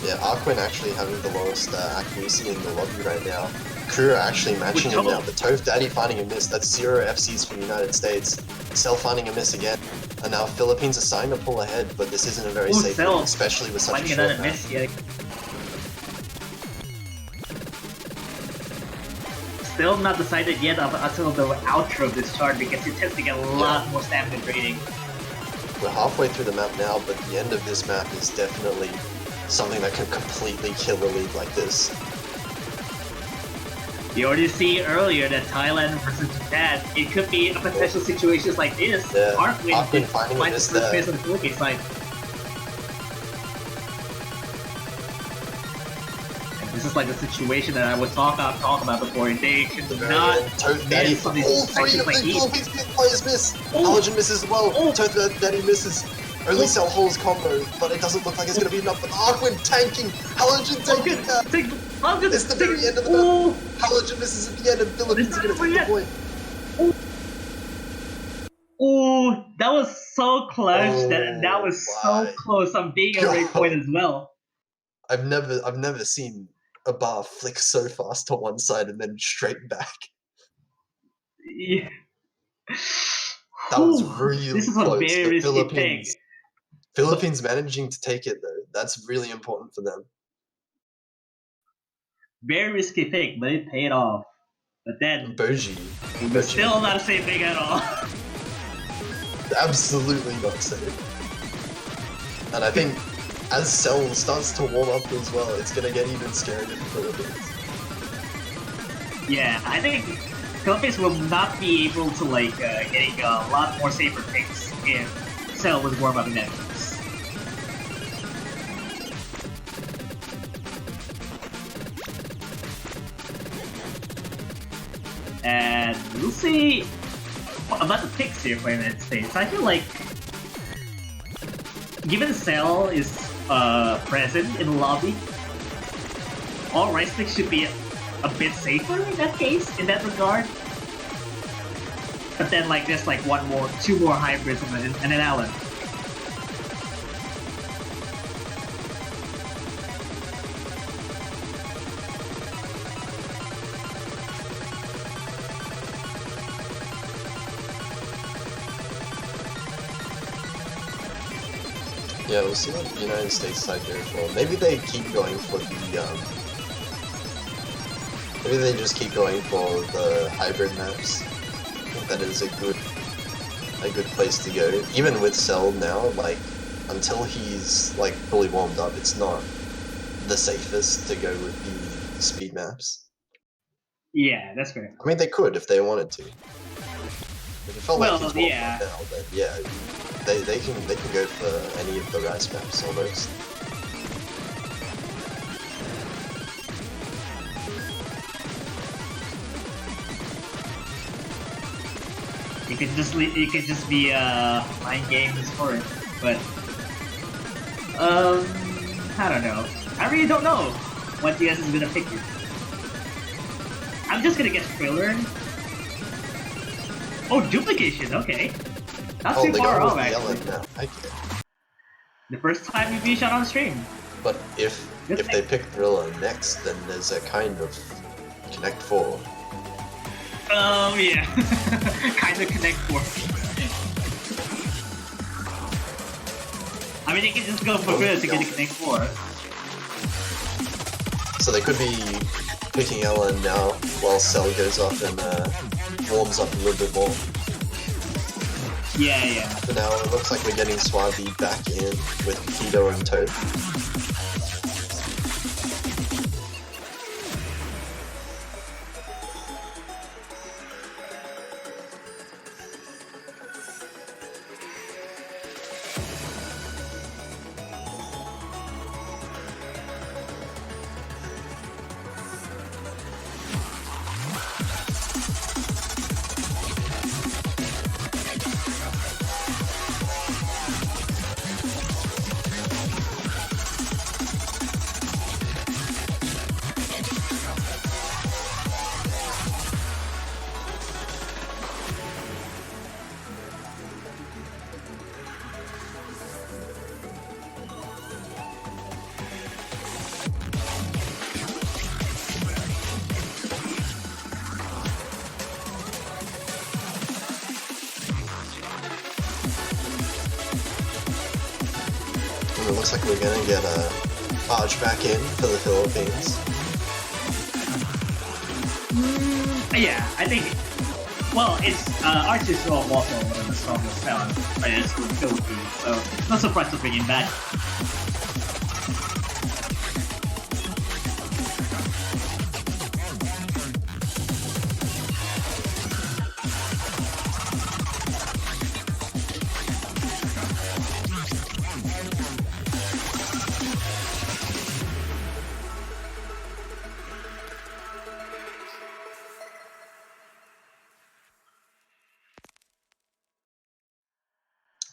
Yeah, Arquin actually having the lowest accuracy in the lobby right now. Crew are actually matching him now, but Toph Daddy finding a miss, that's 0 FCs for the United States. Cell finding a miss again. And now Philippines are starting to pull ahead, but this isn't a very safe Cell win, especially with such a finding short another map. miss yet. Still not decided yet until the outro of this chart because it tends to get a lot more stamina draining. We're halfway through the map now, but the end of this map is definitely something that can completely kill a league like this. You already see earlier that Thailand versus Japan, it could be a potential situations like this. Yeah, Arquin finding a finds miss the first there. place on the Philippines side. And this is like the situation that I was talking about before. They should not Toph Daddy miss for on these all three situations of like the these. Philippines players miss. Oh. Halogen misses as well. Oh. Toph Daddy misses. Only Cell holds combo, but it doesn't look like it's going to be enough. But Arquin tanking, Halogen taking that. It's the very end of the map. Halogen misses at the end, and Philippines are going to take the point. Oh, that was so close. Oh That was my so close on being a great God. point as well. I've never seen a bar flick so fast to one side and then straight back. Yeah. That was Whew, really this is a close. very The risky thing. Philippines managing to take it though. That's really important for them. Very risky thing, but it paid off. But then Boji. it was still not a safe thing at all. Absolutely not safe. And I think as Cell starts to warm up as well, it's gonna get even scarier for the Philippines. Yeah, I think Philippines will not be able to like getting a lot more safer picks if Cell was warm up in that case. And we'll see about the picks here for the United States. I feel like, given Cell is present in the lobby, all Rice picks should be a bit safer in that case, in that regard. But then, like, there's like two more hybrids and an Allen. Yeah, we'll see what the United States side goes for. Maybe they keep going for the maybe they just keep going for the hybrid maps. I think that is a good place to go. Even with Cell now, like until he's like fully warmed up, it's not the safest to go with the speed maps. Yeah, that's fair. I mean, they could if they wanted to. If it felt Well, like he's yeah. now, then yeah, they can go for any of the rice maps almost. It could just be mind games for it, but I don't know. I really don't know what DS is gonna pick here. I'm just gonna guess filler. Oh, duplication. Okay, not too they far go off with the actually. yellow now. Okay. The first time you be shot on stream. But if they pick Thriller next, then there's a kind of Connect 4. Yeah, kind of Connect 4. I mean, they can just go for good to get a Connect 4. So they could be picking Ellen now while Cell goes off and warms up a little bit more. Yeah. For now, it looks like we're getting Swabi back in with Kido and Toad. It looks like we're gonna get Arch back in for the Philippines. Yeah, I think. Well, it's Arch is also one of the strongest players for the Philippines, so not surprised to bring him back.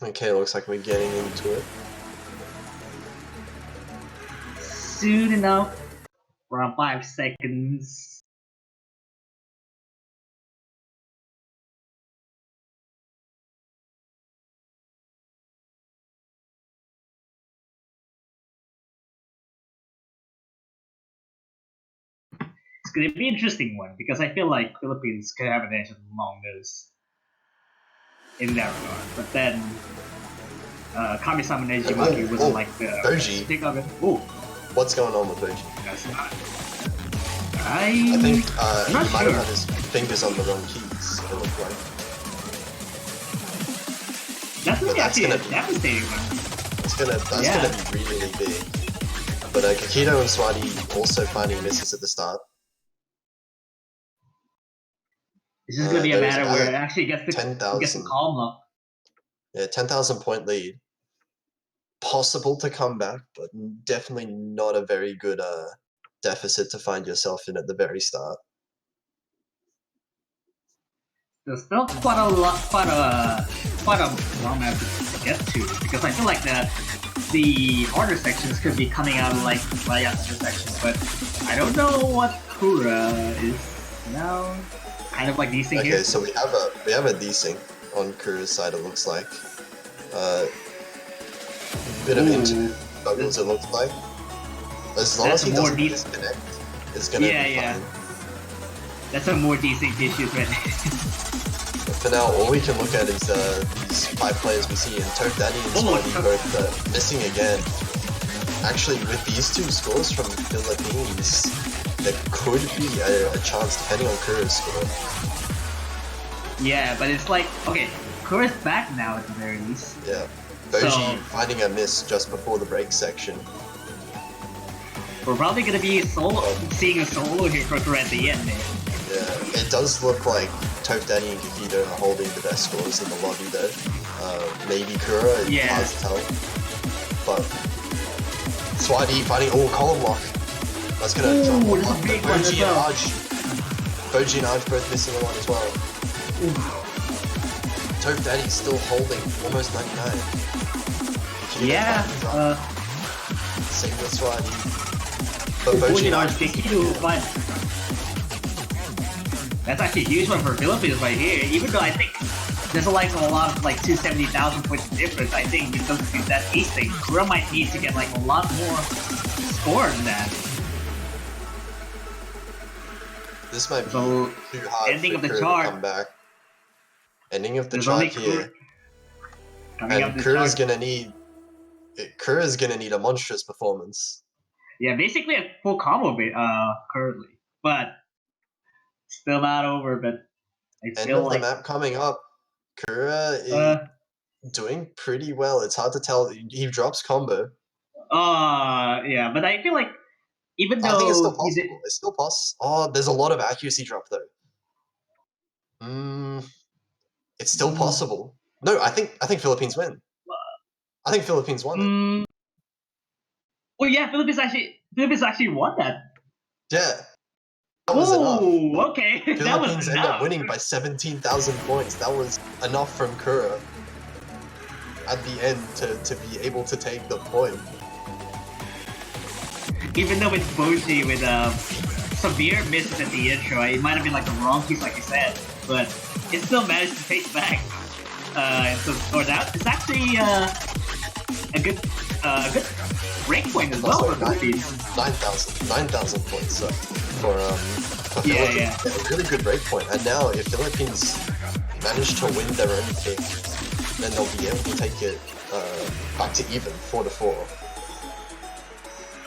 Okay, looks like we're getting into it. Soon enough, around 5 seconds. It's gonna be an interesting one because I feel like Philippines could have an edge among those in that regard. But then Kami-sama Nejimaki wasn't like the Boji. pick of it. Ooh, What's going on with Boji? that's not. I think I'm he not might sure. have had his fingers on the wrong keys, it looked like. That's But really that's actually a gonna be- devastating one. That's Yeah. gonna be really big. But Kakito and Swati also finding misses at the start. It's just gonna be a there's matter where it actually gets the 10,000. calm up. Yeah, 10,000 point lead. Possible to come back, but definitely not a very good deficit to find yourself in at the very start. There's still quite a long map to get to because I feel like the harder sections could be coming out like right after the section, but I don't know what Kura is now. Kind of like desync Okay, here. so we have a desync on Kura's side. It looks like bit of internet struggles. It looks like as long as he doesn't disconnect, it's gonna be fine. That's a more desync issue right But for now, all we can look at is these 5 players we see, and Toad Daddy and Swati both missing again. Actually, with these 2 scores from Philippines, there could be a chance depending on Kura's score. Yeah, but it's like, okay, Kura's back now at the very least. Yeah. Boji So- finding a miss just before the break section. We're probably gonna be seeing a solo here for Kura at the end there. It does look like Toph Daddy and Kakito are holding the best scores in the lobby though. Maybe Kura, it's hard to tell. But Swati fighting column lock. That's gonna drop one. Boji and Arj. Boji and Arj both missing one as well. Toph Daddy's still holding almost 99. Kakito same with Swati. But Boji and Arj. That's actually a huge one for Philippines right here. Even though I think there's a lot of 270,000 points of difference, I think because of that ace thing, Kura might need to get like a lot more score than that. This might be too hard ending for of the Kura chart. to come back. Ending of the chart here. And Kura's gonna need a monstrous performance. Yeah, basically a full combo currently, but still not over. But I End feel of like the map coming up. Kura is doing pretty well. It's hard to tell. He drops combo. yeah, but I feel like even though I think it's still possible. It's still possible. Oh, there's a lot of accuracy drop though. It's still possible. No, I think Philippines win. I think Philippines won it. Well, yeah, Philippines actually won that. Yeah. That was enough. Okay. Philippines end up winning by 17,000 points. That was enough from Kura at the end to be able to take the point. Even though it's Boji with severe misses at the intro, it might have been like the wrong piece, like you said, but it still managed to take back some score. That it's actually a good break point as well for Philippines. 9,000 points for Philippines. Yeah. A really good break point. And now if Philippines manage to win their own pick, then they'll be able to take it back to even 4-4.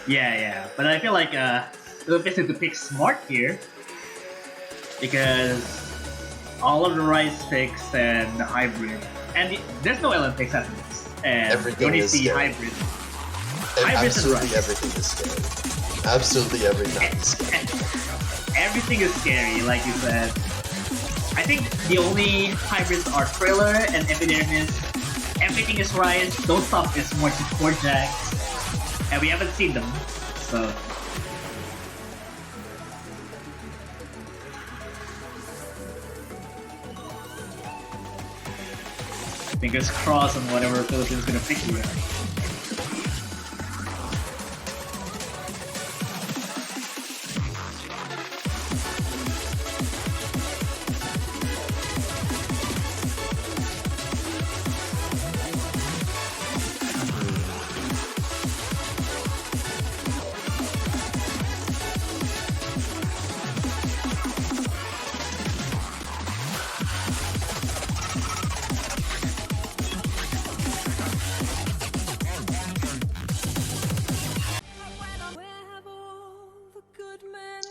Yeah. But I feel like Philippines need to pick smart here because all of the rice picks and the hybrid, and there's no Olympics after this, and everything you only is see scary. hybrid. Absolutely everything is scary. Absolutely everything is scary. Everything is scary, like you said. I think the only hybrids are Thriller and Epidermis. Everything is Riot. Don't Stop is more support jacks, and we haven't seen them, so. Fingers crossed on whatever Philippines is gonna pick here.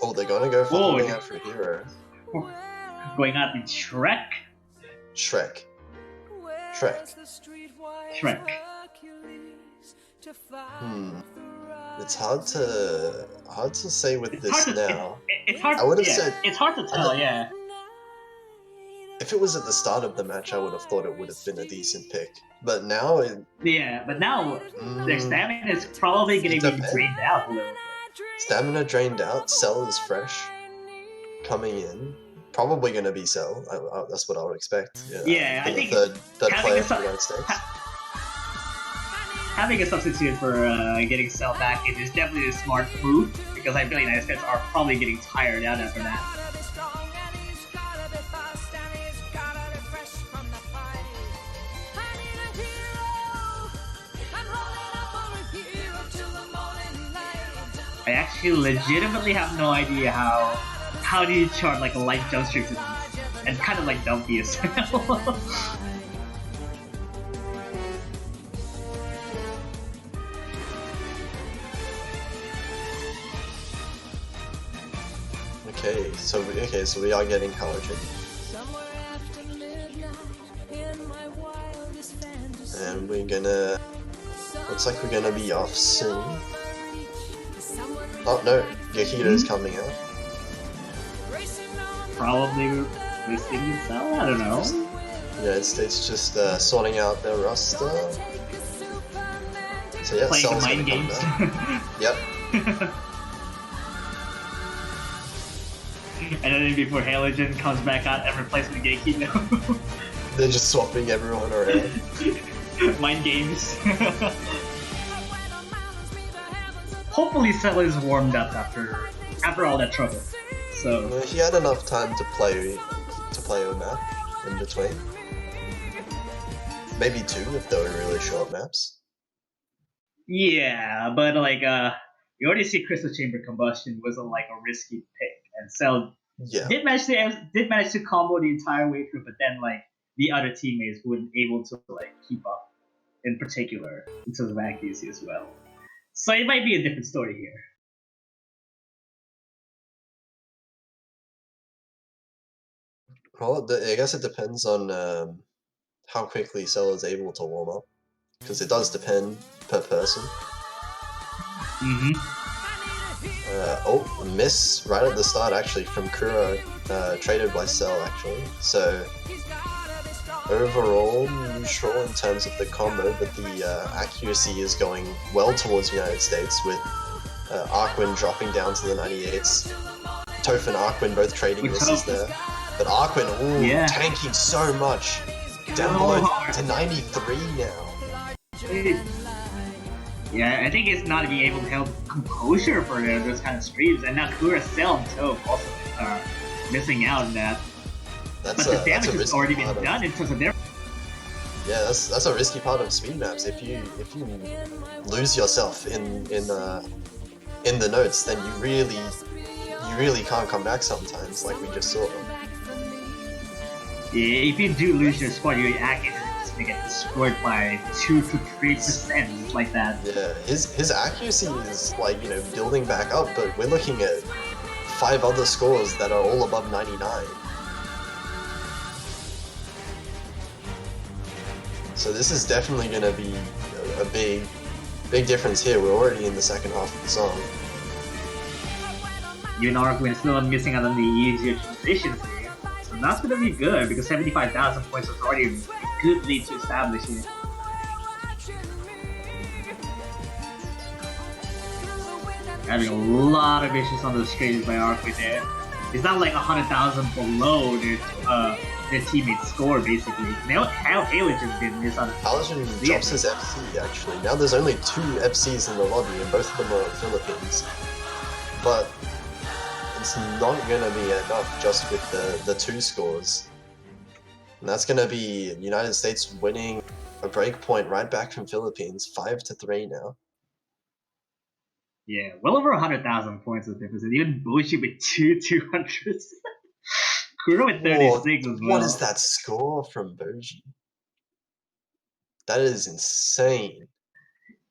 Oh, they're gonna go for holding out for hero. Going out in Shrek. Shrek. It's hard to say with this now. It's hard. I would have said it's hard to tell. Yeah. If it was at the start of the match, I would have thought it would have been a decent pick. But now, but now their stamina is probably going to be drained out a little bit. Stamina drained out. Cell is fresh, coming in. Probably going to be Cell. That's what I would expect. Yeah, I think third player for the United States. Having a substitute for getting Cell back in is definitely a smart move because I feel like United States are probably getting tired out after that. I actually legitimately have no idea how do you chart like a light jump streak to this, and kind of like dumpy as well. Okay, so we are getting Halogen. And looks like we're gonna be off soon. Oh no, Yahido's coming out. probably listing the cell. I don't know. United States just sorting out their roster. So yeah, Playing Cell's mind gonna come games. back. Yep. And then before Halogen comes back out and replaces the Geiki, They're just swapping everyone around. mind games. Hopefully Cell is warmed up after all that trouble. So He had enough time to play a map in between. Maybe 2 if they were really short maps. yeah, but like you already see Crystal Chamber Combustion wasn't like a risky pick, and Cell Yeah. did manage to combo the entire way through, but then like the other teammates weren't able to like keep up, in particular in terms of accuracy as well. So it might be a different story here. Well, I guess it depends on how quickly Cell is able to warm up, because it does depend per person. Miss right at the start actually from Kuro, traded by Cell actually. So overall neutral in terms of the combo, but the accuracy is going well towards United States with Arquin dropping down to the 98s. Toph and Arquin both trading misses there. But Arquin, tanking so much. Down below to 93 now. Yeah, I think it's not being able to help composure for those kind of streams, and now Kura Cell and Toph also missing out on that. But the damage has already been done in terms of their. Yeah, that's a risky part of speed maps. If you lose yourself in the notes, then you really can't come back sometimes, like we just saw. Yeah, if you do lose your squad, your accuracy is just gonna get destroyed by 2 to 3% like that. Yeah, his accuracy is like, you know, building back up, but we're looking at 5 other scores that are all above 99. So this is definitely going to be a big difference here. We're already in the second half of the song. Even Arquin is still missing out on the easier transitions here. So that's going to be good because 75,000 points is already a good lead to establish here. Having a lot of issues on the straights by Arquin there. It's not like 100,000 below their teammates' score, basically. Now, how Halogen did miss on Halogen drops his FC, actually. Now there's only 2 FCs in the lobby, and both of them are in Philippines. But it's not going to be enough just with the 2 scores. And that's going to be United States winning a break point right back from Philippines, 5-3 now. Yeah, well over 100,000 points of difference, and even Boshi with 200s. Kuro with 36 as well. What is that score from Boji? That is insane.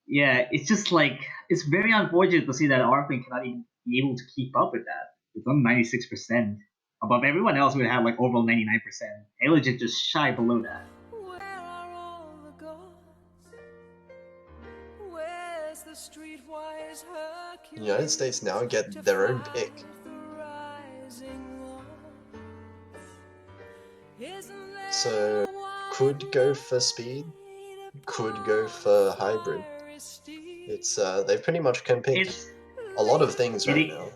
Yeah, it's just like, it's very unfortunate to see that Arquin cannot even be able to keep up with that. It's on 96%. Above everyone else would have like overall 99%. Halogen just shy below that. Where are all the gods? Where's the streetwise Hercules? The United States now get their own pick. So, could go for speed, could go for hybrid. It's they pretty much can pick a lot of things right now.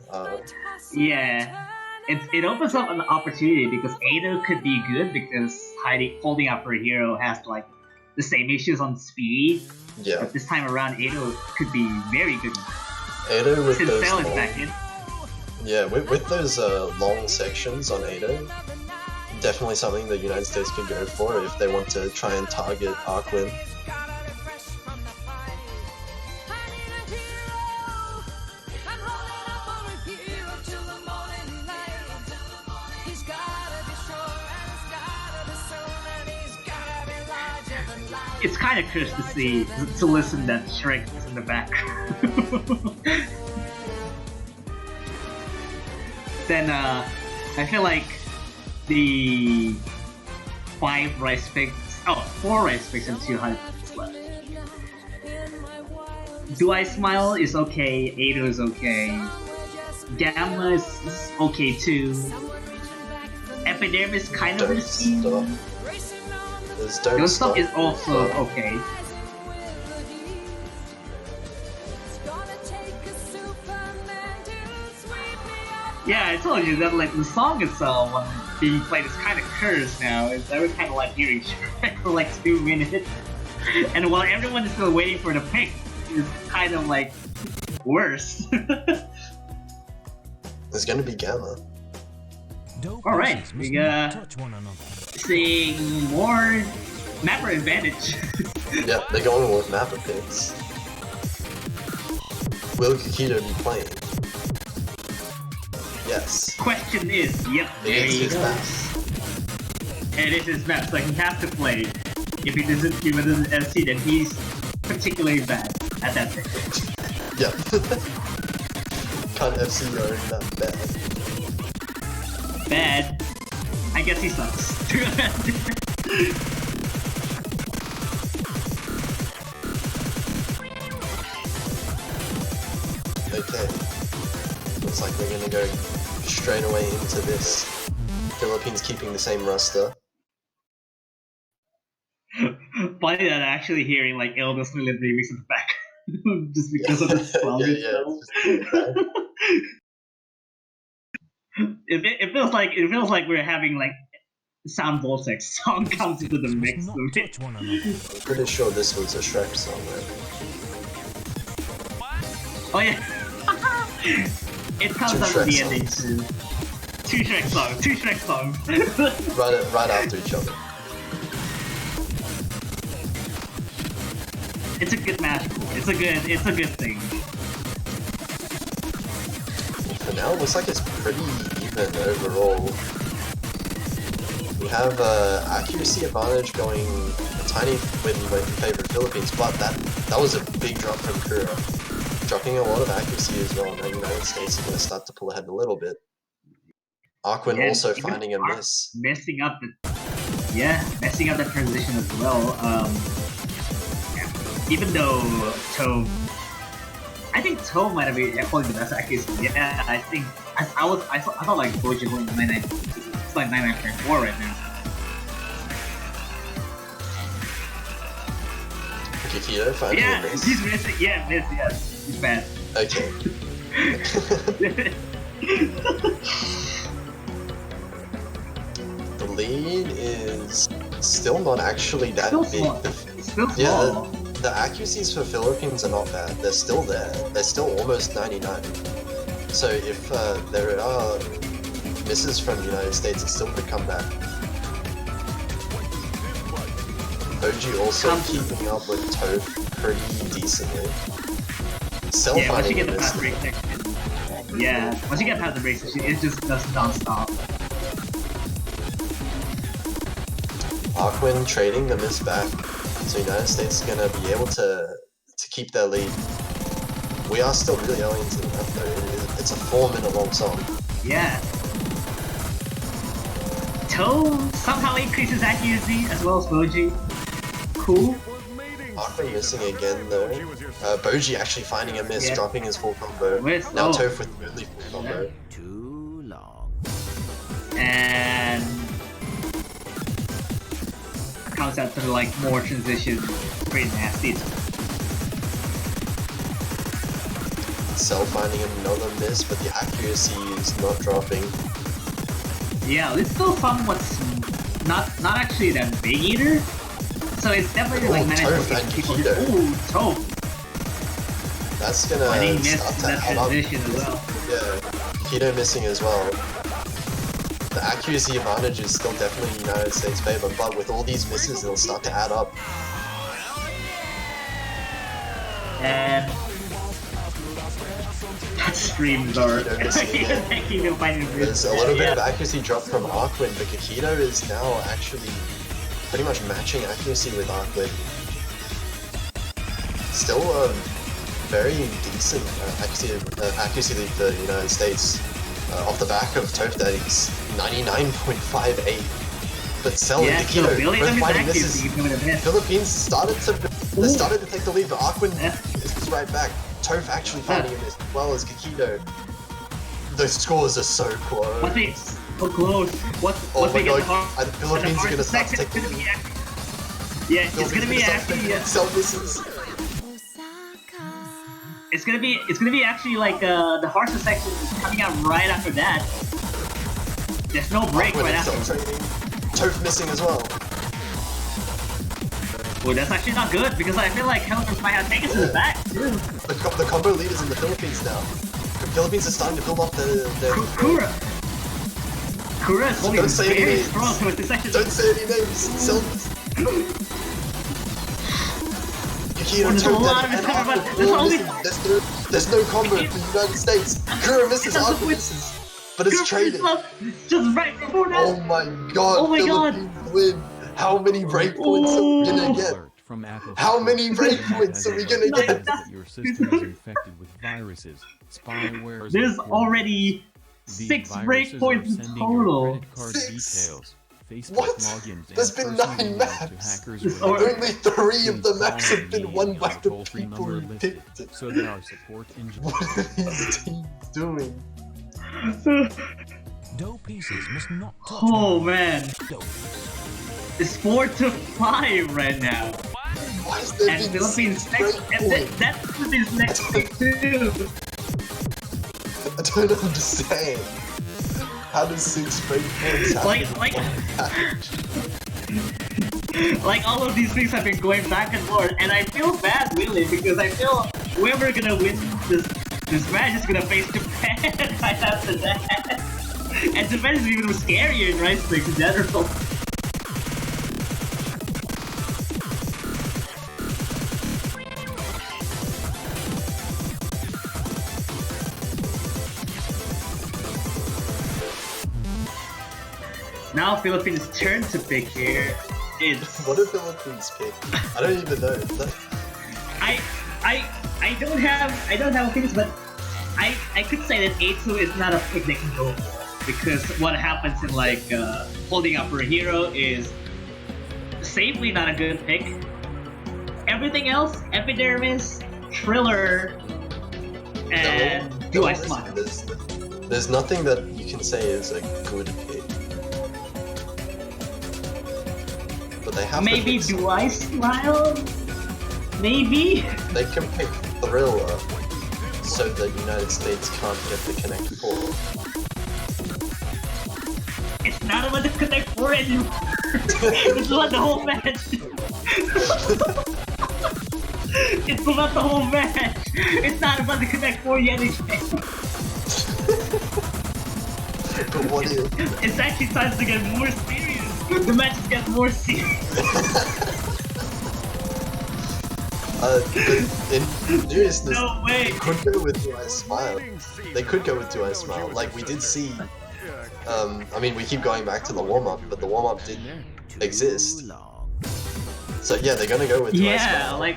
Yeah, it opens up an opportunity because Ado could be good because holding out for a hero has like the same issues on speed. Yeah. But this time around, Ado could be very good. Ado with Since those Cell is long, back in. yeah, with those long sections on Ado, definitely something the United States could go for if they want to try and target Arquin. It's kind of cursed to listen that Shrek is in the background. Then I feel like the 4 rice picks and 2 high picks left. Do I Smile is okay, Ado is okay, Gamma is okay too. Epidermis kind of Don't risky. stop. There's Don't Don't Stop Stop. is also okay. Yeah, I told you that like the song itself when being played is kind of cursed now. It's always kind of like hearing Shrek for like 2 minutes, and while everyone is still waiting for the pick, it's kind of like worse. There's gonna be Gamma. Dope Alright, pieces we must not got touch one another. seeing more mapper advantage. Yeah, they're going with Mappa picks. Will Kakito be playing? Yes. Question is, yep, It there is you his go. map. And it is his map, so he has to play. If he doesn't give it an FC, then he's particularly bad at that thing. Yep. Can't FC your own map bad. Bad. I guess he sucks. Okay. Looks like we're gonna go straight away into this. Philippines keeping the same roster. Funny that I'm actually hearing like Elvis Lilith remix in the back. Just because of the sound Yeah, itself. it's just bad. It feels like we're having like sound vortex song comes into the Must mix not of it. touch one another. I'm pretty sure this was a Shrek song, right? Oh yeah. It comes Two out with the Shrek ending songs. too. Two Shrek songs. Right after each other. It's a good match. It's a good thing. For now, it looks like it's pretty even overall. We have accuracy advantage going a tiny bit in favor of Philippines, but that was a big drop from Kura. Dropping a lot of accuracy as well. Now United States are going to start to pull ahead a little bit. Arquin Yeah, also even finding a Ark miss. messing up the transition as well. Even though Tove, I think Tove might have been holding the best accuracy. Yeah, I think I thought like Boji holding 99. It's like 99.4 right now. Kikito finding a Yeah, miss. he's missing. Yeah, yes, he's bad. Okay. The lead is still not actually that Still big. small. The- Still Yeah, small. the accuracies for Philippines are not bad. They're still there. They're still almost 99. So if there are misses from the United States, it still could come back. Oji also keeping up with Toad pretty decently. Cell Yeah, once you finding get a the miss. past break section. Yeah, once you get past the break section, it just does non-stop. Arquin trading the miss back. So United States is gonna be able to keep their lead. We are still really early into the map though. It's a 4-minute long song. Yeah. Toe somehow increases accuracy as well as Boji. Cool. Arquin missing again though. Boji actually finding a miss, Yeah. dropping his full combo. Miss, Now oh. Toph with only full combo. Too long. And comes out to like more transition, pretty nasty. Cell finding another miss, but the accuracy is not dropping. Yeah, it's still somewhat not actually that big either. So it's definitely like Ooh, managed Toph to and get people. Kikito. Ooh, Toph. That's I gonna think he start missed to that add up. transition as well. Yeah, Keto missing as well. The accuracy advantage is still definitely in United States' favor, but with all these misses, it'll start to add up. And streams are Kikito missing again. taking the fighting. There's a little bit of accuracy drop from Arquin, but Kakito is now actually pretty much matching accuracy with Arquin. Still a very decent accuracy lead for the United States. Off the back of Toph Daddy's 99.58. But Cell Yeah, and so Kakito Billy both and his fighting accuracy misses. is going to miss. Philippines started to take the lead, but Arquin Yeah. is right back. Toph actually finding a miss as well as Kakito. The scores are so close. So close. Oh What my we get god, the Philippines are gonna start to take the lead. Yeah, it's gonna be actually. Self misses. It's gonna be actually like the harsher section is coming out right after that. There's no break right after. Toph missing as well. Well, that's actually not good because I feel like Helmers might have taken to the back too. The combo leaders in the Philippines now. The Philippines are starting to build up their Kura is holding very strong names. with the section. Don't say any names. Self. There's a lot of cover, but there's no combo for the United States. Kura misses, Aqua misses. But it's traded. Just right before that. Oh my god, oh my Philippines win. How many breakpoints are we gonna get? How many breakpoints are we gonna get? Your system is infected with viruses, spyware. There's already 6 breakpoints in total. What? There's been 9 maps. Only 3 of the maps have been won by the people who picked it. So that our support engine. What are these teams doing? Dough pieces must not touch Oh one. man, Dough. it's 4-5 right now. Why is there And been Philippines 6 next, and breakpoints? that's Philippines next pick too. I don't understand. How does 6 breakpoints happen? Like all of these things have been going back and forth, and I feel bad really because I feel whoever gonna win this match is gonna face Japan right after that. And Japan is even scarier in Rice League in general. Now Philippines' turn to pick here. It's What do Philippines pick? I don't even know. I don't have opinions, but I could say that A2 is not a pick they can go for because what happens in like holding up for a hero is safely not a good pick. Everything else, Epidermis, Thriller, and Do I Smile? There's nothing that you can say is a good pick. But they have Maybe to pick Do I Smile? Maybe? They can pick Thriller so the United States can't get the Connect 4. It's not about the Connect 4 anymore. It's about the whole match. It's about the whole match. It's not about the Connect 4 yet again. But what if? It's actually time to get more serious. The matches get more serious. In seriousness, No way. they could go with Do I Smile. They could go with Do I Smile. Like we did see. I mean, we keep going back to the warm-up, but the warm-up did exist. So yeah, they're gonna go with Do I Smile.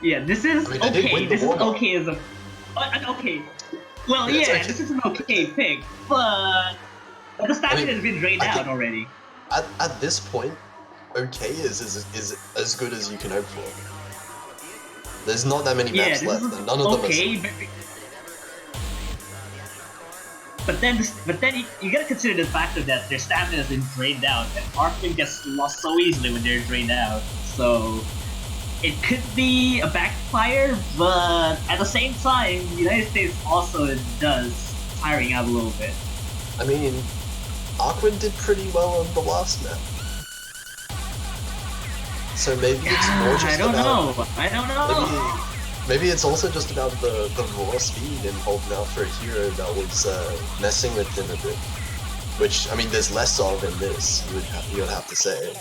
Yeah, this is I mean, they did okay. win the This is warm-up. okay as a an okay. Well, Yeah, it's yeah, okay. this is an okay pick, but the stamina has been drained I out think- already. At this point, okay is as good as you can hope for. There's not that many Yeah, maps this left, is and none of them okay, but then you gotta consider the factor that their stamina has been drained out, and Arcing gets lost so easily when they're drained out. So it could be a backfire, but at the same time, the United States also does tiring out a little bit. I mean, Aqua did pretty well on the last map. So maybe it's more just I don't about... know. I don't know. Maybe it's also just about the raw speed and holding out for a hero that was messing with him a bit. Which, I mean, there's less of in this, you would have to say.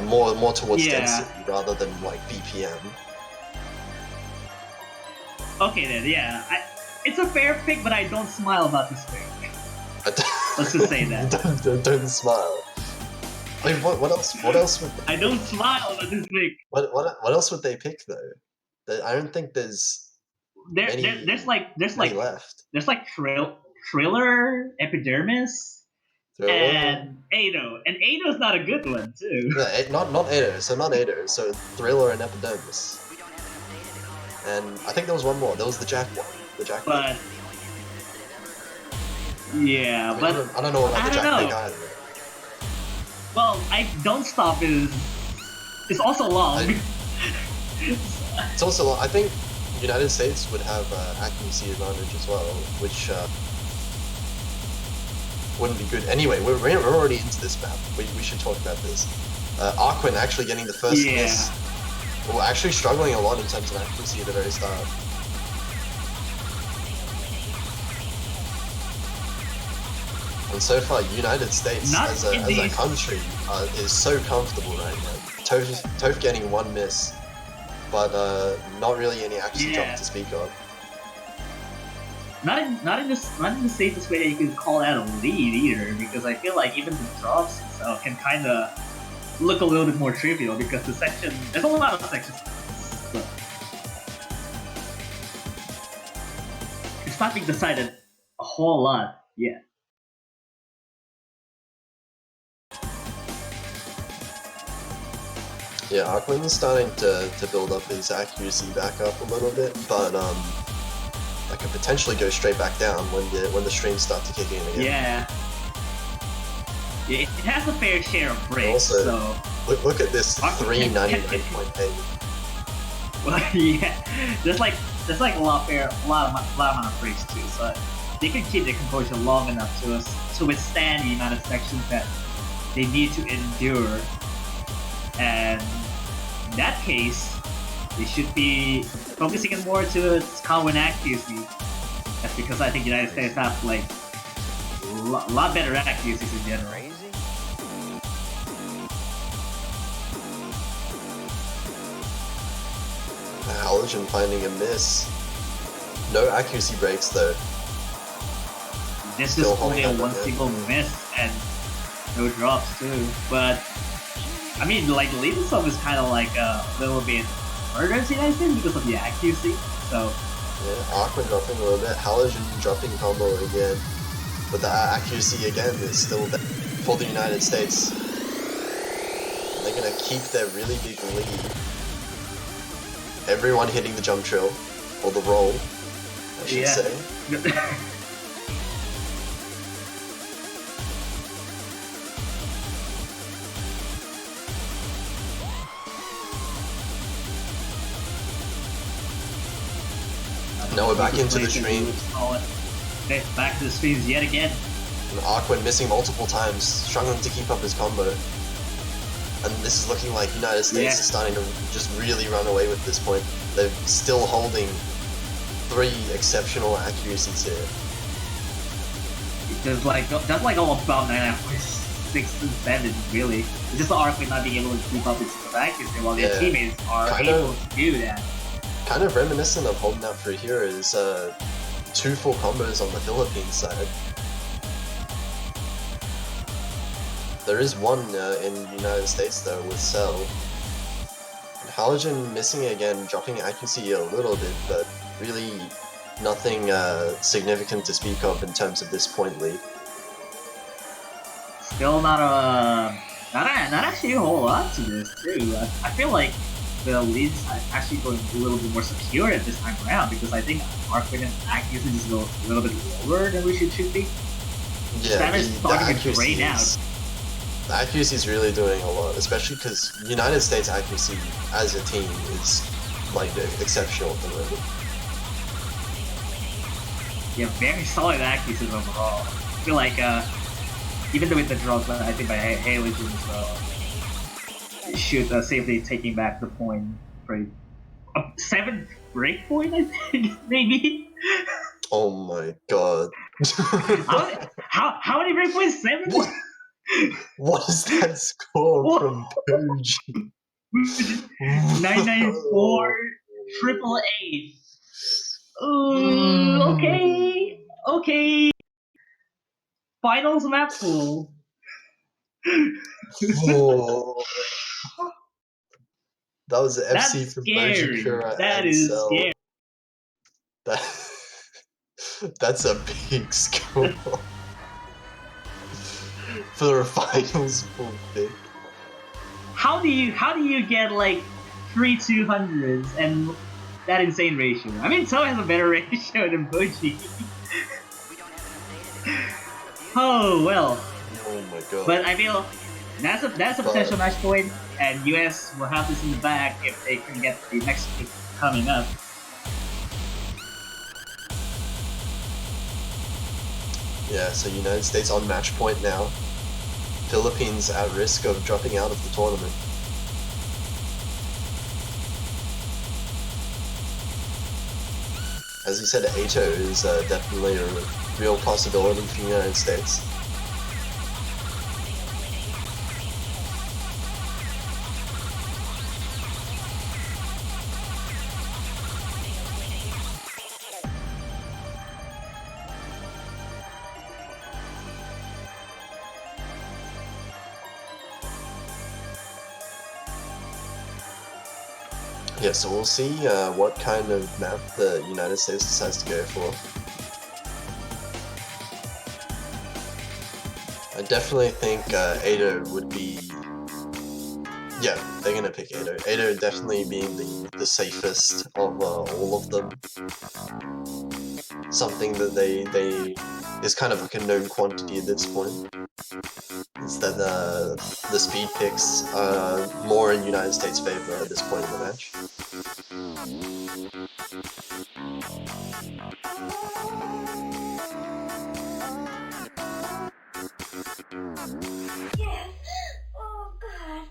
More towards density rather than like BPM. Okay then, yeah. It's a fair pick, but I don't smile about this pick. Let's just say that. don't smile. I mean, what else? What else would? I don't smile about this pick. What else would they pick though? I don't think there's There's like left. There's like Thriller, Epidermis, and Ado. And Ado's not a good one too. Yeah, not Ado. So not Ado. So Thriller and Epidermis. And I think there was one more. There was the Jack one. The Jack one. But Yeah, I mean, but I don't know about I the don't Jack Big know. either. Well, I don't stop is also long. It's also, I think United States would have accuracy advantage as well, which wouldn't be good. Anyway, we're already into this map. We should talk about this. Arquin actually getting the first Yeah. miss. Well, actually struggling a lot in terms of accuracy at the very start. And so far, United States Not as a indeed. country is so comfortable right now. Toph getting one miss, but not really any accuracy Yeah. drop to speak of. Not in the safest way that you could call that a lead either, because I feel like even the drops itself can kind of look a little bit more trivial because there's a lot of sections. So it's not being decided a whole lot yet. Yeah, Aquin's starting to build up his accuracy back up a little bit, but that could potentially go straight back down when the streams start to kick in again. Yeah. Yeah, it has a fair share of breaks, Also, so Look at this Aquin can- 399.8. well, yeah, there's like a lot amount of breaks too, so they can keep their composure long enough to withstand the amount of sections that they need to endure. And in that case, they should be focusing more to its common accuracy. That's because I think the United States have like a lot better accuracies in general. Halogen finding a miss. No accuracy breaks though. This Still is only a holding up, one yeah. single miss and no drops too. But I mean, like leading sub is kind of like a little bit harder to United States because of the accuracy. So Yeah, Aquin dropping a little bit. Halogen dropping combo again. But the accuracy again is still there for the United States. They're gonna keep their really big lead. Everyone hitting the jump trill, or the roll, I should Yeah. say. Now we're back into the stream. Okay, back to the streams yet again. And Aquin missing multiple times, struggling to keep up his combo. And this is looking like United States Yeah. is starting to just really run away with this point. They're still holding 3 exceptional accuracies here. That's like all about 9.6 and 7 really. It's just the Arquin not being able to keep up its accuracy while their Yeah. teammates are Kind able of. to do that. Kind of reminiscent of holding out for a hero is 2 full combos on the Philippines side. There is one in the United States though with Cell. And Halogen missing again, dropping accuracy a little bit, but really nothing significant to speak of in terms of this point lead. Still not actually a whole lot to this too. I feel like the lead's actually going a little bit more secure at this time around because I think Arquin and accuracy is a little bit lower than we should be. Yeah, Stammer's starting to drain out. The accuracy is really doing a lot, especially because United States accuracy as a team is like exceptional at the moment. Yeah, very solid accuracies overall. I feel like even though with the drops, I think by Halogen as well, it should safely taking back the point for a 7th break point, I think maybe. Oh my god. How many break points? 7? What is that score What? from Pooge? 994 888. Okay. Finals map pool. Oh. That was the That's FC from scary. Bojikura That and is Cell. scary. That's a big score. For a finals full pick. How do you get like 3 200s and that insane ratio? I mean, Toe has a better ratio than Boji. Oh well, Oh my god. but I feel that's a potential match point, and US will have this in the bag if they can get the next pick coming up. Yeah, so United States on match point now. Philippines at risk of dropping out of the tournament. As you said, Ato is definitely a real possibility for the United States. Yeah, so we'll see what kind of map the United States decides to go for. I definitely think Ado would be... Yeah, they're gonna pick Ado. Ado definitely being the safest of all of them. Something that they is kind of like a known quantity at this point. Is that the speed picks are more in United States' favor at this point in the match. Oh God.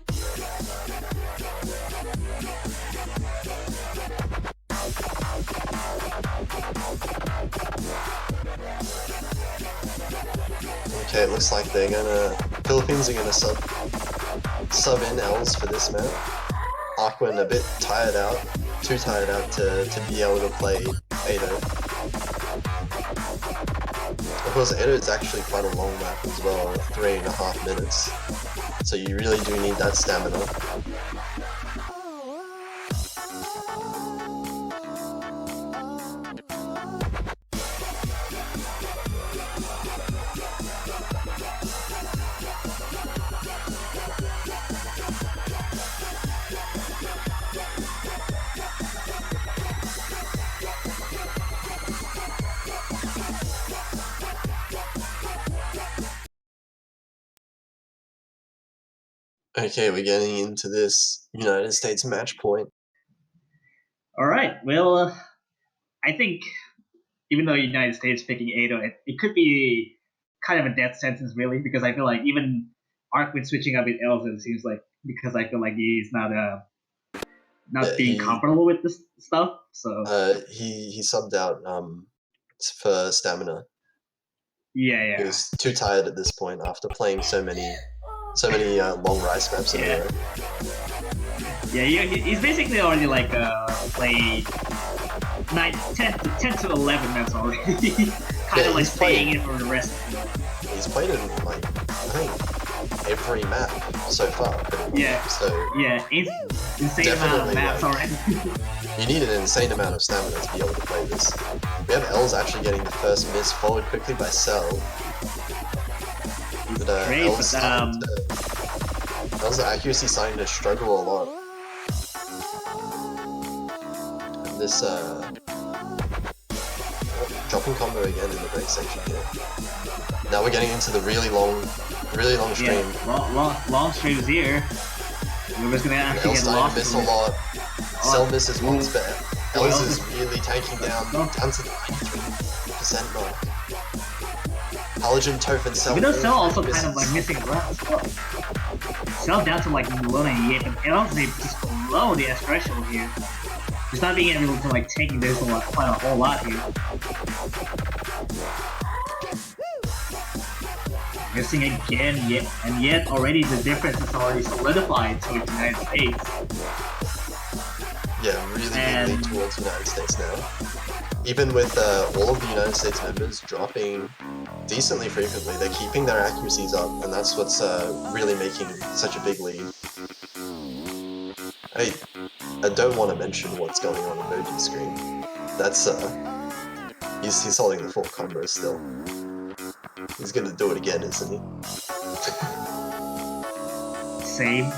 Okay, it looks like Philippines are gonna sub in L's for this map. Aquan a bit tired out, too tired out to be able to play Ado. Of course, Ado is actually quite a long map as well, 3.5 minutes. So you really do need that stamina. Okay, we're getting into this United States match point. All right. Well, I think even though United States picking Ado, it could be kind of a death sentence, really, because I feel like even Arkwin switching up with Elton seems like because I feel like he's not Yeah, being comfortable with this stuff. So he subbed out for stamina. He yeah. was too tired at this point after playing so many long rice maps in a row. Yeah, he's basically already like played 10 to 11 maps already. kind of like staying in for the rest of the He's played in like, I think, every map so far. Pretty much. Yeah. So yeah, insane amount of maps already. you need an insane amount of stamina to be able to play this. We have L's actually getting the first miss forward quickly by Cell. But L's accuracy starting to struggle a lot. And this dropping combo again in the break section here. Now we're getting into the really long stream. Yeah, long streams here. We're just gonna actually L's get starting lost. to miss a lot. Cell misses once, but L's is really tanking down to the 93% mark. Halogen, Toph, and Cell. Even though Cell also kind of like missing runs. Cell down to like 98, but L's just below the S threshold here. Just not being able to like taking this quite a whole lot here. Missing again, and yet already the difference is already solidified towards the United States. Yeah, really big lead towards the United States now. Even with all of the United States members dropping decently frequently, they're keeping their accuracies up, and that's what's really making such a big lead. I don't want to mention what's going on Emoji's screen. That's he's holding the full combo still. He's gonna do it again, isn't he? Same.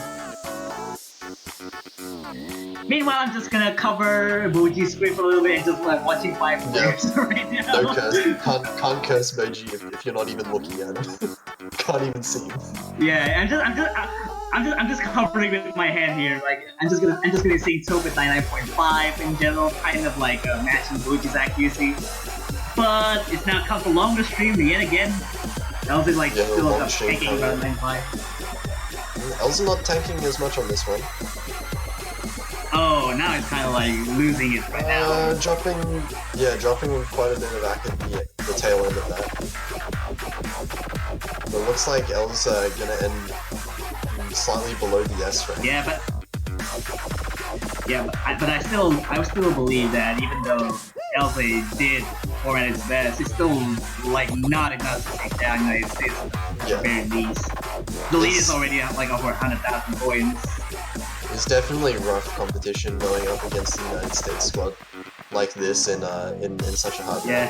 Meanwhile, I'm just gonna cover Boji's screen for a little bit and just like watching 5 players right now. No curse. Can't curse Moji if you're not even looking at him. Can't even see him. Yeah, I'm just covering with my hand here. Like I'm just gonna say Topet 99.5 in general, kind of like matching Boji's accuracy. But it's now come to longer stream yet again. Elsa like Yeah, still long up stream taking coming. about 9.5. Elsa not tanking as much on this one. Oh, now it's kind of like losing it right now. Dropping quite a bit of AC at the tail end of that. But it looks like Elsa gonna end slightly below the S rank. But I still believe that even though Elsa did perform at its best, it's still like not enough to take down United States at the very least. The lead is already at like over 100,000 points. It's definitely rough competition going up against the United States squad like this in such a hard Yeah.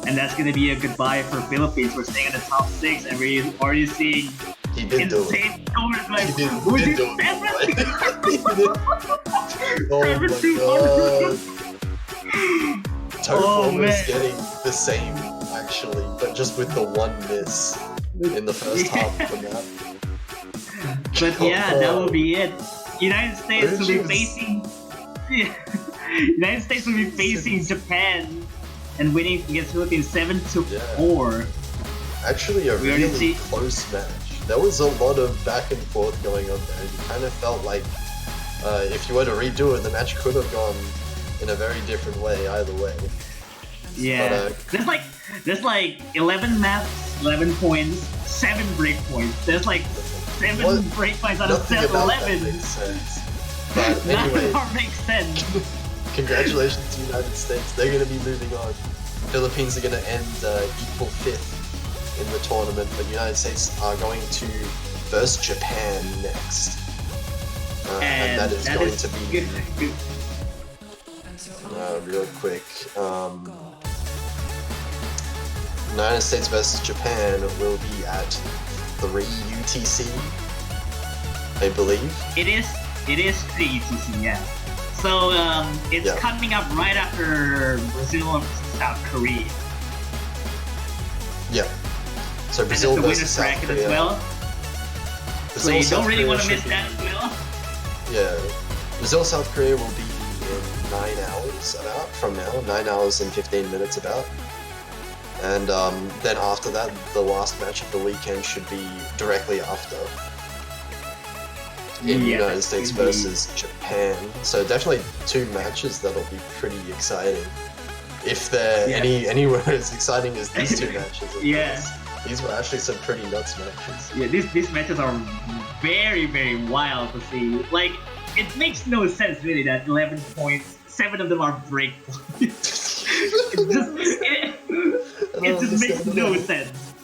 And that's gonna be a goodbye for Philippines. We're staying in the top 6 and we're already seeing He did do it. insane numbers like He did who's do it? it. Oh my god. Toph almost getting the same actually, but just with the one miss in the first half of the map. But yeah, that will be it. United States will be facing United States will be facing Japan and winning against Philippines 7-4. Actually, a We already really see- close match. There was a lot of back and forth going on there. You kind of felt like if you were to redo it, the match could have gone in a very different way either way. Yeah, But, there's like 11 maps, 11 points, 7 break points. There's like 7 What? break points out of Nothing about that 11. makes sense. But None anyway, of them makes sense. congratulations to the United States. They're going to be moving on. Philippines are going to end equal 5th in the tournament, but United States are going to verse Japan next. And that is going to be good. real quick. United States versus Japan will be at 3 UTC, I believe. It is 3 UTC, yeah. So it's coming up right after Brazil and South Korea. Yeah. So And Brazil it's the versus winner's South bracket Korea. as well. So Brazil, you South don't really Korea want to miss should that as well. Yeah. Brazil, South Korea will be in 9 hours about from now. 9 hours and 15 minutes about. And then after that, the last match of the weekend should be directly after. In United States indeed. versus Japan. So definitely 2 matches that'll be pretty exciting. If they're anywhere as exciting as these 2 matches. Of course. These were actually some pretty nuts matches. Yeah, these matches are very, very wild to see. Like, it makes no sense really that 11 points, 7 of them are break points. It just makes no sense.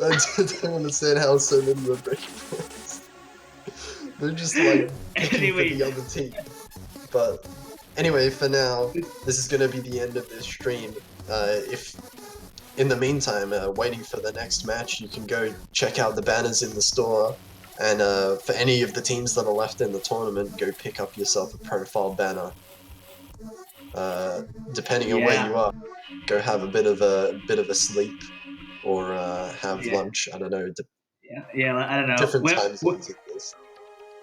I don't understand how so many were break points. They're just like picking for the other team. But anyway, for now, this is going to be the end of this stream. If in the meantime, waiting for the next match, you can go check out the banners in the store. And for any of the teams that are left in the tournament, go pick up yourself a profile banner. Depending on where you are, go have a bit of a sleep or have lunch. I don't know. I don't know. Different time zones of this.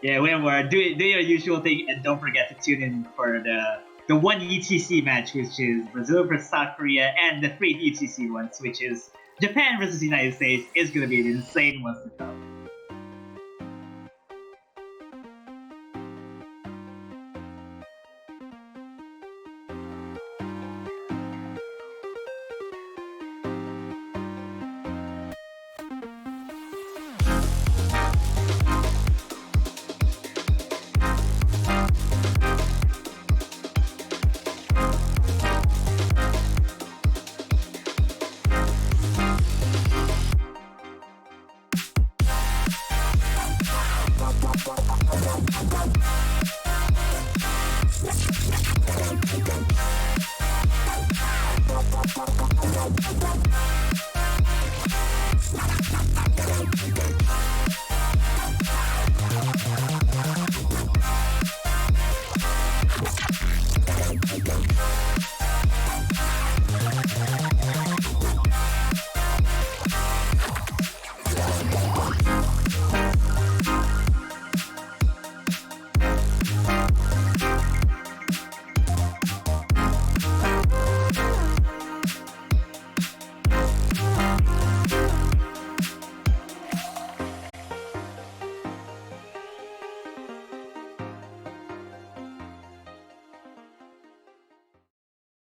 Yeah, whatever. Do your usual thing, and don't forget to tune in for the 1 UTC match, which is Brazil versus South Korea, and the 3 UTC ones, which is Japan versus United States, is going to be an insane one to come.